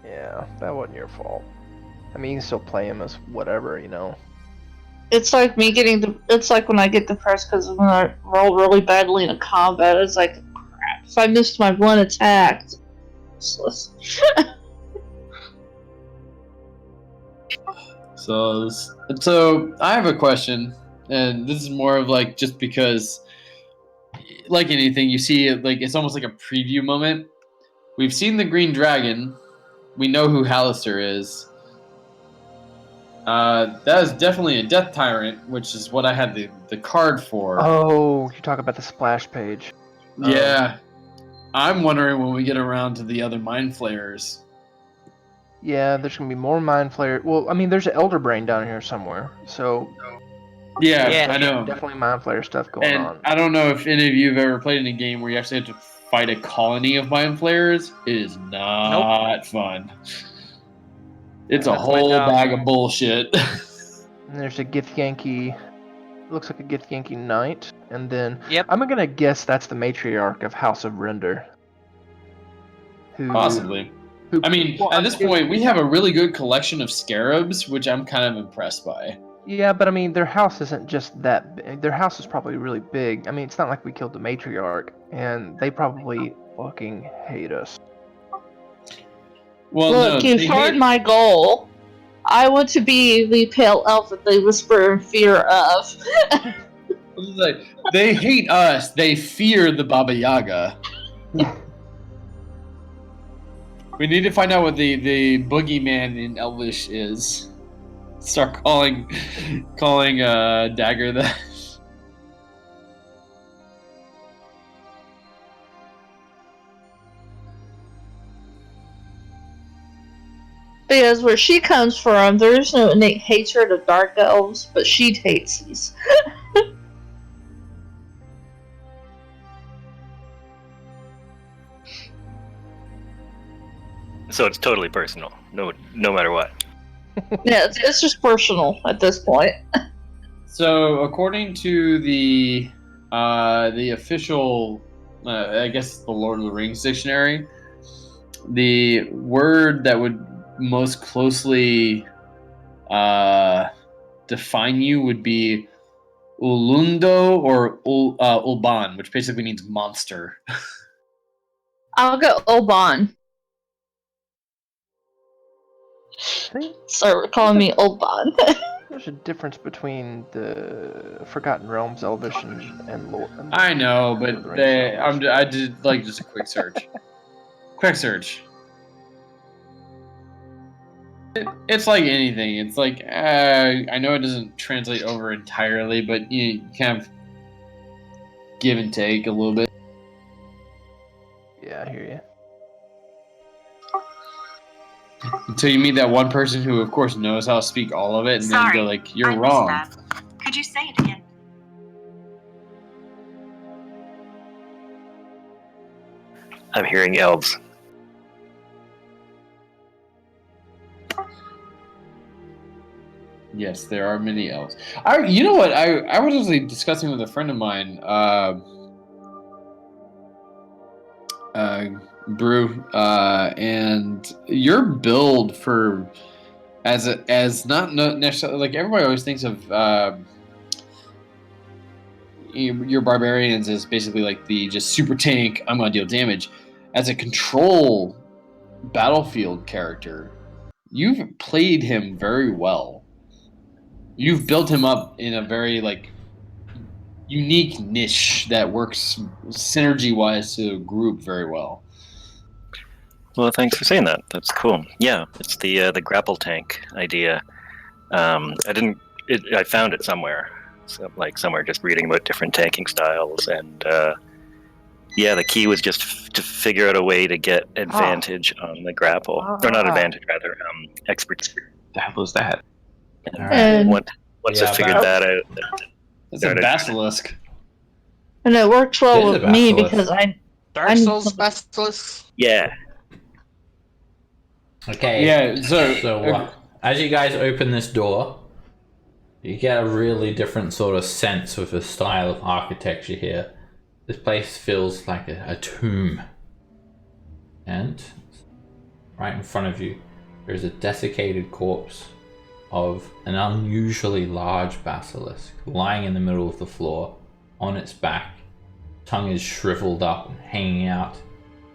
Yeah, that wasn't your fault. I mean, you can still play him as whatever, you know. It's like me it's like when I get depressed because when I roll really badly in a combat, it's like, crap, if I missed my one attack, it's useless. So I have a question, and this is more of like just because, like anything, you see it like it's almost like a preview moment. We've seen the Green Dragon. We know who Hallister is. That is definitely a Death Tyrant, which is what I had the card for. Oh, you talk about the splash page. Yeah. I'm wondering when we get around to the other Mind Flayers. Yeah, there's gonna be more mind flayer. Well, I mean, there's an elder brain down here somewhere, so Yeah, Yeah. I know. definitely mind flayer stuff going And on. I don't know if any of you have ever played in a game where you actually have to fight a colony of mind flayers. It is not fun. It's a That's my whole job. bag of bullshit. And there's a Githyanki. Looks like a Githyanki knight, and then Yep. I'm gonna guess that's the matriarch of House of Render. Who? Possibly. Who? I mean, well, at this point, we have a really good collection of scarabs, which I'm kind of impressed by. Yeah, but I mean, their house isn't just that big. Their house is probably really big. I mean, it's not like we killed the matriarch, and they probably fucking hate us. Well, Look, no, you've they heard hate, my goal. I want to be the pale elf that they whisper in fear of. like, they hate us. They fear the Baba Yaga. We need to find out what the boogeyman in Elvish is. Start calling Dagger that. Because where she comes from, there is no innate hatred of dark elves, but she hates these. So it's totally personal. No matter what. Yeah, it's just personal at this point. So, according to the official, I guess the Lord of the Rings dictionary, the word that would most closely define you would be Ulundo or Ulban, which basically means monster. I'll go Oban. I think Start calling me Oban. there's a difference between the Forgotten Realms Elvish and Lord. I know, Lord of the but Rings Elvish. I did like just a quick search. Quick search. It's like anything. It's like I know it doesn't translate over entirely, but you kind of give and take a little bit. Yeah, I hear you. Until you meet that one person who, of course, knows how to speak all of it, and then Sorry, go like, "You're I missed wrong." that. Could you say it again? I'm hearing elves. Yes, there are many elves. You know what? I was actually discussing with a friend of mine, Brew, and your build for as not necessarily like everybody always thinks of your barbarians as basically like the just super tank. I'm gonna deal damage. As a control battlefield character, you've played him very well. You've built him up in a very like unique niche that works synergy wise to a group very well. Well, thanks for saying that. That's cool. Yeah, it's the grapple tank idea. I didn't. I found it somewhere. So, like somewhere, just reading about different tanking styles, and yeah, the key was just to figure out a way to get advantage on the grapple, or not advantage, rather, expertise. The hell is that? And All right. And, once Yeah, I figured but- that out, It's a basilisk. and it works well It is with a me basilisk. because I Dark need Souls something- Basilisk. yeah, Okay. Yeah, So as you guys open this door, you get a really different sort of sense with the style of architecture here. This place feels like a tomb. And right in front of you, there's a desiccated corpse of an unusually large basilisk lying in the middle of the floor on its back. Tongue is shriveled up and hanging out.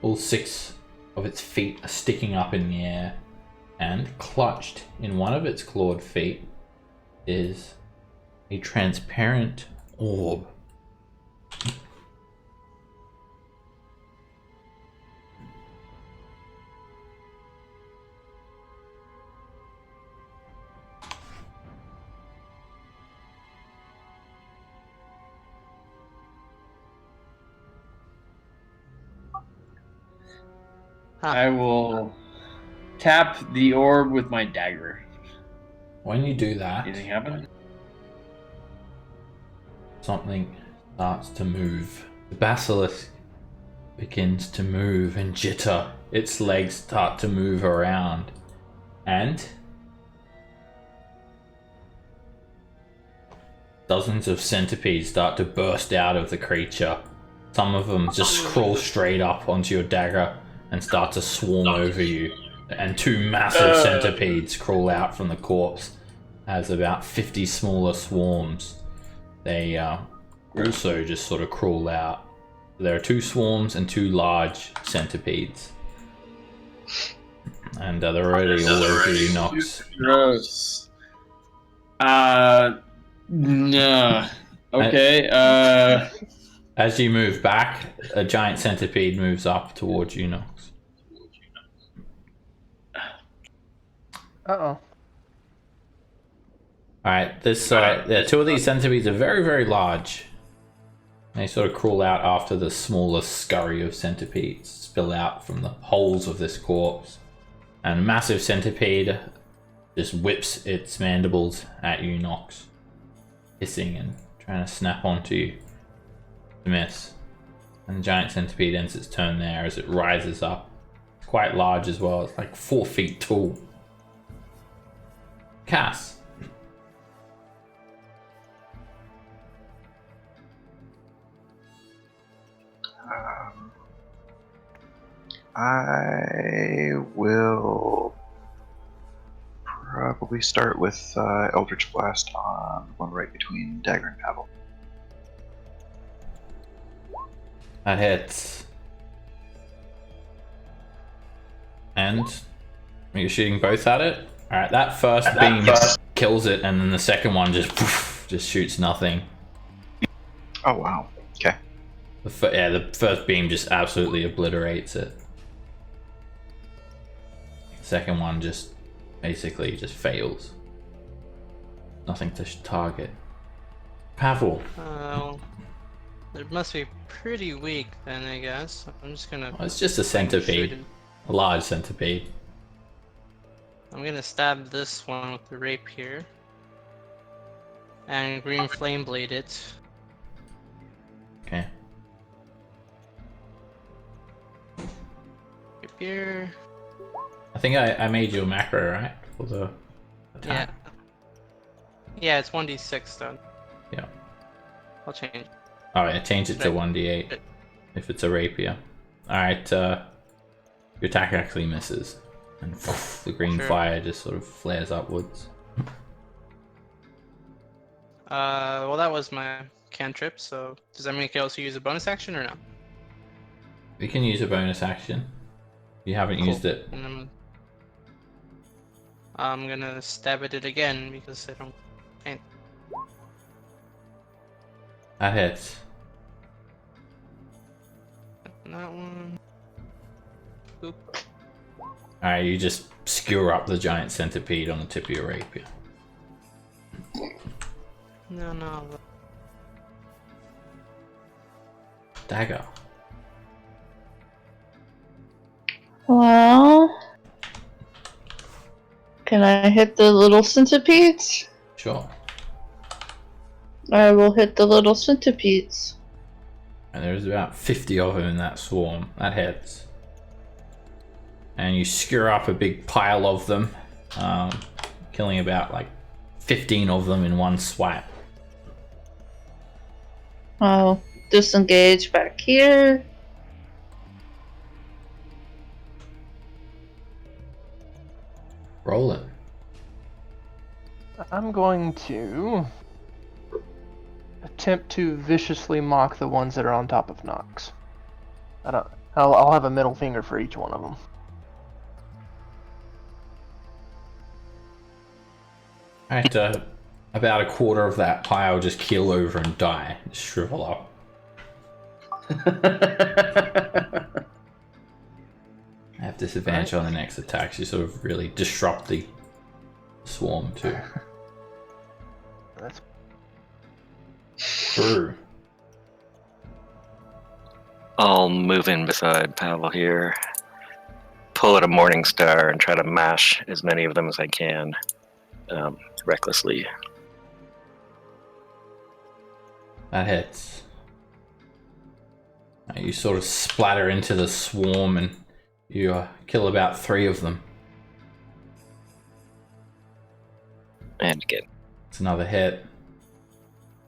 All 6 of its feet are sticking up in the air. And clutched in one of its clawed feet is a transparent orb. I will tap the orb with my dagger. When you do that, Anything happen? something starts to move. The basilisk begins to move and jitter. Its legs start to move around. And dozens of centipedes start to burst out of the creature. Some of them just crawl straight up onto your dagger and start to swarm over you. And 2 massive centipedes crawl out from the corpse as about 50 smaller swarms. They also just sort of crawl out. There are 2 swarms and 2 large centipedes. And they're already all over you, Nox. Gross. No. Okay, As you move back, a giant centipede moves up towards you, Nox. Uh-oh. Alright, this 2 of these centipedes are very, very large. They sort of crawl out after the smaller scurry of centipedes spill out from the holes of this corpse. And a massive centipede just whips its mandibles at you, Nox, hissing and trying to snap onto you. To miss. And the giant centipede ends its turn there as it rises up. It's quite large as well. It's like 4 feet tall. Cass. I will probably start with Eldritch Blast on the one right between Dagger and Paddle. That hits. And you're shooting both at it? Alright, that first beam kills it, and then the second one just shoots nothing. Oh wow. Okay. The first beam just absolutely obliterates it. The second one just basically just fails. Nothing to target. Pavel. It must be pretty weak then, I guess. I'm just gonna... Well, it's just a centipede. A large centipede. I'm gonna stab this one with the rapier. And green flame blade it. Okay. Rapier. I think I made you a macro, right? For the attack. Yeah, it's 1d6 then. Yeah. I'll change. Alright, change it to 1d8 if it's a rapier. Alright, your attack actually misses. And the green fire just sort of flares upwards. Well, that was my cantrip, so does that mean I can also use a bonus action or no? You can use a bonus action. You haven't used it. And I'm gonna stab at it again because I don't. That hits. That one. Oop. Alright, you just skewer up the giant centipede on the tip of your rapier. No. Dagger. Well, can I hit the little centipedes? Sure. I will hit the little centipedes. And there's about 50 of them in that swarm. That hits. And you skewer up a big pile of them, killing about like 15 of them in one swipe. I'll disengage back here. Roll it. I'm going to attempt to viciously mock the ones that are on top of Nox. I'll have a middle finger for each one of them. Alright, about a quarter of that pile just keel over and die, just shrivel up. I have disadvantage on the next attack. You sort of really disrupt the swarm too. That's True. I'll move in beside Pavel here. pull out a Morning Star and try to mash as many of them as I can, recklessly. That hits. You sort of splatter into the swarm and you kill about 3 of them. And again. It's another hit.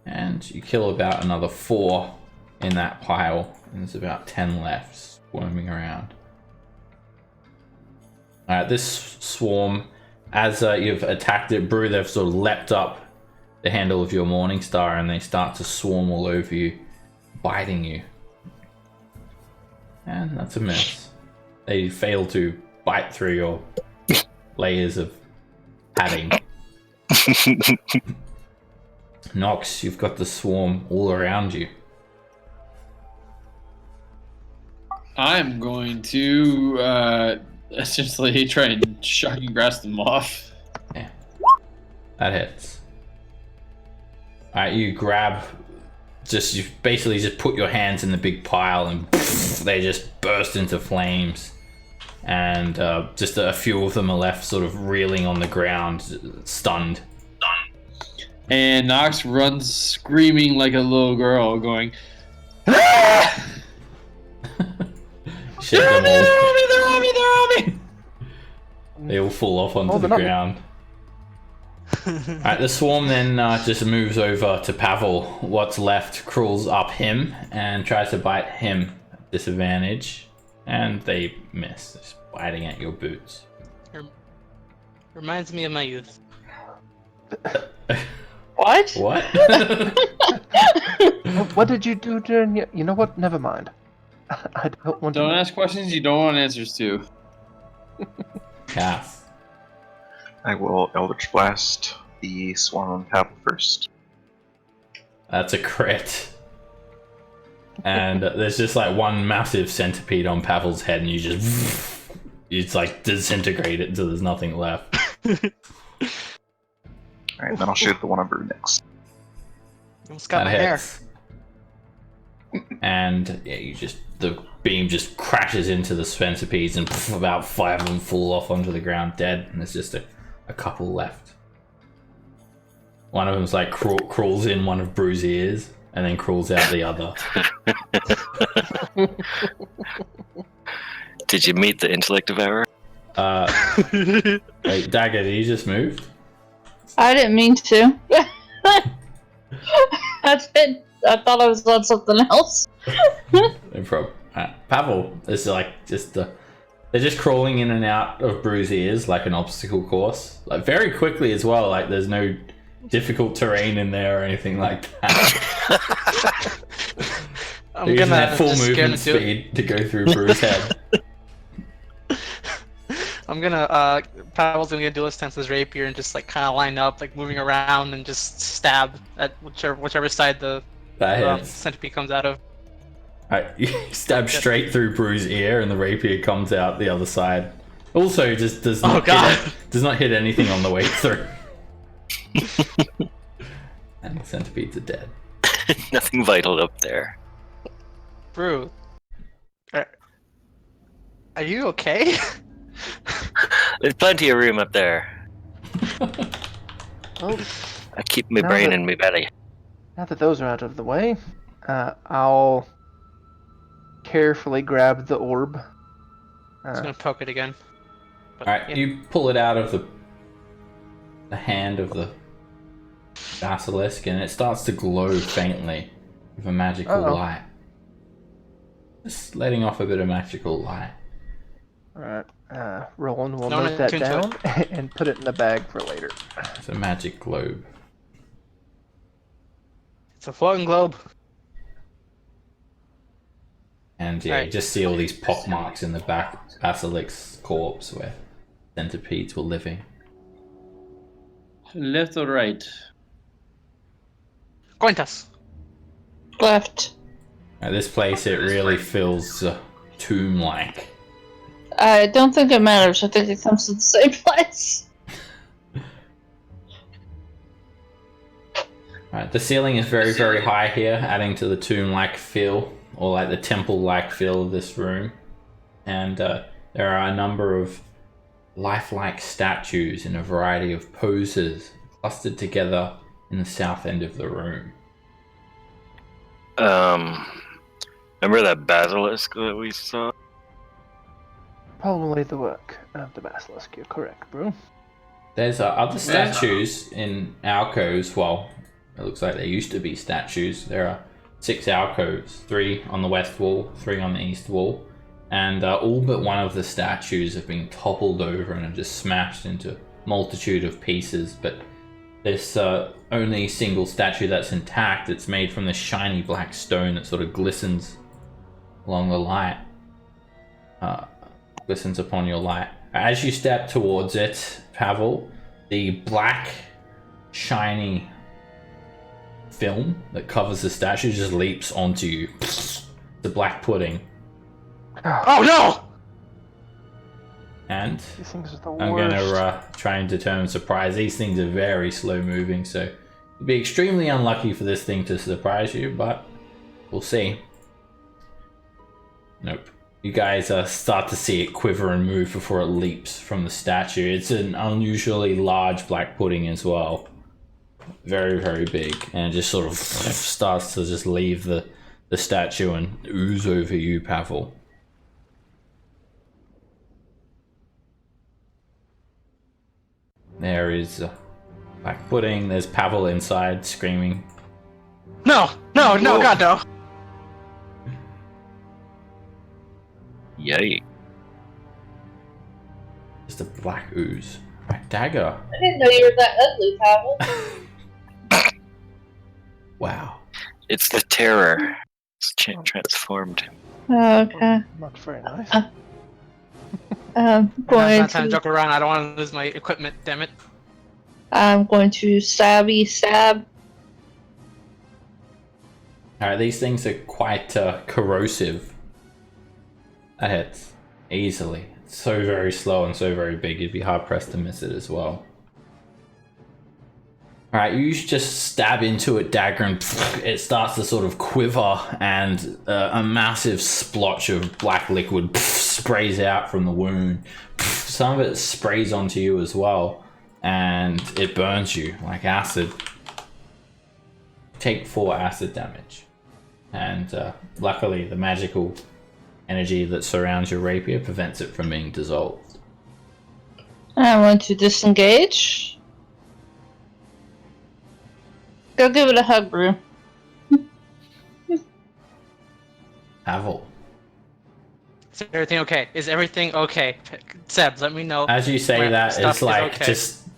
And you kill about another 4 in that pile. And there's about 10 left swarming around. Alright, this swarm, as you've attacked it, Brew, they've sort of leapt up the handle of your Morning Star and they start to swarm all over you, biting you. And that's a miss. They fail to bite through your layers of padding. Nox, you've got the swarm all around you. I'm going to essentially try and shocking grasp them off. Yeah. That hits. Alright, you grab, you basically just put your hands in the big pile and they just burst into flames. And just a few of them are left sort of reeling on the ground, stunned. And Nox runs screaming like a little girl, going, "Ah! Shake They're on them me, all. they're on me, they're on me, they're on me!" They all fall off onto Oh, the they're not- ground. Alright, the swarm then just moves over to Pavel. What's left crawls up him and tries to bite him at disadvantage. And they miss, just biting at your boots. Reminds me of my youth. What? What? What did you do during your... You know what? Never mind. I don't want Don't to... ask questions you don't want answers to. Cass. I will Eldritch Blast the swarm on Pavel first. That's a crit. And there's just like one massive centipede on Pavel's head and you just... It's like disintegrate it until there's nothing left. Alright, then I'll shoot the one on Brew next. Almost got That my hair. hits. And yeah, the beam just crashes into the centipedes and about 5 of them fall off onto the ground dead. And there's just a couple left. One of them's like crawls in one of Brew's ears and then crawls out the other. Did you meet the intellect devourer? Wait, Dagger, did you just move? I didn't mean to. I thought I was on something else. No problem. Pavel is like they're just crawling in and out of Brew's ears like an obstacle course, like very quickly as well. Like there's no difficult terrain in there or anything like that. I'm They're using gonna that full just movement gonna do it. speed to go through Brew's head. I'm gonna Pavel's gonna do his tense his rapier and just like kind of line up, like moving around and just stab at whichever side the That hits. centipede comes out of. Alright, you stab straight through Brew's ear and the rapier comes out the other side. Also, just does not hit anything on the way through. And the centipedes are dead. Nothing vital up there. Brew, are you okay? There's plenty of room up there. Well, I keep my Now brain that- in my belly. now that those are out of the way, I'll carefully grab the orb. I'm just gonna poke it again. But, Alright, yeah. you pull it out of the hand of the basilisk and it starts to glow faintly with a magical Uh-oh. light. Just letting off a bit of magical light. Alright, Roland will Don't note that attune to down and put it in the bag for later. It's a magic globe. It's a floating globe. And yeah, you Alright. just see all these pock marks in the back of Basilisk's corpse where centipedes were living. Left or right? Cointas. Left. Now, this place, it really feels tomb-like. I don't think it matters. I think it comes to the same place. Right, the ceiling is very, very high here, adding to the tomb-like feel, or like the temple-like feel of this room. And there are a number of lifelike statues in a variety of poses clustered together in the south end of the room. Remember that basilisk that we saw? Probably the work of the basilisk. You're correct, bro. There's other statues in alcoves. Well, it looks like there used to be statues. There are 6 alcoves, 3 on the west wall, 3 on the east wall, and all but one of the statues have been toppled over and are just smashed into a multitude of pieces. But this only single statue that's intact. It's made from this shiny black stone that sort of glistens along the light. Glistens upon your light. As you step towards it, Pavel, the black, shiny film that covers the statue just leaps onto you. The black pudding. Oh no! And These things are the I'm going worst. to try and determine surprise. These things are very slow moving, so it'd be extremely unlucky for this thing to surprise you, but we'll see. Nope. You guys start to see it quiver and move before it leaps from the statue. It's an unusually large black pudding as well. Very, very big. And it just sort of starts to just leave the statue and ooze over you, Pavel. There is black pudding. There's Pavel inside screaming. No! No! No! God no! Yay. Just a black ooze. Black dagger. I didn't know you were that ugly, Pavel. Wow. It's the terror. It's transformed. Okay. Not very nice. I'm Not going time to joke around. I don't want to lose my equipment. Damn it! I'm going to stab. Alright, these things are quite corrosive. That hits easily. It's so very slow and so very big, you'd be hard pressed to miss it as well. Alright, you just stab into it, dagger, and it starts to sort of quiver, and a massive splotch of black liquid sprays out from the wound. Some of it sprays onto you as well, and it burns you like acid. Take 4 acid damage. And luckily, the magical energy that surrounds your rapier prevents it from being dissolved. I want to disengage. Go give it a hug, Brew. Pavel. Is everything okay? Is everything okay? Seb, let me know. As you say when that, stuff it's is like okay.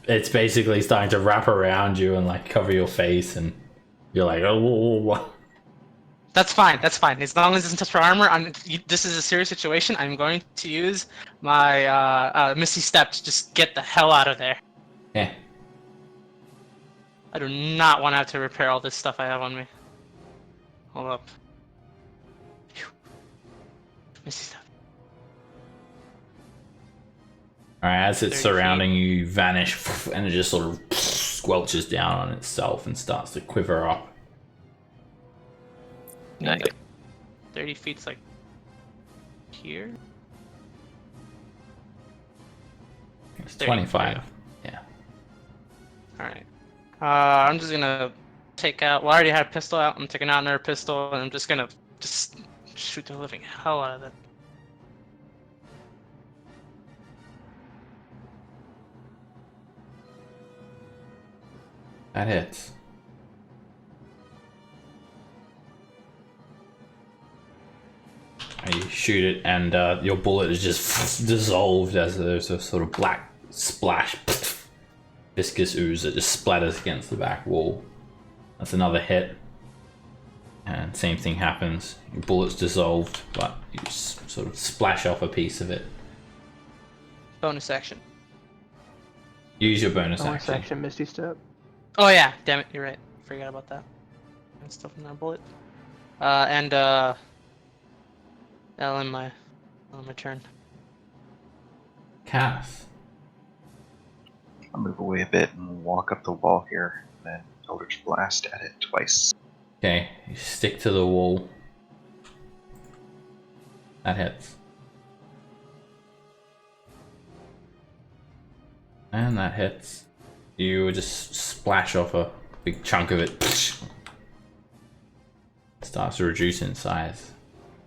it's basically starting to wrap around you and like cover your face, and you're like, oh, whoa, whoa. That's fine. That's fine. As long as it doesn't touch your armor, this is a serious situation. I'm going to use my Misty Step to just get the hell out of there. Yeah. I do not want to have to repair all this stuff I have on me. Hold up. Phew. Misty Step. Alright, as it's 30 surrounding you, you vanish, and it just sort of squelches down on itself and starts to quiver up. Nice. 30 feet's like here? It's 30, 25. Yeah. Alright. I'm just gonna take out. Well, I already had a pistol out. I'm taking out another pistol, and I'm just gonna shoot the living hell out of it. That hits. You shoot it, and your bullet is just dissolved as there's a sort of black splash, viscous ooze that just splatters against the back wall. That's another hit, and same thing happens. Your bullet's dissolved, but you just sort of splash off a piece of it. Bonus action. Use your bonus Bonus action. action, Misty Step. Oh yeah, damn it, you're right. Forgot about that. And stuff in that bullet. That'll end my turn. Cass. I'll move away a bit and walk up the wall here, and then Eldritch Blast at it twice. Okay, you stick to the wall. That hits. And that hits. You just splash off a big chunk of it. Starts to reduce in size.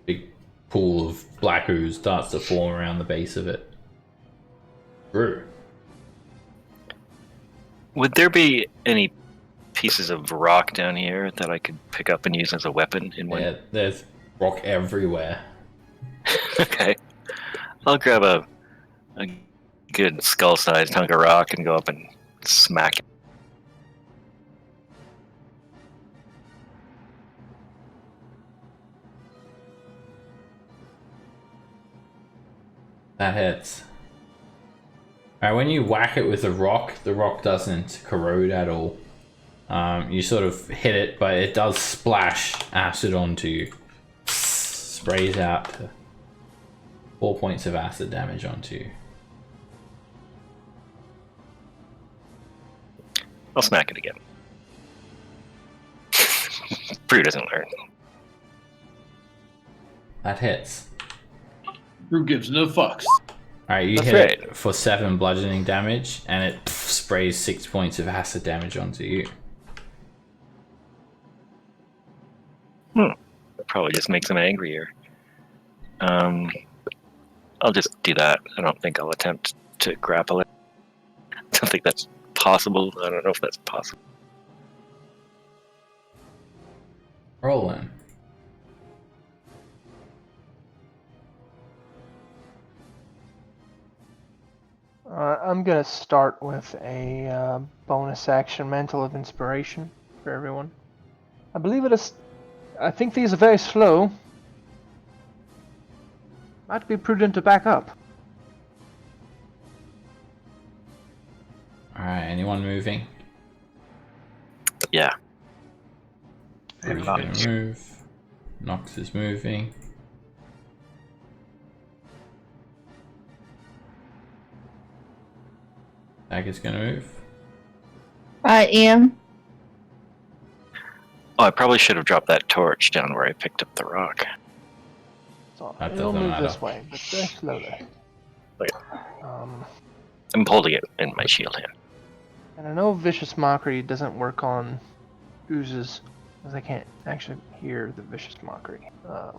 Big pool of black ooze starts to form around the base of it. Brew. Would there be any pieces of rock down here that I could pick up and use as a weapon in one? Yeah, there's rock everywhere. Okay. I'll grab a good skull-sized hunk of rock and go up and smack it. That hits. Alright, when you whack it with the rock doesn't corrode at all. You sort of hit it, but it does splash acid onto you. Sprays out 4 points of acid damage onto you. I'll smack it again. Brew doesn't learn. That hits. Who gives no fucks? Alright, you That's hit right. it for 7 bludgeoning damage, and it sprays 6 points of acid damage onto you. Probably just makes him angrier. I'll just do that. I don't think I'll attempt to grapple it. I don't think that's possible. I don't know if that's possible. Roll in. I'm gonna start with a bonus action mantle of inspiration for everyone. I believe it is. I think these are very slow. Might be prudent to back up. Alright, anyone moving? Yeah. Who's gonna move? Nox is moving. Dagger's gonna move. I am. Oh, I probably should have dropped that torch down where I picked up the rock. So That it'll doesn't move this matter. way, but very slowly. Okay. Um, I'm holding it in my shield hand. and I know Vicious Mockery doesn't work on oozes, because I can't actually hear the Vicious Mockery. I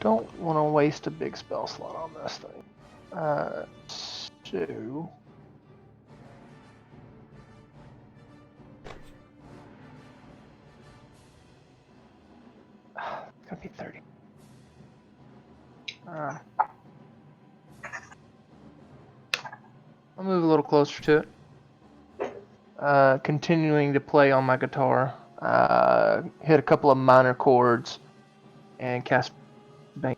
don't want to waste a big spell slot on this thing. So... It's gonna be 30. I'll move a little closer to it. Continuing to play on my guitar. Hit a couple of minor chords and cast Bane.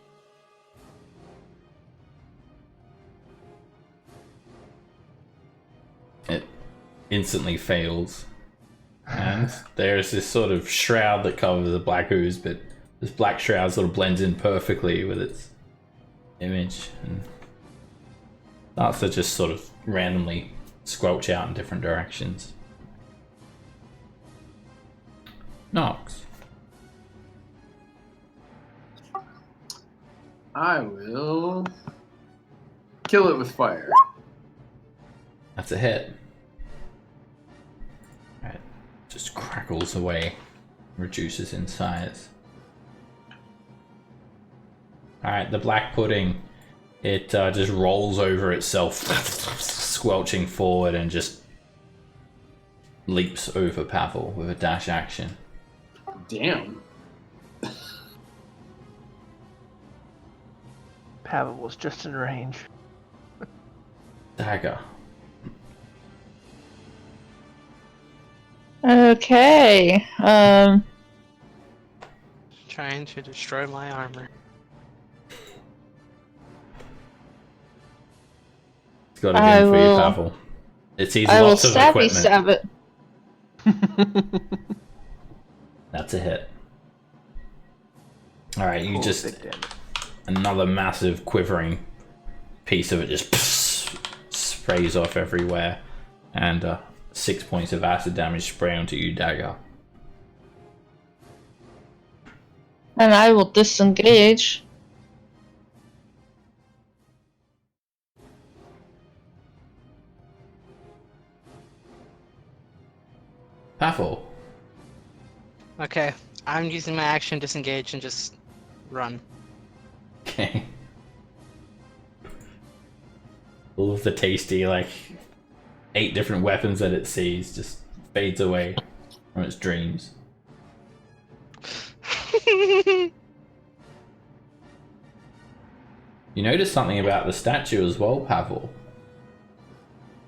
It instantly fails. And there's this sort of shroud that covers the black ooze, but this black shroud sort of blends in perfectly with its image and starts to just sort of randomly squelch out in different directions. Nox. I will kill it with fire. That's a hit. Right. Just crackles away, reduces in size. Alright, the black pudding, it just rolls over itself, squelching forward and just leaps over Pavel with a dash action. Damn. Pavel was just in range. Dagger. Okay. Trying to destroy my armor. It's got a I gun for you, will- Pavel. It sees I will lots of stabby equipment. stab it. That's a hit. Alright, you Cool, just... big damage. Another massive quivering piece of it just sprays off everywhere. And 6 points of acid damage spray onto you, Dagger. And I will disengage. Pavel. Okay, I'm using my action disengage and just run. Okay. All of the tasty, like, 8 different weapons that it sees just fades away from its dreams. You notice something about the statue as well, Pavel.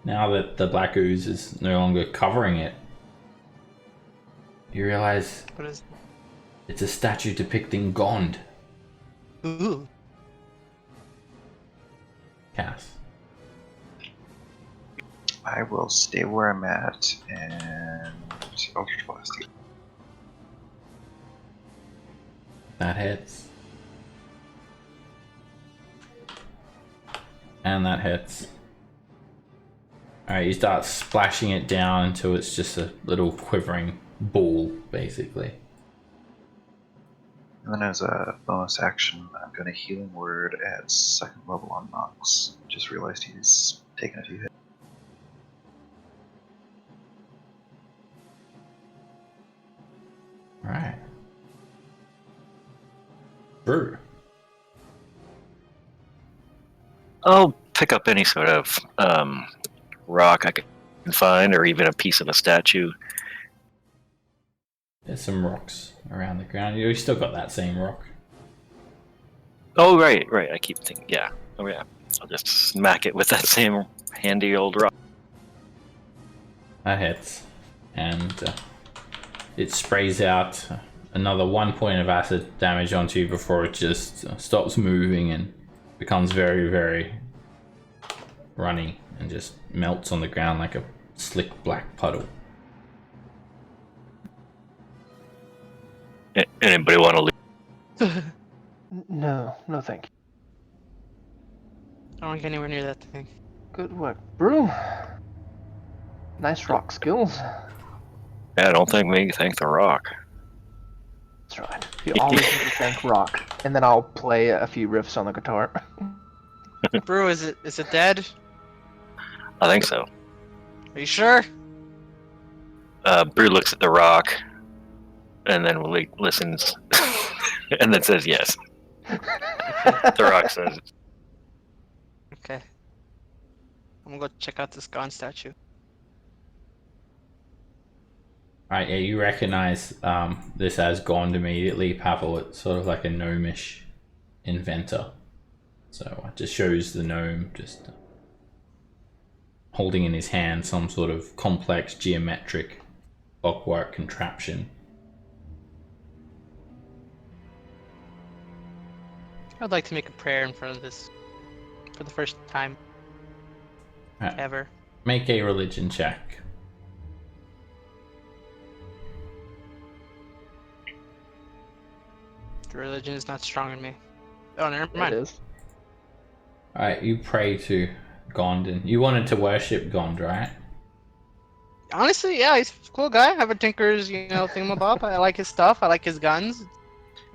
Now that the black ooze is no longer covering it, you realize What is? it's a statue depicting Gond. Ooh. Cass. I will stay where I'm at and Eldritch Blast you. That hits. And that hits. Alright, you start splashing it down until it's just a little quivering ball, basically. And then as a bonus action, I'm going to Healing Word at 2nd level on Nox. Just realized he's taken a few hits. Alright. Brew. I'll pick up any sort of rock I can find, or even a piece of a statue. There's some rocks around the ground. You still got that same rock. Oh, right. I keep thinking, yeah. Oh, yeah. I'll just smack it with that same handy old rock. That hits. And it sprays out another 1 point of acid damage onto you before it just stops moving and becomes very, very runny and just melts on the ground like a slick black puddle. Anybody want to leave? No, no thank you. I don't want to get anywhere near that thing. Good work, Brew. Nice rock skills. Yeah, don't thank me, thank the rock. That's right. You always need to thank rock. And then I'll play a few riffs on the guitar. Brew, is it dead? I think so. Are you sure? Brew looks at the rock, and then listens, and then says yes. The rock says, Okay. I'm gonna go check out this Gone statue. Right, yeah, you recognize this as Gond immediately, Pavel. It's sort of like a gnomish inventor. So it just shows the gnome just holding in his hand some sort of complex geometric clockwork contraption. I'd like to make a prayer in front of this for the first time Right. ever. Make a religion check. The religion is not strong in me. Oh, never It mind. is. Alright, you pray to Gond, and you wanted to worship Gond, right? Honestly, yeah, he's a cool guy. I have a Tinker's, thingamabob. I like his stuff. I like his guns.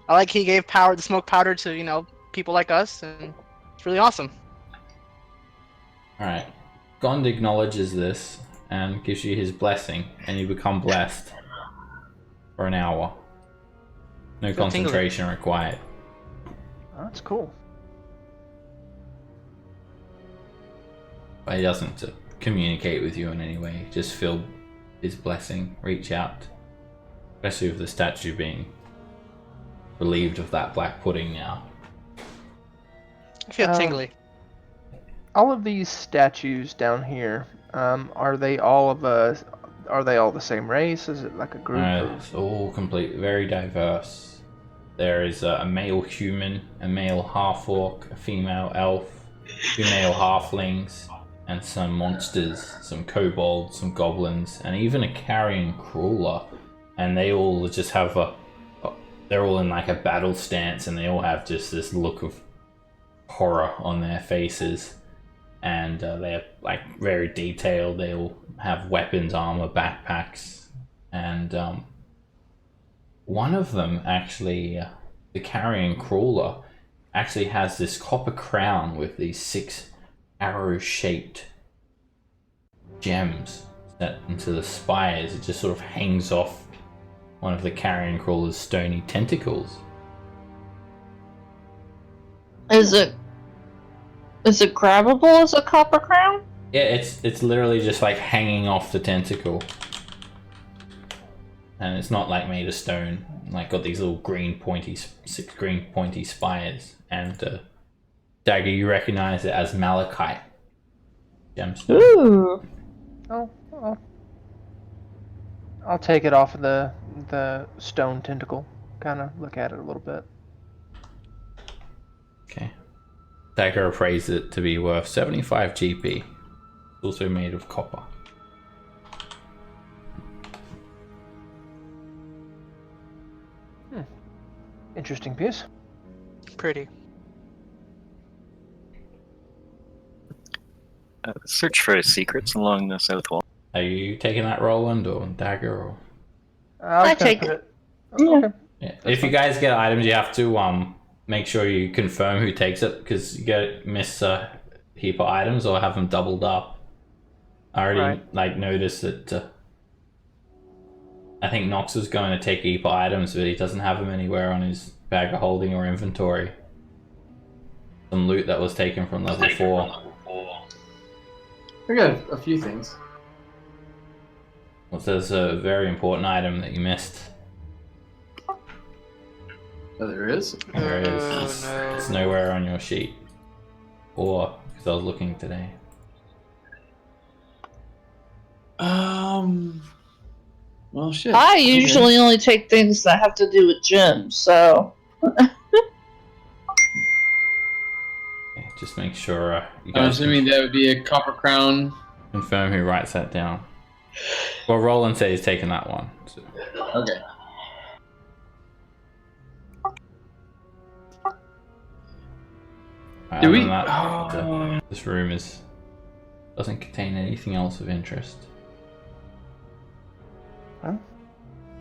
I like he gave the smoke powder to, people like us, and it's really awesome. Alright. Gond acknowledges this and gives you his blessing, and you become blessed for an hour. No Feel tingly. concentration required. Oh, that's cool. But he doesn't communicate with you in any way. Just feel his blessing reach out. Especially with the statue being relieved of that black pudding now. I feel tingly. All of these statues down here, are they all the same race? Is it like a group of... It's all complete, very diverse. There is a male human, a male half-orc, a female elf, 2 male halflings, and some monsters, some kobolds, some goblins, and even a carrion crawler. And they all just have they're all in like a battle stance, and they all have just this look of horror on their faces. And they're like very detailed. They all have weapons, armor, backpacks, and one of them actually, the carrion crawler, actually has this copper crown with these 6 arrow-shaped gems set into the spires, it just sort of hangs off one of the carrion crawler's stony tentacles. Is it grabbable as a copper crown? Yeah, it's literally just like hanging off the tentacle. And it's not like made of stone, like got these little six green pointy spires. And Dagger, you recognize it as malachite gemstone. Ooh. I'll take it off of the stone tentacle. Kind of look at it a little bit. Okay. Dagger appraised it to be worth 75 GP. It's also made of copper. Interesting piece. Pretty. Search for secrets along the south wall. Are you taking that, Roland, or Dagger, or? I take it. Yeah. Okay. Yeah. If you guys get items, you have to make sure you confirm who takes it, because you get miss a heap of items or have them doubled up. I already noticed that. I think Nox was going to take a heap of items, but he doesn't have them anywhere on his bag of holding or inventory. Some loot that was taken from level 4. I got a few things. Well, there's a very important item that you missed. Oh, there is? There it is. Oh, It's, no. it's nowhere on your sheet. Or, because I was looking today. Well, shit. I Okay. usually only take things that have to do with gems, so Okay, just make sure you I'm guys assuming that would be a copper crown. confirm who writes that down. Well, Roland said he's taking that one. So. Okay. Other we- than that, this room doesn't contain anything else of interest.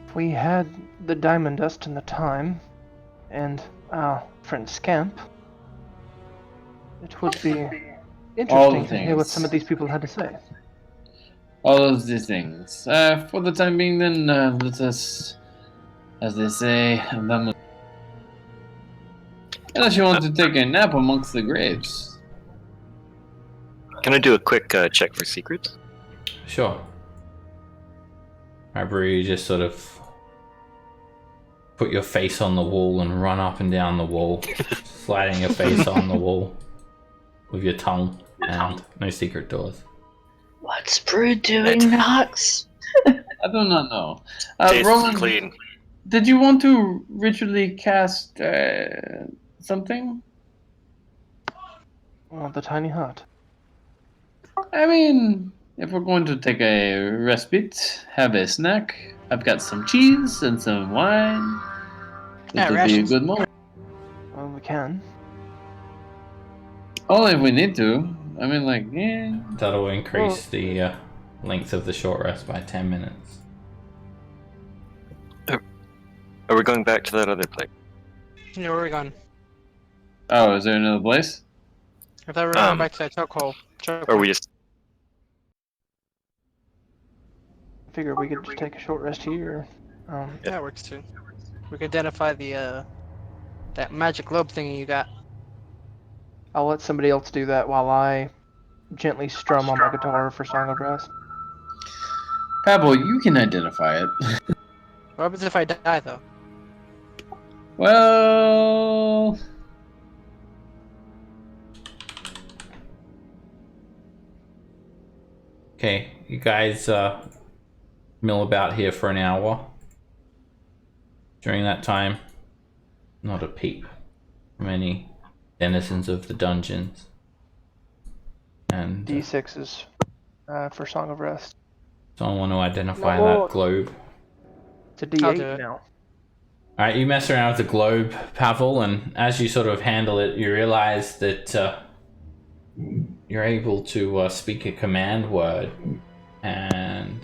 If we had the diamond dust and the time, and our friend Scamp, it would be interesting to hear what things. some of these people had to say. All of these things. For the time being, then, let us, as they say, unless you want to take a nap amongst the graves. Can I do a quick check for secrets? Sure. Remember, you just sort of put your face on the wall and run up and down the wall, sliding your face on the wall with your tongue, and no secret doors. what's Brood doing, Nox? I do not know. Tastes Roland, clean. did you want to ritually cast something? Oh, the tiny hut. I mean, if we're going to take a respite, have a snack, I've got some cheese and some wine. Yeah, This would be a rations. good moment. Well, we can. Only if we need to. I mean, like, yeah. That'll increase the length of the short rest by 10 minutes. Are we going back to that other place? Yeah, where are we going? Oh, is there another place? I thought we were going back to that chokehold. Or we just I figured we could just take a short rest here. That works too. We can identify the that magic globe thingy you got. I'll let somebody else do that while I gently strum on my guitar for Song of Rest. Pablo, you can identify it. What happens if I die though? Well, Okay, you guys mill about here for an hour. During that time, not a peep from any denizens of the dungeons. And D6s for Song of Rest. someone want to identify No. that globe. It's a I'll do D8 it. now. Alright, you mess around with the globe, Pavel, and as you sort of handle it, you realize that you're able to speak a command word, and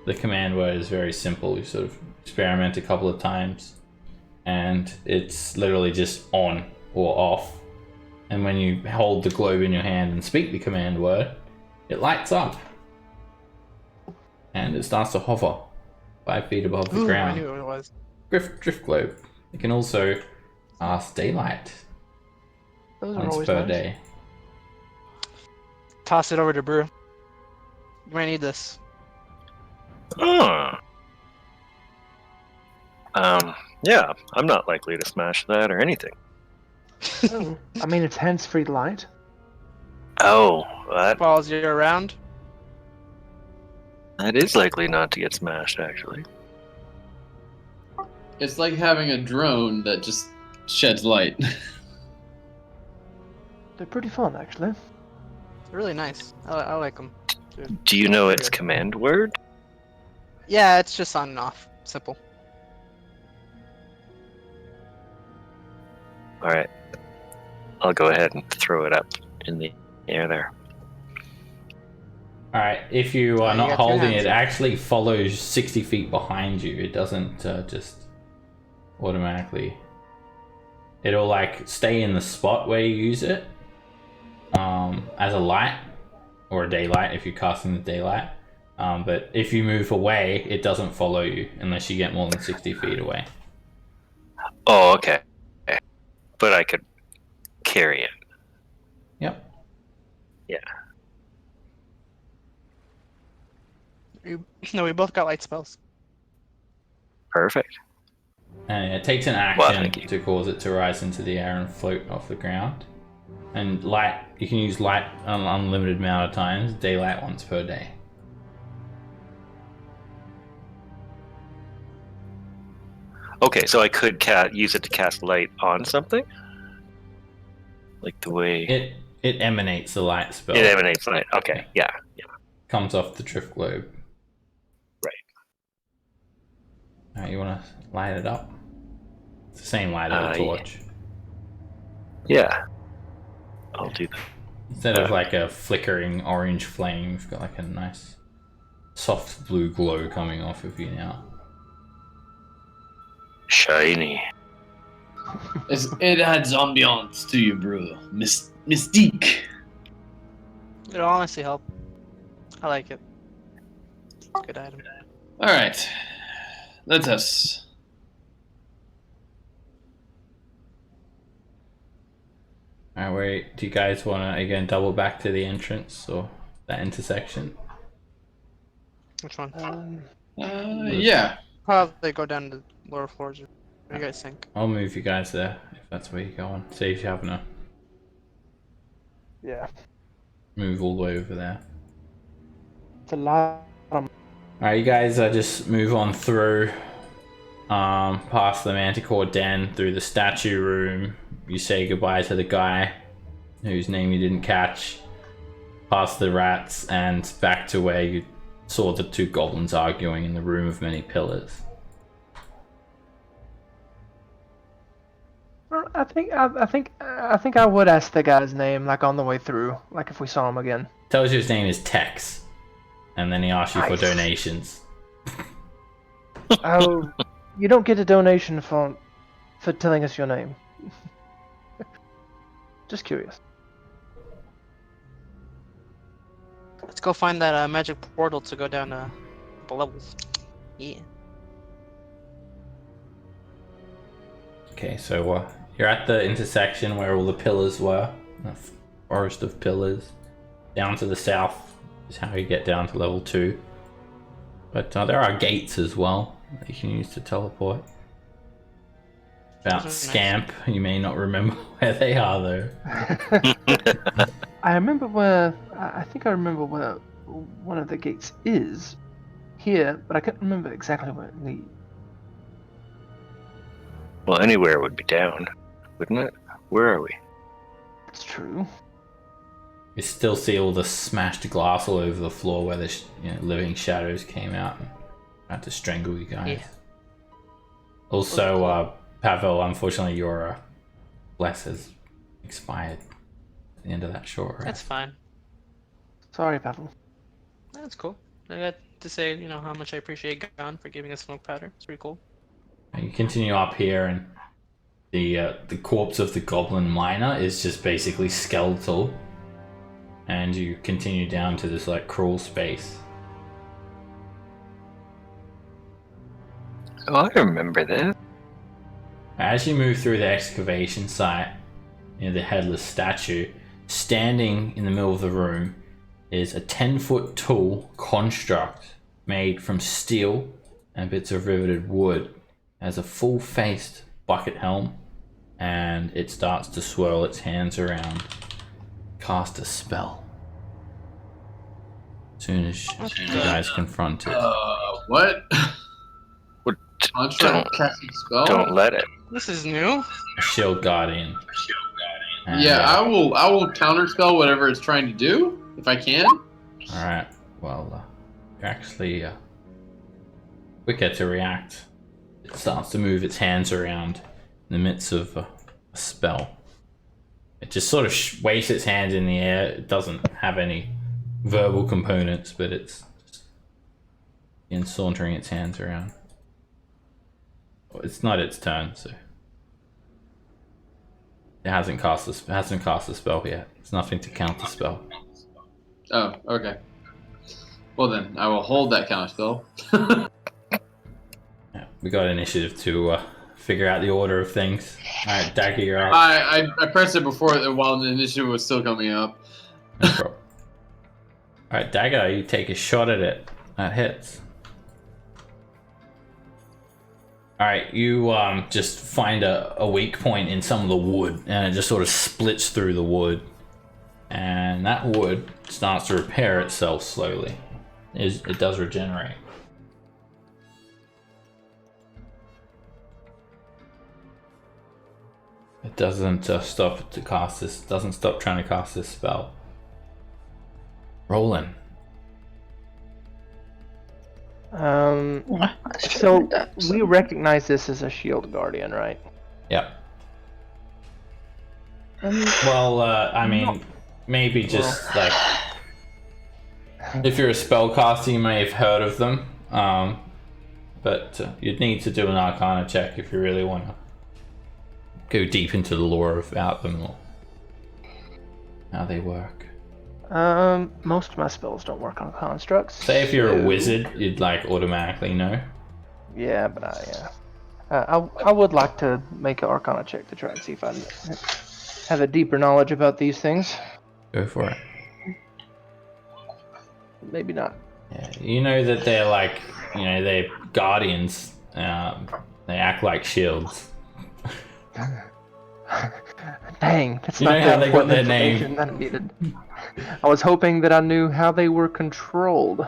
the command word is very simple. You sort of experiment a couple of times, and it's literally just on or off. And when you hold the globe in your hand and speak the command word, it lights up. and it starts to hover 5 feet above the Ooh, I ground. knew what it was. Drift globe. It can also cast daylight Those are once always per nice. day. Toss it over to Brew. You might need this. Oh. Yeah, I'm not likely to smash that or anything. Oh, I mean, it's hands-free light. Oh, that Follows you around. is likely not to get smashed, actually. It's like having a drone that just sheds light. They're pretty fun, actually. They're really nice. I like them. Do you know its command word? Yeah, it's just on and off. Simple. Alright. I'll go ahead and throw it up in the air there. Alright, if you are you not got two holding hands. it, actually follows 60 feet behind you. It doesn't just automatically. It'll like stay in the spot where you use it as a light or a daylight if you're casting the daylight. But if you move away, it doesn't follow you unless you get more than 60 feet away. Oh, okay. But I could carry it. Yep. No, we both got light spells. Perfect. And it takes an Well, action thank you. to cause it to rise into the air and float off the ground. And light, you can use light an unlimited amount of times, daylight once per day. Okay, so I could use it to cast light on something? Like the way It emanates the light spell. it emanates light. Okay, yeah. Comes off the drift globe. Right. Alright, you want to light it up? It's the same light as a Yeah. torch. Yeah. I'll do that. Instead of like a flickering orange flame, you've got like a nice soft blue glow coming off of you now. Shiny. It adds ambiance to you, bro. Mystique. It'll honestly help. I like it. It's a good item. Alright. Let us. Alright, wait, do you guys want to again double back to the entrance or that intersection? Which one? Yeah. Probably go down to lower floors. What do you guys think? I'll move you guys there if that's where you're going. Saves you having to Yeah. move all the way over there. It's a lot. Alright, you guys just move on through, past the Manticore Den, through the statue room. You say goodbye to the guy whose name you didn't catch, past the rats, and back to where you saw the two goblins arguing in the room of many pillars. I think I would ask the guy's name like on the way through, like if we saw him again. Tells you his name is Tex, and then he asks you for Nice. donations. Oh, you don't get a donation for telling us your name. Just curious. Let's go find that magic portal to go down the levels. Yeah. Okay, so you're at the intersection where all the pillars were, the forest of pillars. Down to the south is how you get down to level 2. But there are gates as well that you can use to teleport. About Those are nice. Scamp, you may not remember where they are though. I remember where. I think I remember where one of the gates is here, but I can't remember exactly where it leads. Well, anywhere would be down, wouldn't it? Where are we? It's true. You still see all the smashed glass all over the floor where the living shadows came out and tried to strangle you guys. Yeah. Also, Pavel, unfortunately your bless has expired at the end of that short rest. That's fine. Sorry, Pavel. That's cool. I got to say, how much I appreciate Gon for giving us smoke powder. It's pretty cool. You continue up here, and the corpse of the goblin miner is just basically skeletal, and you continue down to this like crawl space. Oh, I remember this. As you move through the excavation site near the headless statue, standing in the middle of the room is a 10-foot tall construct made from steel and bits of riveted wood. It has a full-faced bucket helm, and it starts to swirl its hands around, cast a spell. As soon as you guys confront it. What? Well, Contract casting spell? don't let it. This is new. A shield guardian. And, Yeah, I will counterspell whatever it's trying to do if I can. Alright, well, you're actually quicker to react. It starts to move its hands around in the midst of a spell. It just sort of waves its hands in the air. It doesn't have any verbal components, but it's just sauntering its hands around. Well, it's not its turn, so it hasn't cast a spell yet. It's nothing to counter spell. Oh, okay. Well then, I will hold that counterspell. Yeah, we got initiative to figure out the order of things. Alright, Dagger, you're up. I pressed it before while the initiative was still coming up. No problem. Alright, Dagger, you take a shot at it. That hits. Alright, you just find a weak point in some of the wood, and it just sort of splits through the wood. And that wood starts to repair itself slowly. It does regenerate. It doesn't stop to cast this. Doesn't stop trying to cast this spell. Roland. So we recognize this as a shield guardian, right? Yep. Well, I mean, maybe just like if you're a spellcaster, you may have heard of them. But you'd need to do an Arcana check if you really want to go deep into the lore about them or how they work. Most of my spells don't work on constructs. Say if you're a so- wizard, you'd like automatically know. Yeah, but I would like to make an Arcana check to try and see if I have a deeper knowledge about these things. Go for it. Maybe not. Yeah, you know that they're like, they're guardians. They act like shields. Dang, that's You not know how the they got important their name. information that I needed. I was hoping that I knew how they were controlled.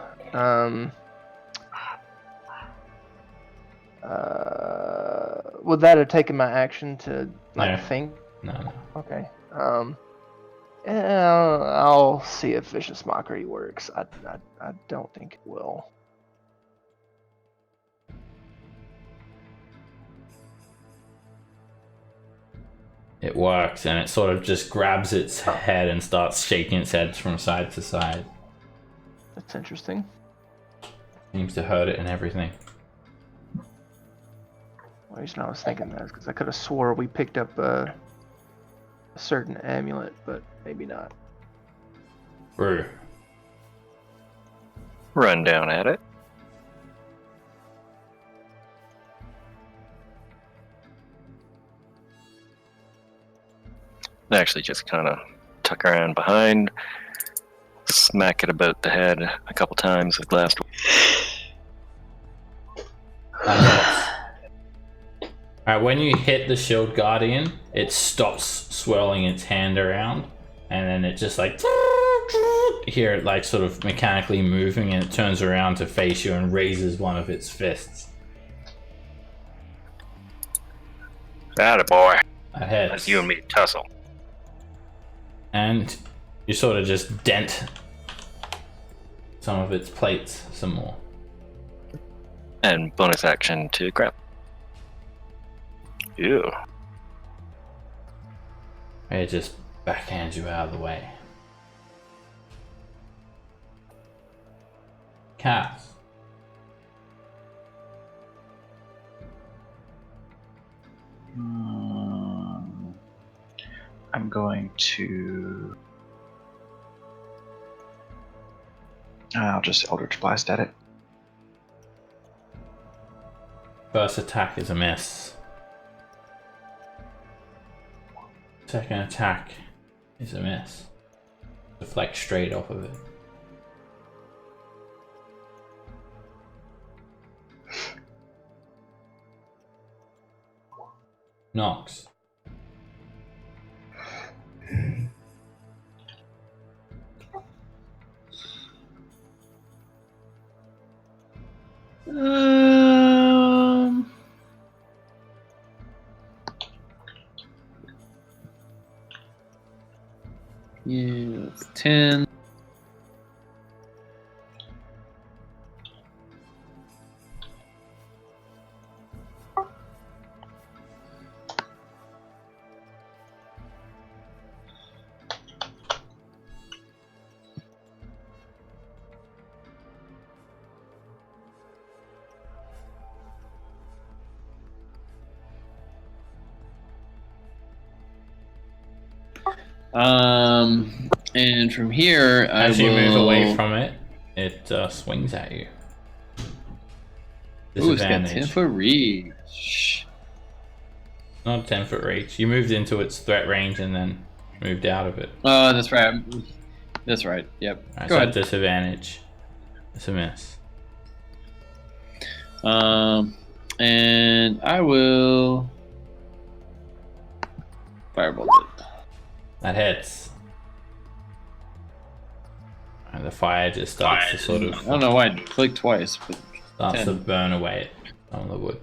Would that have taken my action to No. think? No. Okay. I'll see if vicious mockery works. I don't think it will. It works, and it sort of just grabs its head and starts shaking its head from side to side. That's interesting. Seems to hurt it and everything. The reason I was thinking that is because I could have swore we picked up a certain amulet, but maybe not. Brew. Run down at it. And actually just kind of tuck around behind, smack it about the head a couple times with last. Alright, when you hit the shield guardian, it stops swirling its hand around, and then it just like you hear it like sort of mechanically moving, and it turns around to face you and raises one of its fists. Attaboy. That hits. That's you and me tussle. And you sort of just dent some of its plates some more. And bonus action to grab. Ew. It just backhands you out of the way. Cat. I'm going to. I'll just Eldritch Blast at it. First attack is a miss. Second attack is a miss. Deflect straight off of it. Knocks. Yeah, that's 10. And from here, As you move away from it, it swings at you. Ooh, it's got 10 Disadvantage. foot reach. Not 10-foot reach. You moved into its threat range and then moved out of it. Oh, that's right. That's right. Yep. Right, Go so ahead. disadvantage. It's a miss. And I will firebolt it. That hits. And the fire just starts to sort of I don't know why I clicked twice, but starts to 10. burn away at some of the wood.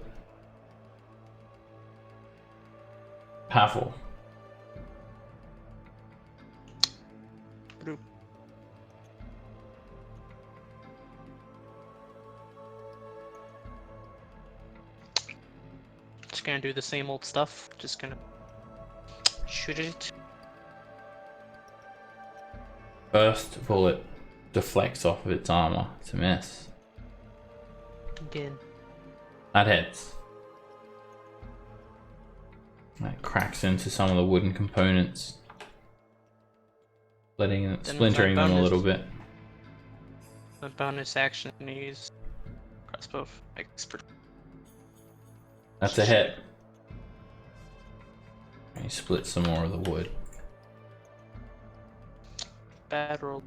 Powerful. Just gonna do the same old stuff. Just gonna shoot it. First bullet deflects off of its armor. It's a miss. Again. That hits. That cracks into some of the wooden components, splintering them a little bit. A bonus action to use crossbow expert. That's a hit. And you split some more of the wood. Bad roll.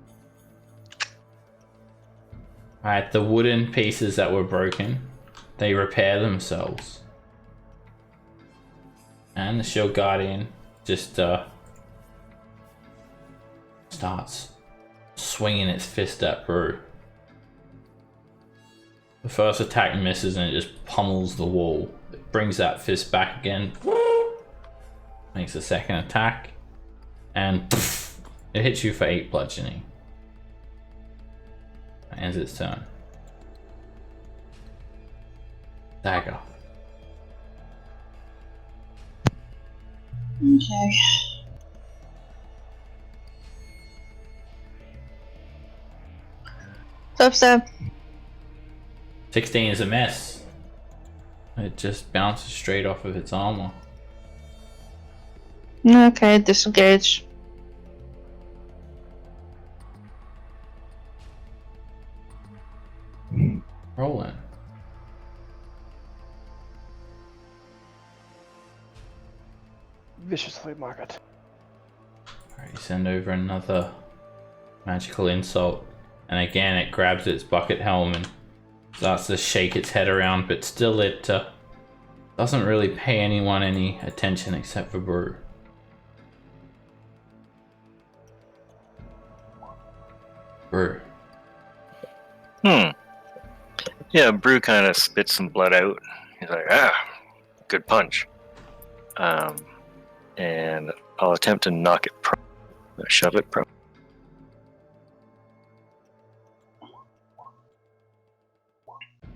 Alright, the wooden pieces that were broken, they repair themselves. And the Shield Guardian just starts swinging its fist at Brew. The first attack misses and it just pummels the wall. It brings that fist back again. Makes a second attack. And poof, it hits you for 8 bludgeoning. That ends its turn. Dagger. Okay. Stab. 16 is a miss. It just bounces straight off of its armor. Okay, disengage. Roll in. Viciously mark it. Alright, you send over another magical insult. And again, it grabs its bucket helm and starts to shake its head around, but still it doesn't really pay anyone any attention except for Brew. Brew. Yeah, Brew kind of spits some blood out. He's like, good punch. And I'll attempt to knock it prone. Shove it prone.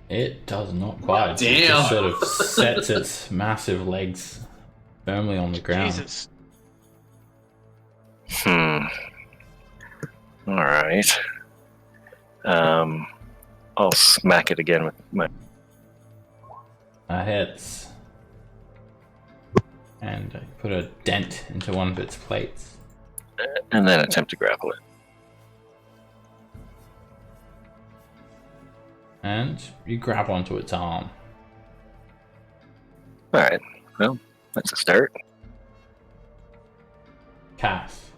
It does not budge. It Damn. just sort of sets its massive legs firmly on the ground. Jesus. Alright. I'll smack it again with my... That hits. And put a dent into one of its plates. and then attempt to grapple it. And you grab onto its arm. Well, that's a start. Cass.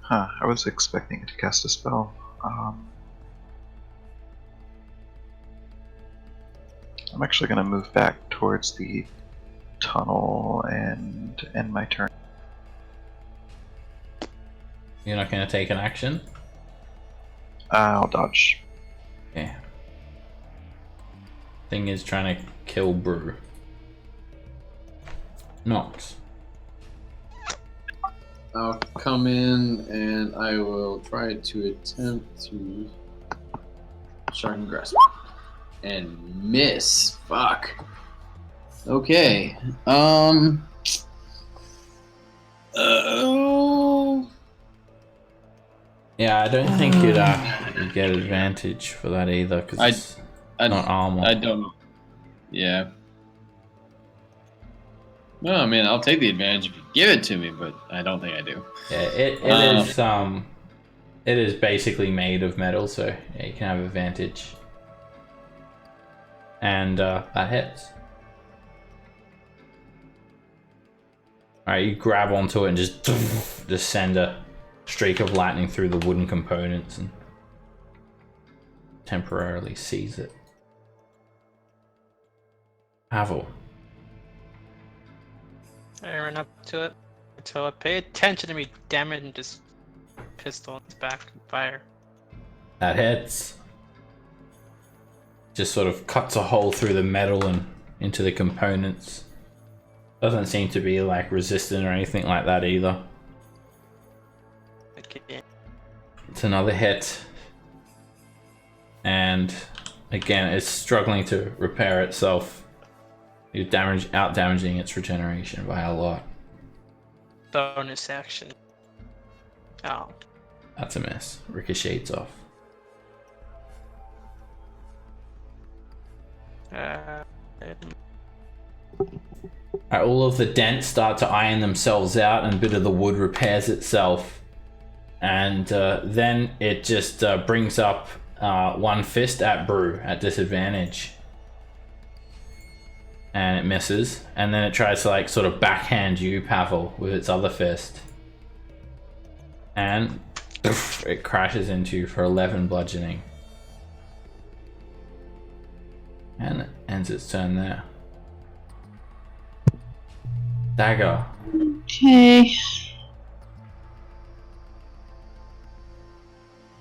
Huh, I was expecting it to cast a spell. I'm actually going to move back towards the tunnel and end my turn. You're not going to take an action? I'll dodge. Yeah. Thing is trying to kill Brew. Nox. I'll come in and I will try to attempt to sharpen grasp and miss. Fuck. Okay. Yeah, I don't think you'd get advantage for that either, because it's not armor. I don't. Yeah. No, I mean, I'll take the advantage if you give it to me, but I don't think I do. Yeah, it is basically made of metal, so yeah, you can have advantage. And that hits. Alright, you grab onto it and just send a streak of lightning through the wooden components and temporarily seize it. Pavel. I ran up to it. So I pay attention to me, damn it, and just pistol in its back and fire. That hits. Just sort of cuts a hole through the metal and into the components. Doesn't seem to be like resistant or anything like that either. Okay. It's another hit. And again, it's struggling to repair itself. You're out damaging its regeneration by a lot. Bonus action. Oh. That's a miss. Ricochets off. All of the dents start to iron themselves out, and a bit of the wood repairs itself. And then it just brings up one fist at Brew at disadvantage. And it misses. And then it tries to like sort of backhand you, Pavel, with its other fist. And it crashes into you for 11 bludgeoning. And it ends its turn there. Dagger. Okay.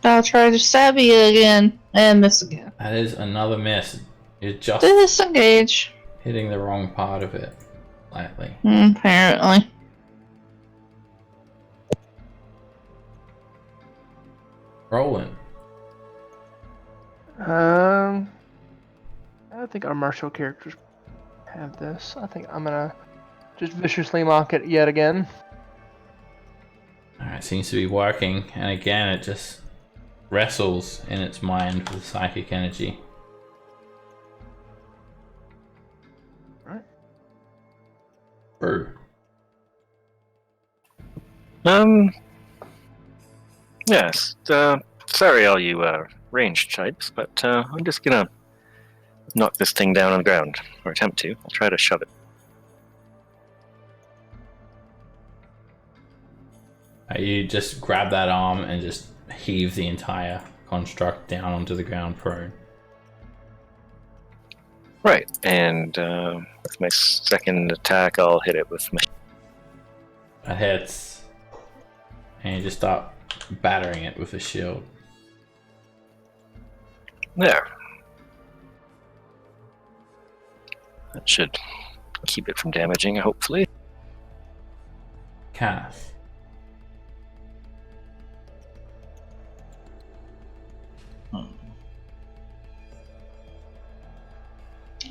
I'll try to stab you again and miss again. That is another miss. You're just Disengage. hitting the wrong part of it. Lightly. Apparently. Roland. I think our martial characters have this. I think I'm gonna just viciously mock it yet again. Alright, seems to be working. And again, it just wrestles in its mind with psychic energy. Alright. Brew. Yes. Sorry, all you ranged types, but I'm just gonna knock this thing down on the ground, or attempt to. I'll try to shove it. You just grab that arm and just heave the entire construct down onto the ground prone. Right, and with my second attack, I'll hit it with my... That hits. And you just start battering it with a shield. There. That should keep it from damaging, hopefully. Cass.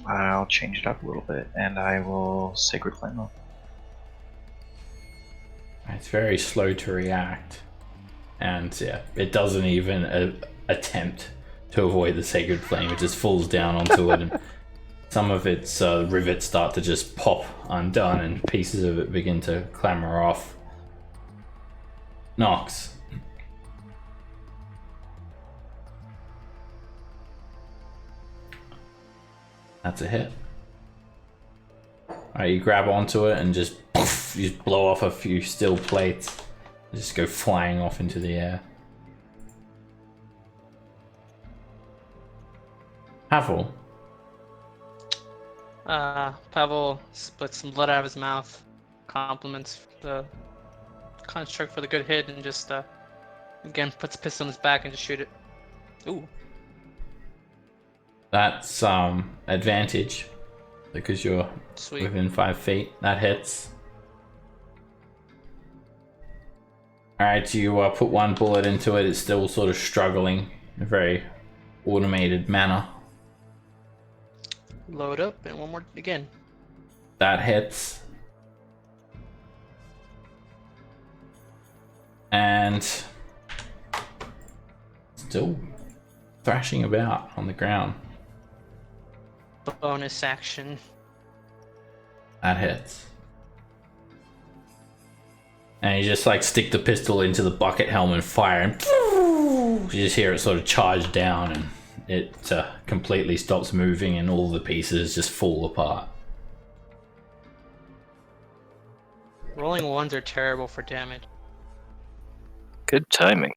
I'll change it up a little bit, and I will Sacred Flame up. It's very slow to react. And yeah, it doesn't even attempt to avoid the Sacred Flame. It just falls down onto it, and some of its rivets start to just pop undone, and pieces of it begin to clamber off. Nox. That's a hit. Alright, you grab onto it and just poof, you just blow off a few steel plates. Just go flying off into the air. Havel. Pavel splits some blood out of his mouth, compliments the construct for the good hit, and just again puts a pistol in his back and just shoot it. Ooh. That's advantage because you're Sweet. within 5 feet. That hits. Alright, you put one bullet into it. It's still sort of struggling in a very automated manner. Load up and one more again. That hits. And still thrashing about on the ground. Bonus action. That hits. And you just like stick the pistol into the bucket helm and fire, and you just hear it sort of charge down, and it completely stops moving, and all the pieces just fall apart. Rolling ones are terrible for damage. Good timing.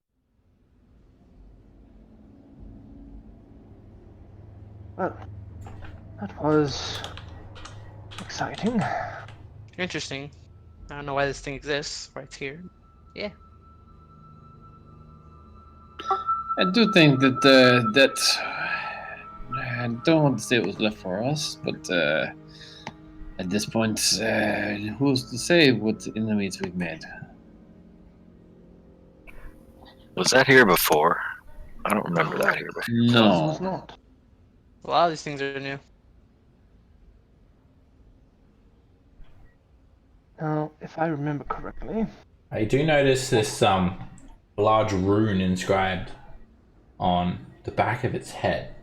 Well, that was exciting. Interesting. I don't know why this thing exists right here. Yeah. I do think that I don't want to say it was left for us, but at this point, who's to say what enemies we've made? Was that here before? I don't remember that here before. This was No. not. A lot of these things are new. Now, if I remember correctly, I do notice this large rune inscribed on the back of its head.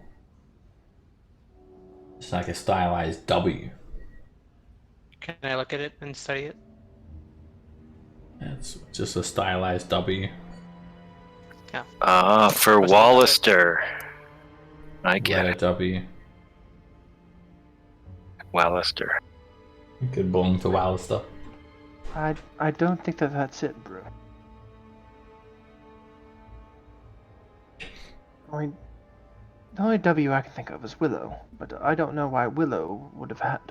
It's like a stylized W. Can I look at it and study it? It's just a stylized W. Yeah. For Wallister. I get Letter it. W. Wallister. It could belong to Wallister. I don't think that that's it, bro. The only W I can think of is Willow, but I don't know why Willow would have had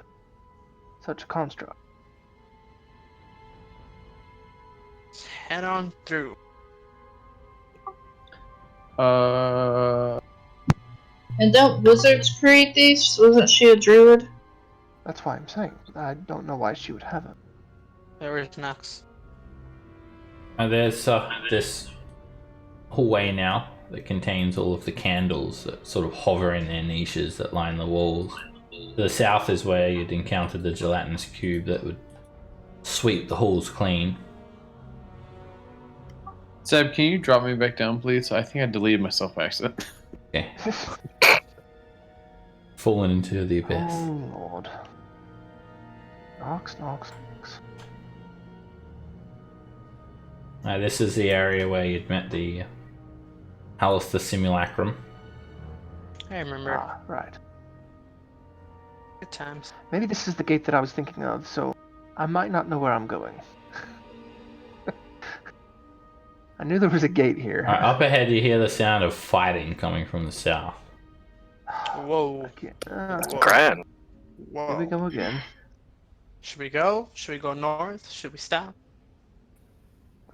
such a construct. Let's head on through. And don't wizards create these? Wasn't she a druid? That's why I'm saying I don't know why she would have it. There is Nox. And there's this hallway now that contains all of the candles that sort of hover in their niches that line the walls. To the south is where you'd encountered the gelatinous cube that would sweep the halls clean. Seb, can you drop me back down, please? I think I deleted myself by accident. Okay. Fallen into the abyss. Oh lord. Nox. This is the area where you'd met the Alistair Simulacrum. I remember. Ah, right. Good times. Maybe this is the gate that I was thinking of, so I might not know where I'm going. I knew there was a gate here. Up ahead you hear the sound of fighting coming from the south. Whoa. Okay. Grand. Whoa. Here we go again. Should we go? Should we go north? Should we stop?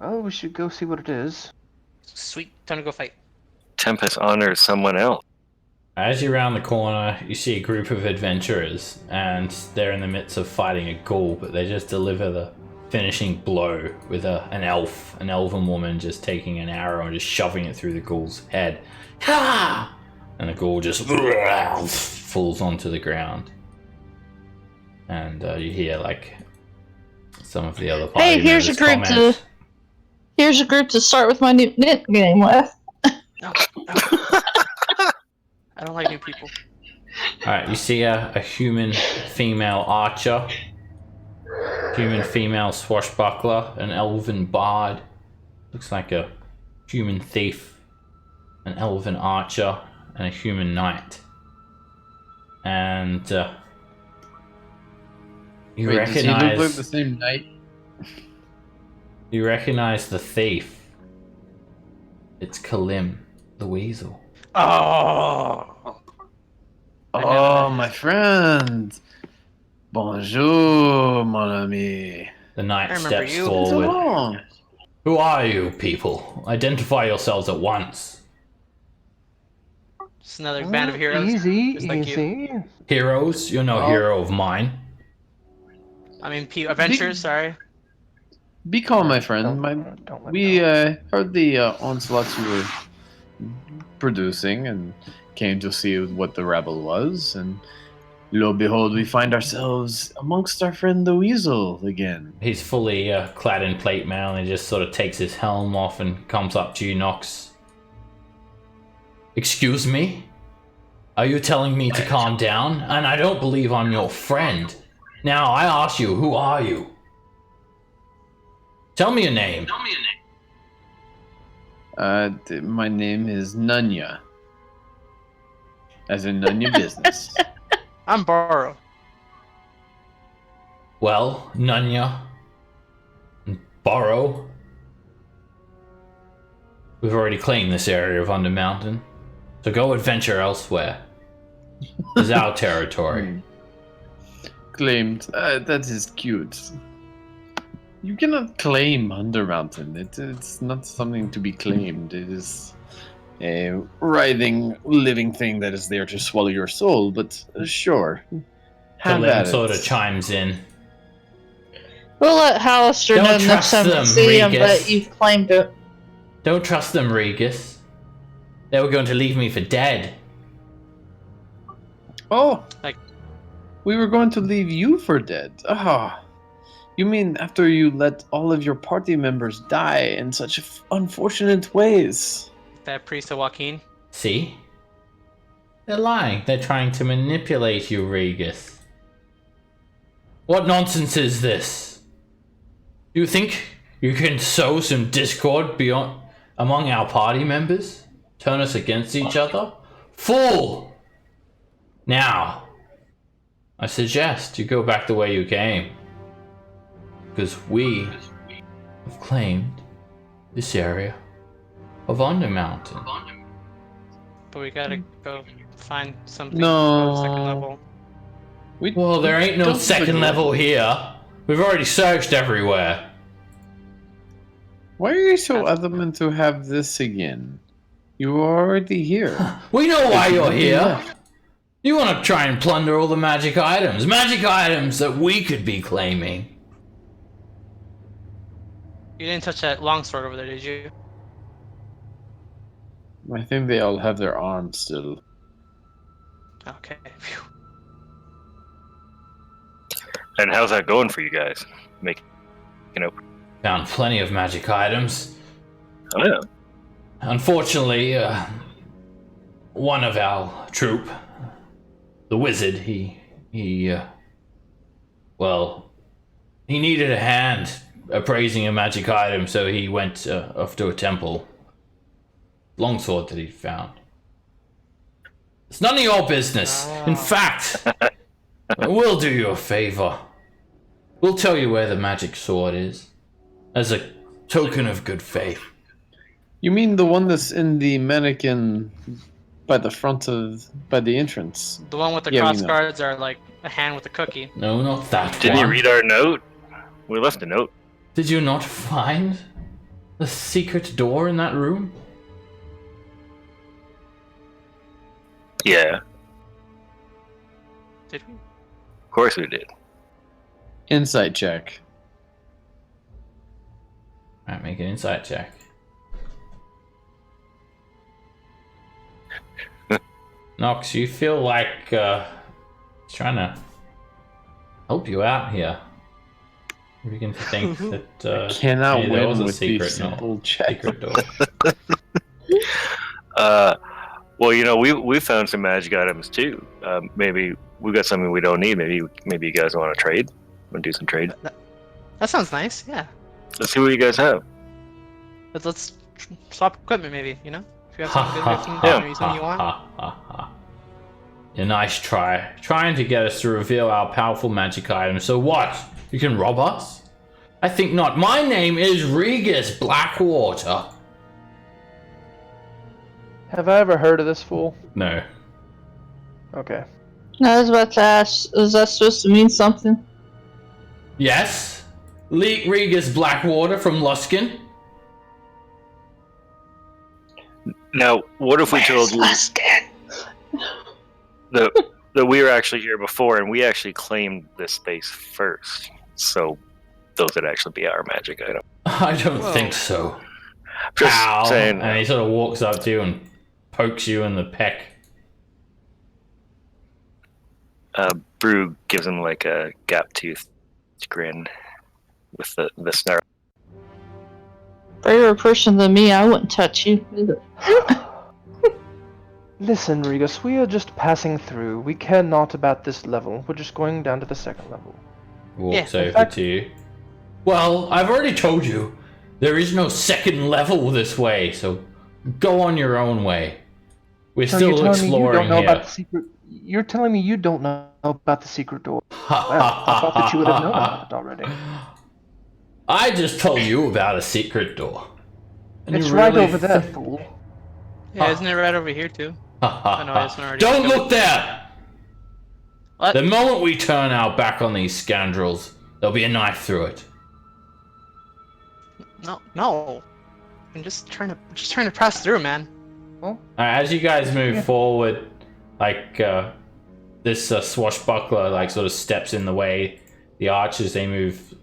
Oh, we should go see what it is. Sweet. Time to go fight. Tempest honors someone else. As you round the corner, you see a group of adventurers, and they're in the midst of fighting a ghoul, but they just deliver the finishing blow with an elven woman just taking an arrow and just shoving it through the ghoul's head. Ha! And the ghoul just falls onto the ground. And you hear like some of the other party Hey, here's a members group comment. Here's a group to start with my new knit game with. No. I don't like new people. Alright, you see a human female archer, human female swashbuckler, an elven bard, looks like a human thief, an elven archer, and a human knight. And You Wait, does he look like recognize the same knight? you recognize the thief. It's Kalim, the weasel. Oh. I know Oh, that my is. friend. Bonjour, mon ami. The knight I remember steps you. What's forward. wrong? Who are you, people? Identify yourselves at once. Just another band of heroes. Easy, just like you. easy. Heroes? You're no Oh. hero of mine. I mean, adventurers. Sorry. Be calm, my friend. Don't let We go. heard the onslaughts you were producing and came to see what the rebel was, and lo and behold, we find ourselves amongst our friend the Weasel again. He's fully clad in plate mail and he just sort of takes his helm off and comes up to you, Nox. Excuse me? Are you telling me to calm down? And I don't believe I'm your friend. Now, I ask you, who are you? Tell me your name. My name is Nunya. As in Nunya business. I'm Borrow. Well, Nunya. Borrow. We've already claimed this area of Undermountain. So go adventure elsewhere. This is our territory. Claimed. That is cute. You cannot claim Undermountain. It's not something to be claimed. It is a writhing, living thing that is there to swallow your soul. But sure, have Kalim at sort it. of chimes in. We'll let Hallister Don't know next trust time we them, see him, Regis. but you've claimed it. Don't trust them, Regis. They were going to leave me for dead. Oh, Like- we were going to leave you for dead. Ah, you mean after you let all of your party members die in such unfortunate ways? That priest of Joaquin. See? They're lying. They're trying to manipulate you, Regis. What nonsense is this? You think you can sow some discord among our party members? Turn us against each other? Fool! Now, I suggest you go back the way you came. Because we have claimed this area of Undermountain. But we gotta go find something No. second level. Well, there ain't no Don't second agree. level here. We've already searched everywhere. Why are you so adamant to have this again? You were already here. We know why you're Nothing here. left. You want to try and plunder all the magic items. Magic items that we could be claiming. You didn't touch that longsword over there, did you? I think they all have their arms still. Okay. Phew. And how's that going for you guys? Found plenty of magic items. Oh yeah. Unfortunately, one of our troop, the wizard, he needed a hand appraising a magic item, so he went off to a temple. Longsword that he found. It's none of your business. In fact, we'll do you a favor. We'll tell you where the magic sword is, as a token of good faith. You mean the one that's in the mannequin by the entrance? The one with the Yeah, we cross know. guards are like a hand with a cookie. No, not that Didn't one. you read our note? We left a note. Did you not find the secret door in that room? Yeah, Did we? of course we did. Insight check. Alright, make an insight check. Nox, you feel like he's trying to help you out here. You begin to think that Cannot maybe there win was a with secret, these simple checks. secret door. Well, you know, we found some magic items too. Maybe we got something we don't need. Maybe you guys want to trade? Want to do some trade? That sounds nice. Yeah. Let's see what you guys have. Let's swap equipment, maybe. You know, if you have Ha something ha good, ha or something you want. ha ha ha. A nice try. Trying to get us to reveal our powerful magic items. So what? You can rob us? I think not. My name is Regis Blackwater. Have I ever heard of this fool? No. Okay. I was about to ask, is that supposed to mean something? Yes? Regis Blackwater from Luskin? Now, what if we told you that we were actually here before and we actually claimed this space first? So those would actually be our magic item. I don't think so. Just Ow. saying. And he sort of walks up to you and pokes you in the peck. Brew gives him like a gap-toothed grin with the snarl. If you were a person than me, I wouldn't touch you. Listen, Regus, we are just passing through. We care not about this level. We're just going down to the second level. Walks Yeah, over to you. Well, I've already told you. There is no second level this way, so go on your own way. We're So still exploring here. You're telling me you don't know about the secret door. Well, I thought that you would have known about it already. I just told you about a secret door. And It's you right really over there, fool. Yeah, isn't it right over here too? Oh, no, it's not already. Don't look there! What? The moment we turn our back on these scoundrels, there'll be a knife through it. No. I'm just trying to pass through, man. As you guys move forward, like this swashbuckler like sort of steps in the way. The archers, they move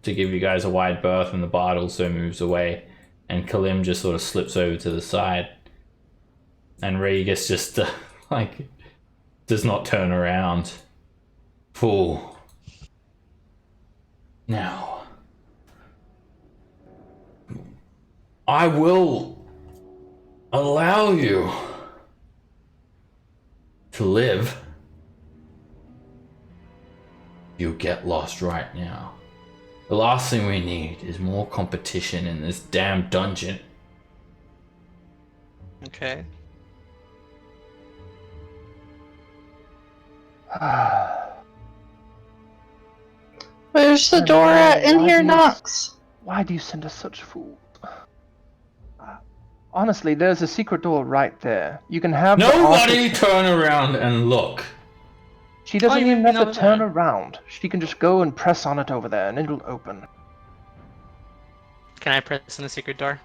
to give you guys a wide berth, and the bard also moves away, and Kalim just sort of slips over to the side, and Regis just like does not turn around. Fool. Now I will allow you to live. You get lost right now. The last thing we need is more competition in this damn dungeon. Okay. Where's the door at in here, Knox? Why do you send us such fools? Honestly, there's a secret door right there. You can have Nobody turn around and look. She doesn't you even have know to turn that. around. She can just go and press on it over there, and it'll open. Can I press in the secret door?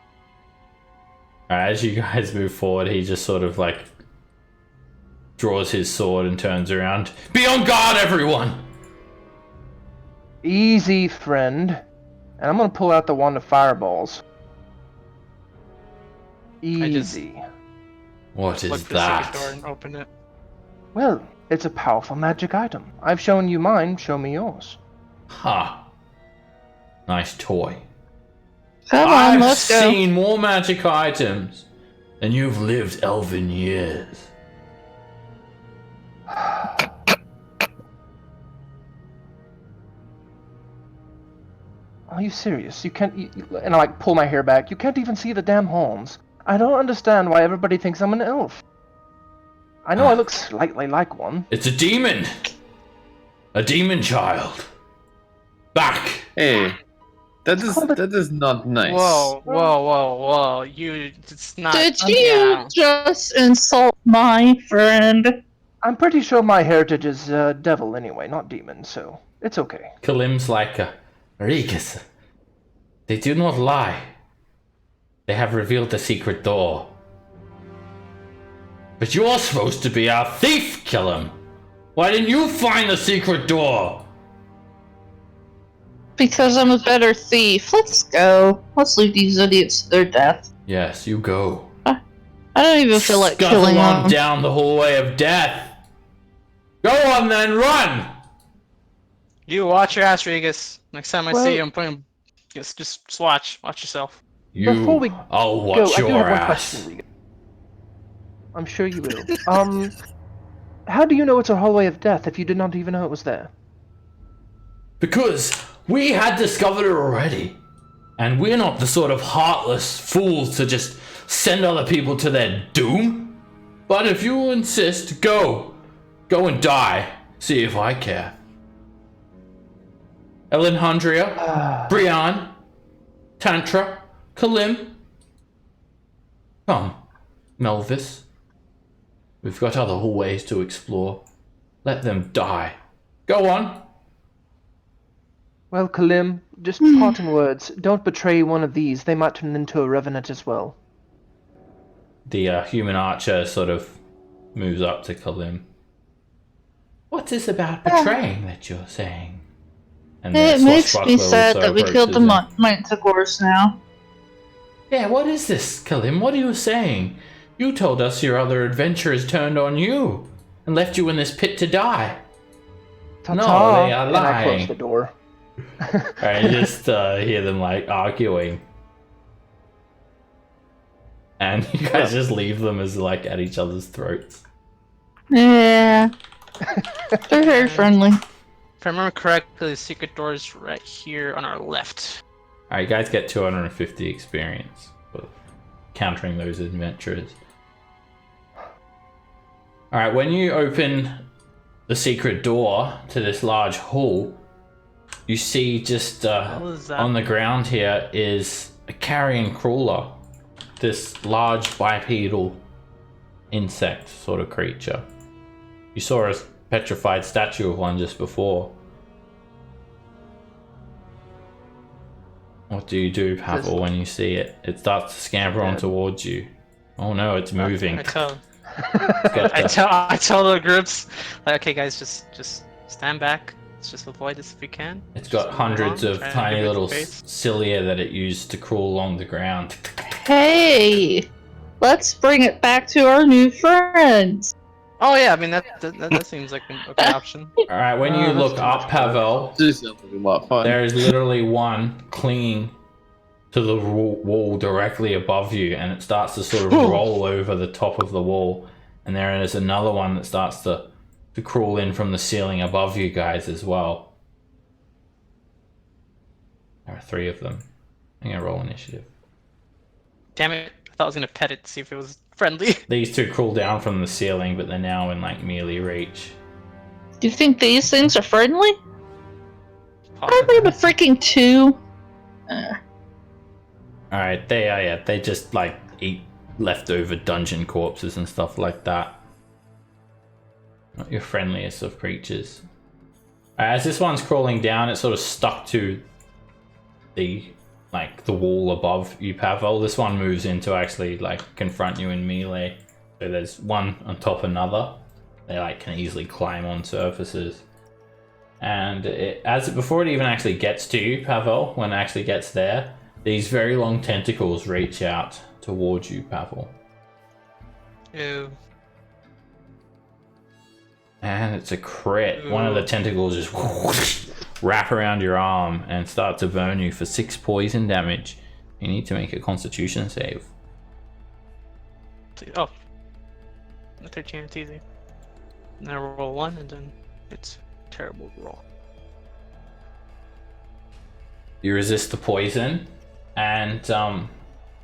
As you guys move forward, he just sort of like draws his sword and turns around. Be on guard, everyone! Easy, friend. And I'm gonna pull out the wand of fireballs. Easy. What is Look for the that? secret door and open it. Well, it's a powerful magic item. I've shown you mine, show me yours. Ha. Nice toy. Come on, I've let's go. seen more magic items than you've lived elven years. Are you serious? You can't... and I like pull my hair back. You can't even see the damn horns. I don't understand why everybody thinks I'm an elf. I know I look slightly like one. It's a demon. A demon child. Back. Hey, that is not nice. Whoa. It's not. Did you Yeah. just insult my friend? I'm pretty sure my heritage is devil anyway, not demon, so it's okay. Kalim's like, Regis. They do not lie. They have revealed the secret door. But you're supposed to be our thief, Kalim. Why didn't you find the secret door? Because I'm a better thief. Let's go. Let's leave these idiots to their death. Yes, you go. I don't even feel like Scuttle killing on them. down the hallway of death. Go on then, run! You watch your ass, Regis. Next time I Well- see you, I'm putting. Just watch yourself. Before we I'll go, watch I do your have one ass. question, Regan. I'm sure you will. How do you know it's a hallway of death if you did not even know it was there? Because we had discovered it already. And we're not the sort of heartless fools to just send other people to their doom. But if you insist, go. Go and die. See if I care. Elenhandria, Brian, Tantra, Kalim. Come, Melvis. We've got other hallways to explore. Let them die. Go on. Well, Kalim, just parting words. Don't betray one of these. They might turn into a revenant as well. The human archer sort of moves up to Kalim. What's this about betraying that you're saying? And the It makes me swashbuckler sad also that we killed the approaches him. manticores now. Yeah, what is this, Kalim? What are you saying? You told us your other adventurers turned on you and left you in this pit to die. Ta-ta, No, they are and I close lying. the door. I just hear them like arguing. And you guys just leave them as like at each other's throats. Yeah. They're very friendly. If I remember correctly, the secret door is right here on our left. Alright, you guys get 250 experience for countering those adventurers. Alright, when you open the secret door to this large hall, you see just What is that? on the ground here is a carrion crawler. This large bipedal insect sort of creature. You saw a petrified statue of one just before. What do you do, Pavel, when you see it? It starts to scamper on towards you. Oh no, it's moving. I tell, It's got the- I tell the groups, like, okay, guys, just stand back. Let's just avoid this if we can. It's Just got move hundreds on, of try and tiny give it little space. cilia that it used to crawl along the ground. Hey! Let's bring it back to our new friends. Oh yeah, I mean that seems like a good option. Alright, when you that's look too up, much Pavel, This sounds like a lot of fun. there is literally one clinging to the wall directly above you, and it starts to sort of roll over the top of the wall. And there is another one that starts to crawl in from the ceiling above you guys as well. There are 3 of them. I'm gonna roll initiative. Damn it! I thought I was gonna pet it to see if it was friendly. These 2 crawl down from the ceiling, but they're now in like melee reach. Do you think these things are friendly? Possibly. Probably the freaking 2. Alright, they are, yeah, they just like eat leftover dungeon corpses and stuff like that. Not your friendliest of creatures. As this one's crawling down, it's sort of stuck to the wall above you, Pavel. This one moves in to actually like confront you in melee. So there's one on top of another. They like can easily climb on surfaces. And before it even actually gets to you, Pavel, when it actually gets there, these very long tentacles reach out towards you, Pavel. Ew. And it's a crit. One of the tentacles just wrap around your arm and start to burn you for 6 poison damage. You need to make a constitution save. Oh. A 13, it's easy. And then I roll 1, and then it's a terrible roll. You resist the poison, and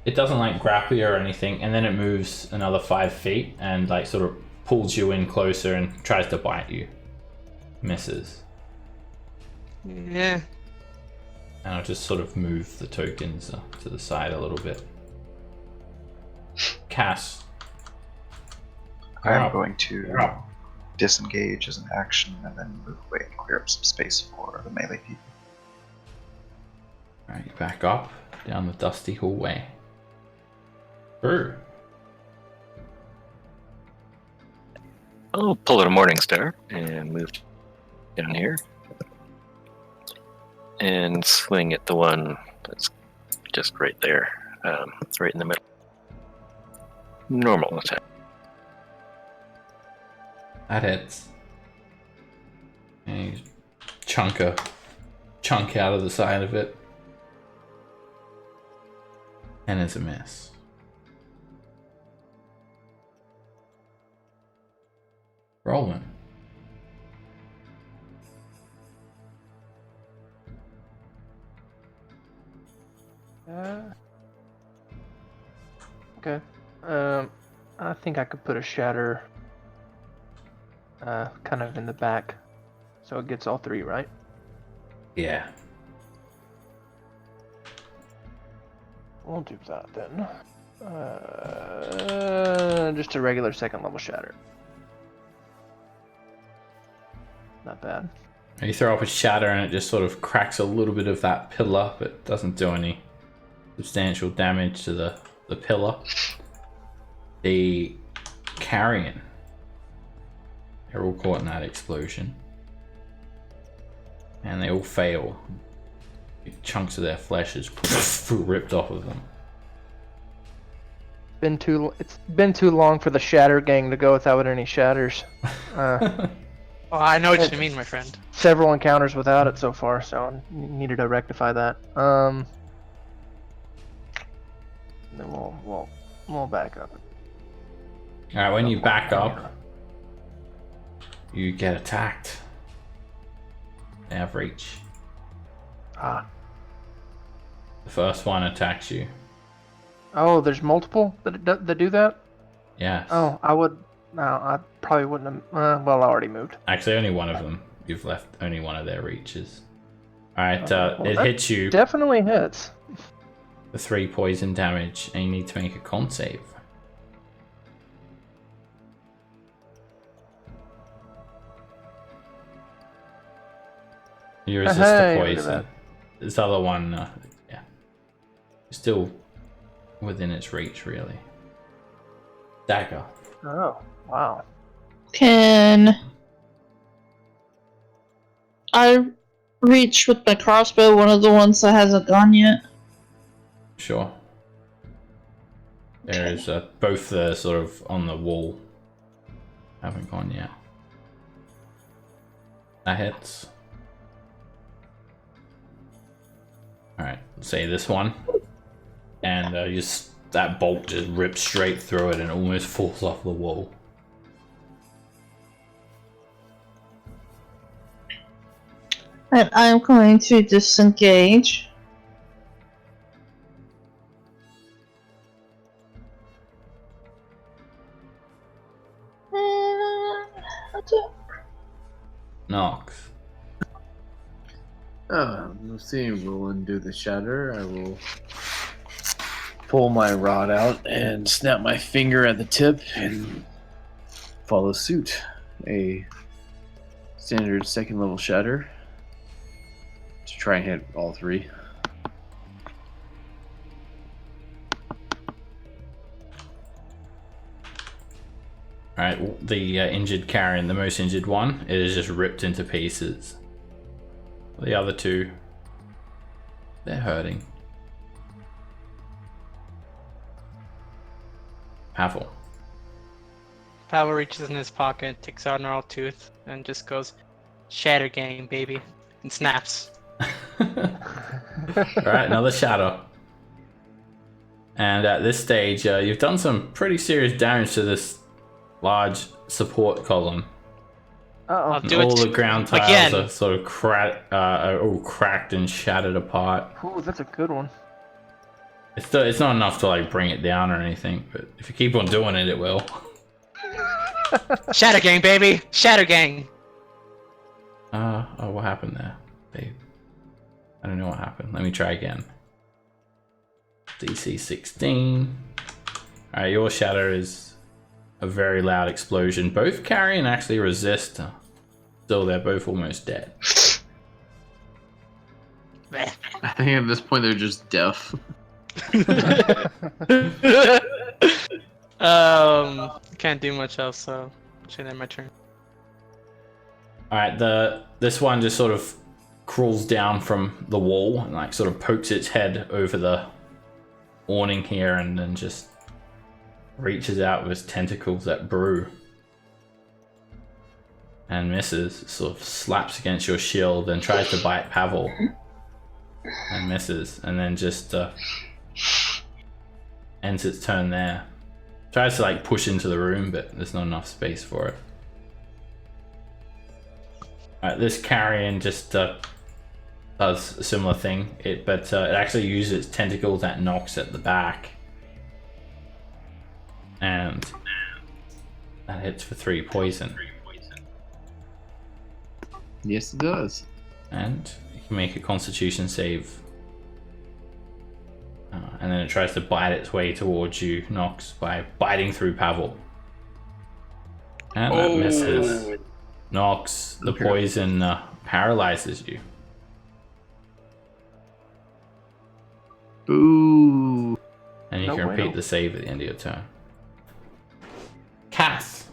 it doesn't like grapple you or anything, and then it moves another 5 feet and like sort of pulls you in closer and tries to bite you. Misses. Yeah. And I'll just sort of move the tokens to the side a little bit. Cass. I'm Up. going to disengage as an action and then move away and clear up some space for the melee people. Alright, back up down the dusty hallway. Brew. I'll pull out a Morning Star and move down here. And swing at the one that's just right there, right in the middle. Normal attack. That hits. And you chunk out of the side of it. And it's a miss. Rolling. Okay. I think I could put a shatter kind of in the back. So it gets all 3, right? Yeah. We'll do that then. Just a regular 2nd level shatter. Not bad. You throw up a shatter and it just sort of cracks a little bit of that pillar, but doesn't do any substantial damage to the pillar. The carrion. They're all caught in that explosion. And they all fail. Big chunks of their flesh is ripped off of them. It's been too long for the Shatter Gang to go without any shatters. Oh, I know what you mean, my friend. Several encounters without it so far, so I needed to rectify that. Then we'll back up. Alright, when you back up, you get attacked. They have reach. Ah. The first one attacks you. Oh, there's multiple that do that? Yes. Oh, I probably wouldn't have. Well, I already moved. Actually, only one of them. You've left only one of their reaches. Alright, Well, it that hits you Definitely hits. for 3 poison damage, and you need to make a con save. You resist the Hey, look at poison. that. This other one, yeah, still within its reach, really. Dagger. Oh, wow. Can I reach with my crossbow one of the ones that hasn't gone yet? Sure. There is both the sort of on the wall. Haven't gone yet. That hits. Alright, say this one. And that bolt just rips straight through it and almost falls off the wall. And I'm going to disengage. Nox. Let's see, we'll undo the shatter. I will pull my rod out and snap my finger at the tip and follow suit. A standard 2nd level shatter to try and hit all 3. Alright, the injured carrion, the most injured one, it is just ripped into pieces. The other 2, they're hurting. Pavel. Pavel reaches in his pocket, takes out an gnarled tooth, and just goes, "Shatter Gang, baby," and snaps. Alright, another shadow. And at this stage, you've done some pretty serious damage to this large support column. Uh-oh. I'll do All it the ground tiles again. are sort of are all cracked and shattered apart. Ooh, that's a good one. It's not enough to like bring it down or anything, but if you keep on doing it, it will. Shatter Gang, baby! Shatter Gang! Oh, what happened there? Babe. I don't know what happened. Let me try again. DC 16. Alright, your shatter is a very loud explosion. Both carry and actually resist. Still, they're both almost dead. I think at this point they're just deaf. Can't do much else, so should end my turn. Alright, this one just sort of crawls down from the wall and like sort of pokes its head over the awning here and then just reaches out with its tentacles at Brew. And misses, sort of slaps against your shield and tries to bite Pavel. And misses, and then just ends its turn there. Tries to like push into the room, but there's not enough space for it. Alright, this carrion just does a similar thing, but it actually uses its tentacles at Nox at the back. And that hits for 3 poison. Yes, it does. And you can make a Constitution save. And then it tries to bite its way towards you, Nox, by biting through Pavel. And that misses. Nox, the Okay. poison paralyzes you. Ooh. And you No can repeat bueno. the save at the end of your turn. Cass.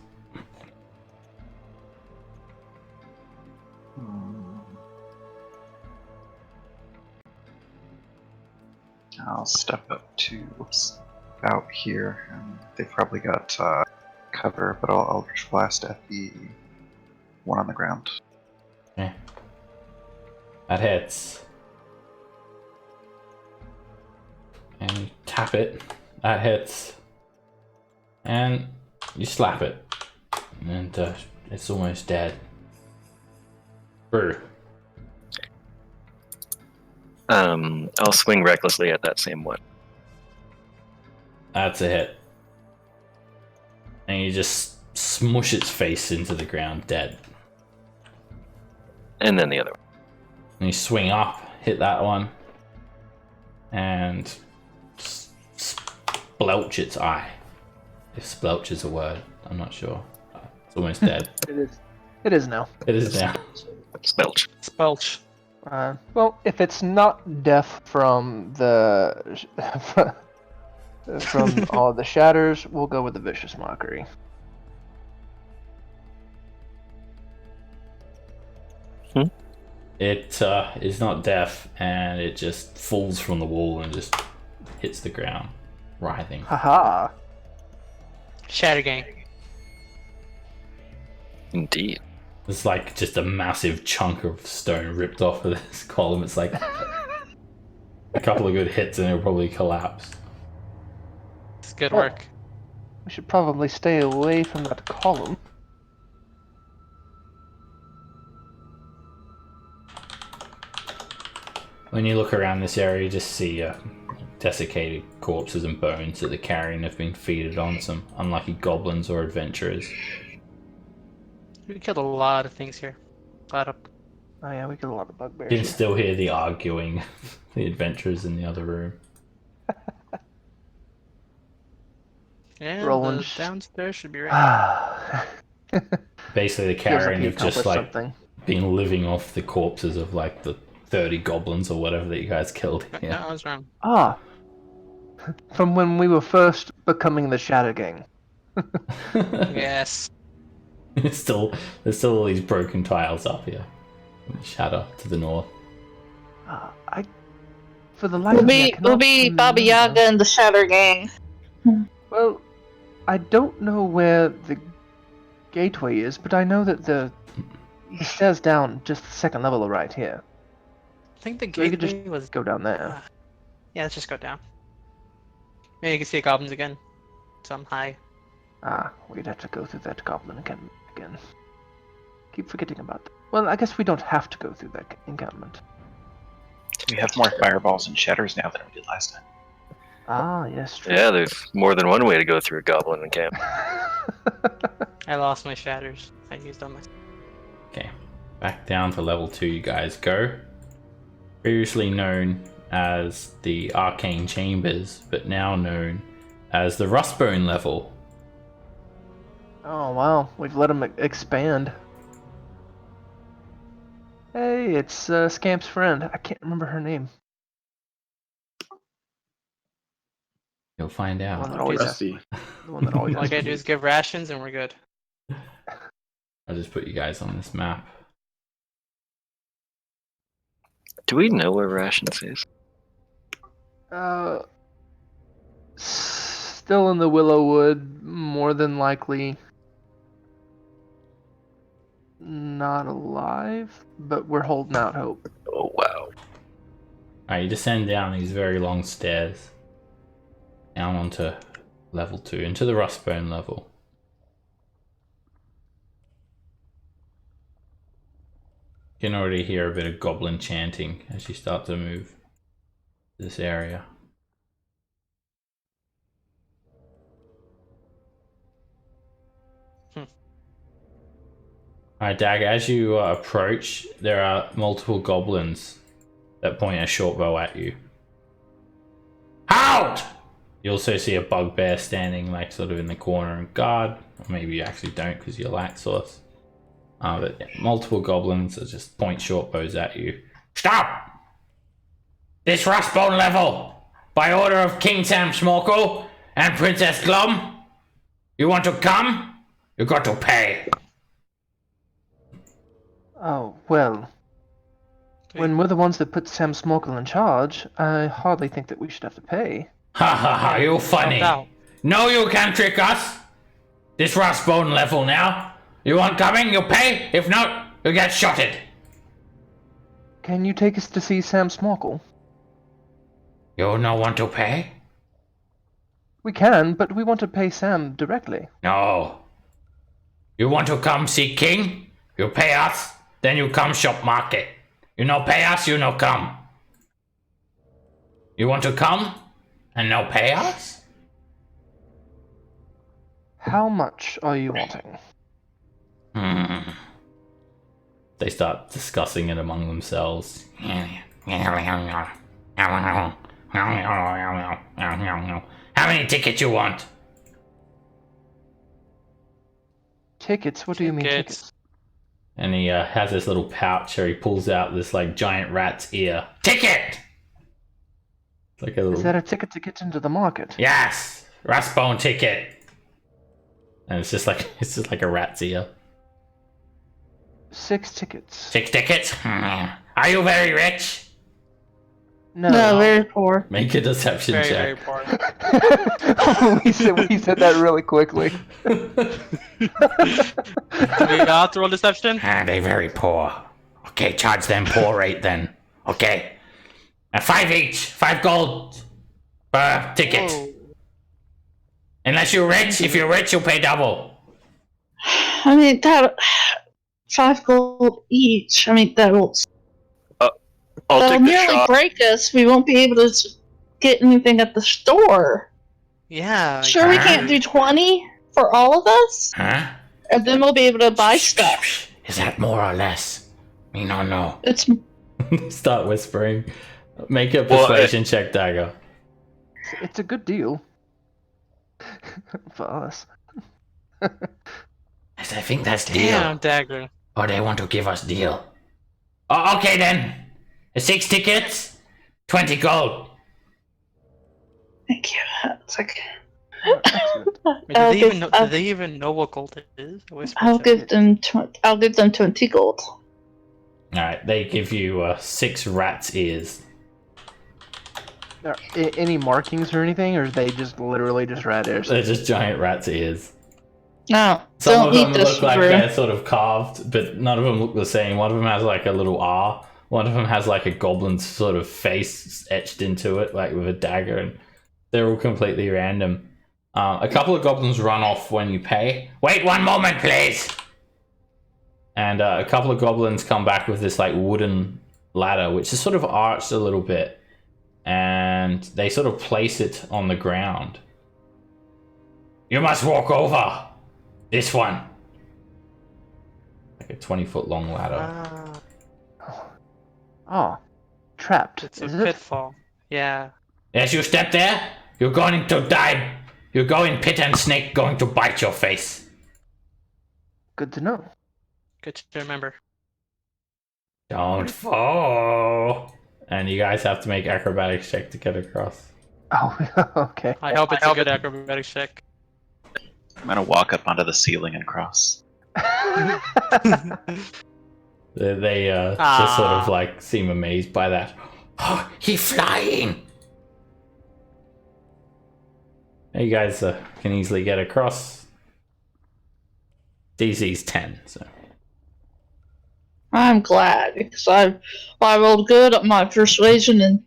I'll step up to out here, and they've probably got cover, but I'll Eldritch Blast at the one on the ground. Okay. That hits. And you tap it. That hits. And you slap it. And it's almost dead. Brr. I'll swing recklessly at that same one. That's a hit. And you just smush its face into the ground, dead. And then the other one. And you swing up, hit that one, and splelch its eye. If splelch is a word, I'm not sure. It's almost dead. It is. It is now. It is now. Spelch. Spelch. Well, if it's not deaf from the from all the shatters, we'll go with the vicious mockery. It is not deaf, and it just falls from the wall and just hits the ground, writhing. Haha. Shatter Gang. Indeed. It's like just a massive chunk of stone ripped off of this column. It's like a couple of good hits and it'll probably collapse. It's good Oh. work. We should probably stay away from that column. When you look around this area, you just see desiccated corpses and bones that they're carrying have been feeded on some unlucky goblins or adventurers. We killed a lot of things here. A lot of Oh yeah, we get a lot of You bugbears. can here. still hear the arguing, the adventurers in the other room. yeah, Roland the sh- downstairs should be ready. Ah. Basically, the Feels like carrion he have just accomplished like been living off the corpses of like the 30 goblins or whatever that you guys killed. No, Yeah. I was wrong. Ah. From when we were first becoming the Shadow Gang. Yes. there's still all these broken tiles up here. Shadow to the north. For the life of me, I We'll cannot be Baba remember. Yaga and the Shatter Gang. Well, I don't know where the gateway is, but I know that the stairs down just the second level are right here. I think the So we could gateway just was. go down there. Yeah, let's just go down. Maybe you can see goblins again. So I'm high. We'd have to go through that goblin encampment again. Keep forgetting about that. Well, I guess we don't have to go through that encampment. We have more fireballs and shatters now than we did last time. Ah, yes, true. Yeah, there's more than one way to go through a goblin camp. I lost my shatters. I used all my. Okay, back down to level 2 you guys go. Previously known as the Arcane Chambers, but now known as the Rustbone level. Oh, wow. We've let him expand. Hey, it's Scamp's friend. I can't remember her name. You'll find The one out. that always has, Rusty. the one that always All I has gotta to do is give rations and we're good. I'll just put you guys on this map. Do we know where rations is? Still in the Willowwood, more than likely. Not alive, but we're holding out hope. Oh, wow. Alright, you descend down these very long stairs. Down onto level 2, into the Rustbone level. You can already hear a bit of goblin chanting as you start to move this area. Alright, Dag, as you approach, there are multiple goblins that point a short bow at you. Out! You also see a bugbear standing like sort of in the corner and guard. Or maybe you actually don't because you're light source. But yeah, multiple goblins that just point short bows at you. Stop! This Rustbone level! By order of King Sam Smorkle and Princess Glum! You want to come? You got to pay. Oh, well. When we're the ones that put Sam Smorkle in charge, I hardly think that we should have to pay. Ha ha ha, you funny. No, you can't trick us. This Rustbone level now. You want coming, you pay. If not, you get shotted. Can you take us to see Sam Smorkle? You no want to pay? We can, but we want to pay Sam directly. No. You want to come see King? You pay us, then you come shop market. You no pay us, you no come. You want to come and no pay us? How much are you wanting? They start discussing it among themselves. How many tickets you want? Tickets? What do you mean tickets? And he has this little pouch where he pulls out this like giant rat's ear. Ticket! Like a little... Is that a ticket to get into the market? Yes! Rustbone ticket! And it's just like a rat's ear. 6 tickets. 6 tickets? Are you very rich? No, very poor. Make a deception Very, check. very poor. we said that really quickly. Do we have to roll deception? They very poor. Okay, charge them poor rate then. Okay. 5 each. 5 gold per ticket. Whoa. Unless you're rich. If you're rich, you'll pay double. I mean, that 5 gold each. I mean, that'll I'll take a nearly shot. break us. We won't be able to get anything at the store. Yeah. Sure, we can't do 20 for all of us, Huh? and then we'll be able to buy stuff. Is that more or less? Me no know. It's Start whispering. Make a persuasion check, Dagger. It's a good deal. For us. I think that's deal. Damn, Dagger. Or they want to give us deal. Oh, okay then. 6 tickets, 20 gold. thank you. It's like Wait, do they even know what gold is? I'll give them 20 gold. Alright, they give you 6 rat's ears. Are any markings or anything, or are they just literally just rat ears? They're just giant rat's ears. No, Some don't of eat them this look like for they're sort of carved, but none of them look the same. One of them has like a little R. One of them has like a goblin's sort of face etched into it, like with a dagger, and they're all completely random. A couple of goblins run off when you pay. Wait 1 moment, please! And a couple of goblins come back with this like wooden ladder, which is sort of arched a little bit, and they sort of place it on the ground. You must walk over this one. Like a 20-foot long ladder. Oh, trapped. It's a is it? pitfall. Yeah. As you step there, you're going to die. You're going pit and snake going to bite your face. Good to know. Good to remember. Don't fall. And you guys have to make acrobatics check to get across. Oh, okay. I hope it's a good acrobatics check. I'm gonna walk up onto the ceiling and cross. They just sort of like seem amazed by that. Oh, he's flying! You guys can easily get across. DC's 10, so. I'm glad because I rolled good on my persuasion and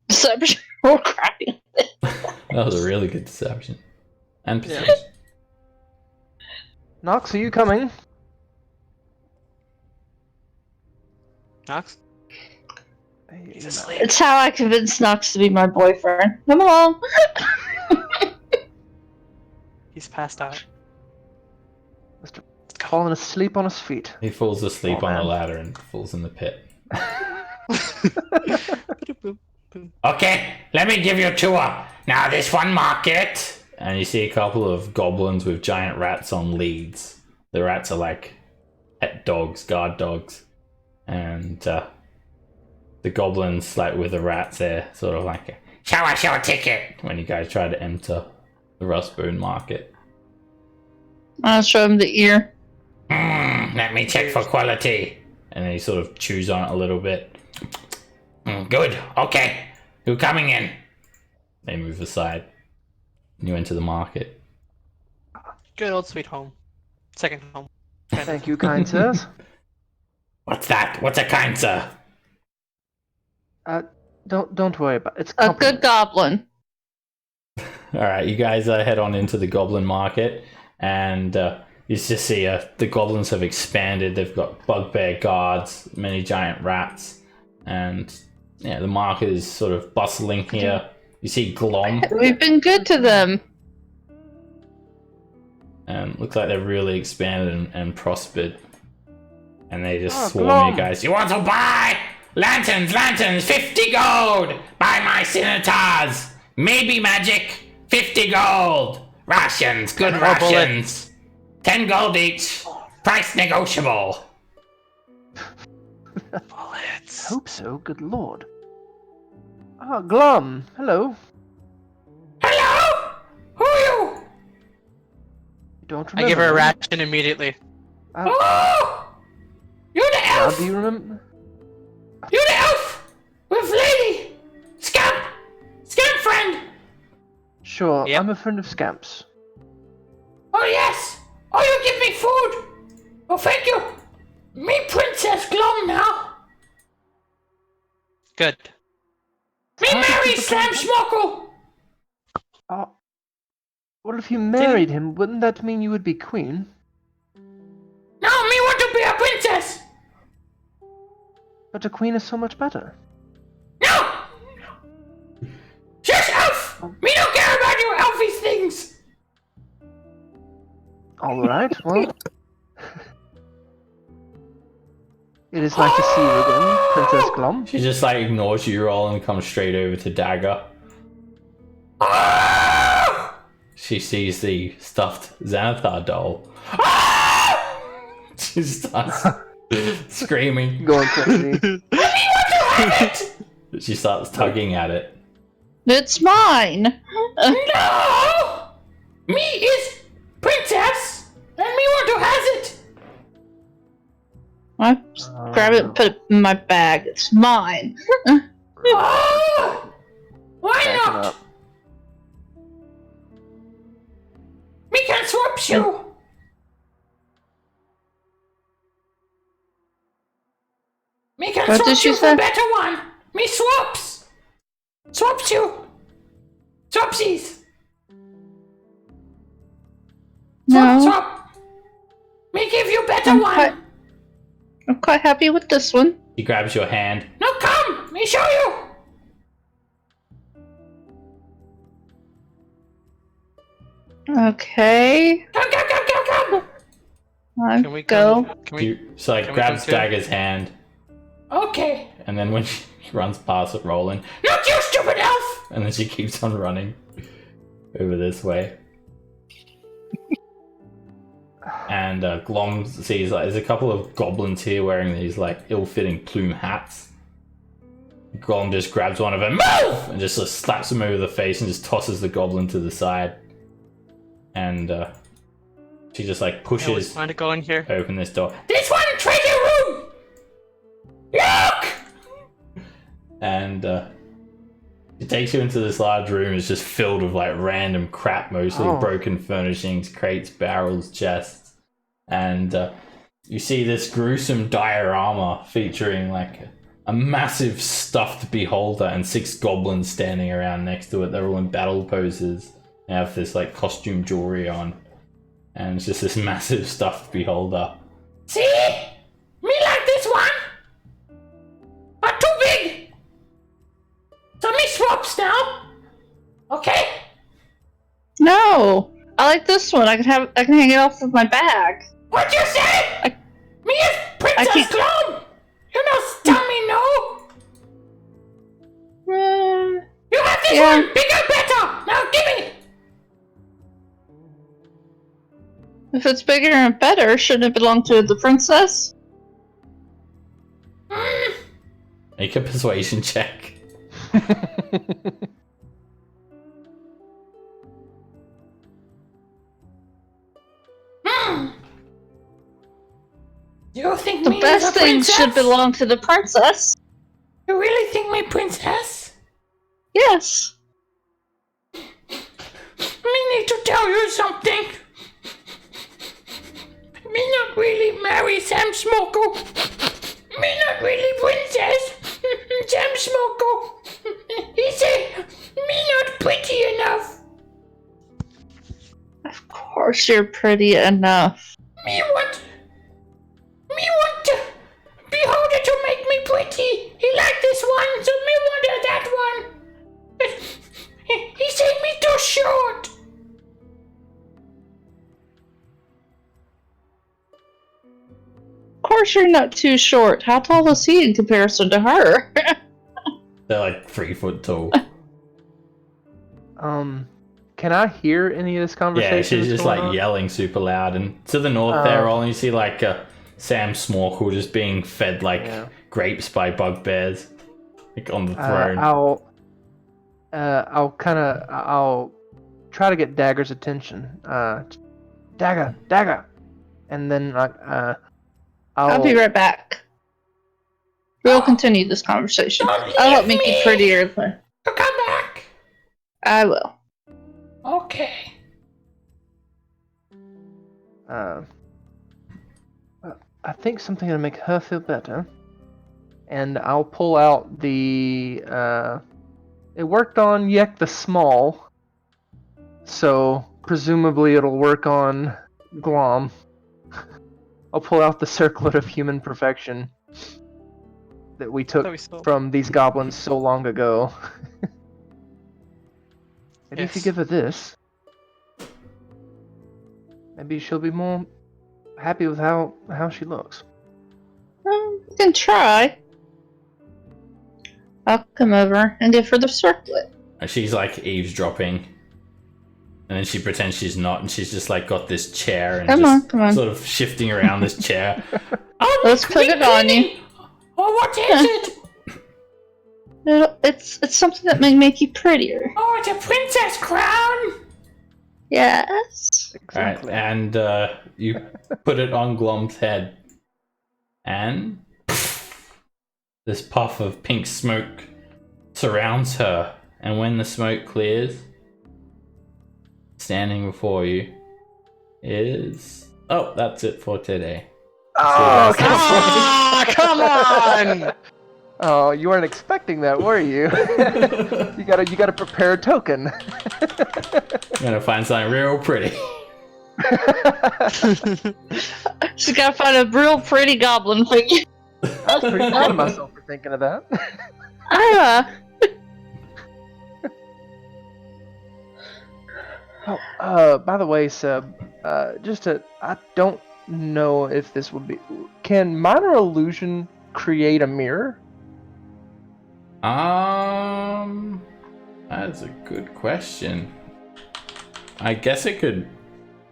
deception. Roll crappy. That was a really good deception. And persuasion. Nox, are you coming? Knox? He's asleep. It's how I convinced Knox to be my boyfriend. Come along. He's passed out. Mr. fallen asleep on his feet. He falls asleep Oh, on the man. ladder and falls in the pit. Okay, let me give you a tour. Now this one market. And you see a couple of goblins with giant rats on leads. The rats are like pet dogs, guard dogs. And the goblins, like with the rats, they're sort of like, show us your ticket, when you guys try to enter the Rustbone market. I'll show him the ear. Let me check for quality. And then he sort of chews on it a little bit. Good, okay. Who coming in? They move aside. You enter the market. Good old sweet home. Second home. Thank you, kind sirs. What's that? What's a kind sir? Don't worry about it. It's A good goblin. Alright, you guys head on into the goblin market. And you just see the goblins have expanded. They've got bugbear guards, many giant rats. And yeah, the market is sort of bustling here. You see Glom. We've been good to them. And looks like they're really expanded and prospered. And they just Oh, swarm Glom. you guys. You want to buy? Lanterns, 50 gold! Buy my scimitars! Maybe magic, 50 gold! Rations, good Oh, rations! 10 gold each, price negotiable. Bullets. Hope so. Good lord. Ah, Glum. Hello. Hello? Who are you? You don't I remember? give her a me? ration immediately. Oh! You're the Now, elf! do you remember? You're the elf! With lady! Scamp! Scamp friend! Sure, Yep. I'm a friend of Scamp's. Oh yes! Oh, you give me food! Oh, thank you! Me Princess Glom now! Good. Me How did marry you Sam become- Schmockle! Oh. Well, if you married him, wouldn't that mean you would be queen? No, me want to be a princess! But a queen is so much better. No! Shush, elf! Me don't care about your elfie things! All right. Well, it is nice to see you again, Princess Glum. She just like ignores you all and comes straight over to Dagger. She sees the stuffed Xanathar doll. She starts screaming. Going crazy. She starts tugging at it. It's mine. No! Me is princess, and me want to has it. I grab it and put it in my bag. It's mine. Oh! Why Backing not? up. Me can swap you. Me can What swap did she you for say? better one. Me swaps. Swaps you. Swapsies. Swap, No. swap. Me give you better I'm one. quite happy with this one. He grabs your hand. No, come. Me show you. Okay. Come, come, come, come, come. I Can we go. Can we? You, so like can we grabs come too? Dagger's hand. Okay. And then when she runs past it, Roland, not you, stupid elf! And then she keeps on running over this way. And Glom sees like there's a couple of goblins here wearing these like ill-fitting plume hats. Glom just grabs one of them, move, and just slaps him over the face and just tosses the goblin to the side. And she just like I always pushes wanted to go in here. open this door. This one treasure room. Look! And it takes you into this large room. It's just filled with like random crap, mostly Oh. broken furnishings, crates, barrels, chests. And you see this gruesome diorama featuring like a massive stuffed beholder and 6 goblins standing around next to it. They're all in battle poses. They have this like costume jewelry on. And it's just this massive stuffed beholder. See? Me like this one? But too big! So me swaps now. Okay? No, I like this one. I can hang it off of my bag. What'd you say? Me is Princess can't- Clone! You don't tell me no! You have this Yeah. one! Bigger, better! Now give me! If it's bigger and better, shouldn't it belong to the princess? Make a persuasion check. You think The me best is a things should princess? belong to the princess. You really think me princess? Yes. Me need to tell you something. Me not really marry Sam Smoko. Me not really princess. Sam Smoko. He say me not pretty enough. Of course you're pretty enough. Me want to beholder to make me pretty. He like this one, so me want that one. But he say me too short. Of course you're not too short. How tall is he in comparison to her? They're like 3 foot tall. Can I hear any of this conversation? Yeah, she's that's just going like on? yelling super loud, and to the north there, all you see like Sam Smorkle just being fed like grapes by bugbears, like on the throne. I'll try to get Dagger's attention. Dagger, and then I'll be right back. We'll continue this conversation. I'll help make you prettier. You come back. I will. Okay. I think something to make her feel better, and I'll pull out the. It worked on Yek the Small, so presumably it'll work on Glom. I'll pull out the Circlet of Human Perfection that we took from these goblins so long ago. Maybe if you give her this, maybe she'll be more happy with how she looks. You can try. I'll come over and give her the circlet. And she's like eavesdropping, and then she pretends she's not, and she's just like got this chair and Come on. sort of shifting around this chair. Let's put it on you. Oh, what is it? It's something that may make you prettier. Oh, it's a princess crown. Yes. Exactly. Right, and you put it on Glom's head, and this puff of pink smoke surrounds her. And when the smoke clears, standing before you is that's it for today. Oh, Come on! Oh, you weren't expecting that, were you? you gotta prepare a token. I'm gonna find something real pretty. She's gotta find a real pretty goblin figure. I was pretty proud of myself for thinking of that. By the way, Seb, I don't know if this would be. Can minor illusion create a mirror? That's a good question. I guess it could.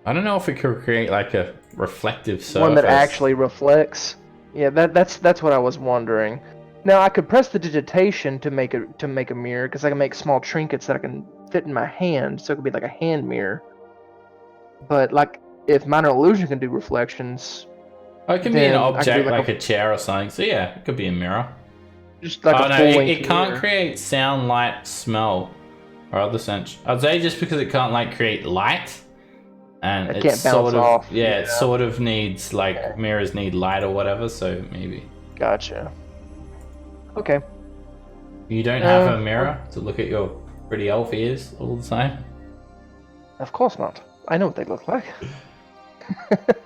I don't know if it could create like a reflective surface. One that actually reflects. Yeah, that's what I was wondering. Now I could press the digitation to make a mirror, because I can make small trinkets that I can fit in my hand, so it could be like a hand mirror. But like, if minor illusion can do reflections, it can be an then I could object do like a chair or something. So yeah, it could be a mirror. just like a full-length it can't mirror. create sound, light, smell, or other sense. I'd say just because it can't like create light, and It it's can't bounce sort of off, it yeah. sort of needs like mirrors need light or whatever. So maybe Gotcha. Okay. you don't have a mirror to look at your pretty elf ears all the time. Of course not. I know what they look like.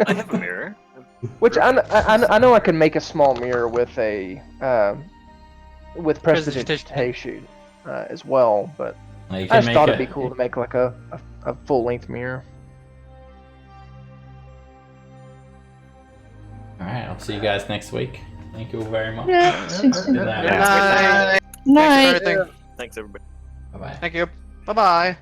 I have a mirror. Which I know I can make a small mirror with a with prestidigitation as well, but Like, you I can just make thought a- it'd be cool to make like a full length mirror. I'll see you guys next week. Thank you all very much. Yeah, see you soon. Good night. Good night. Thanks for Night. everything. Thanks, everybody. Bye bye. Thank you. Bye bye.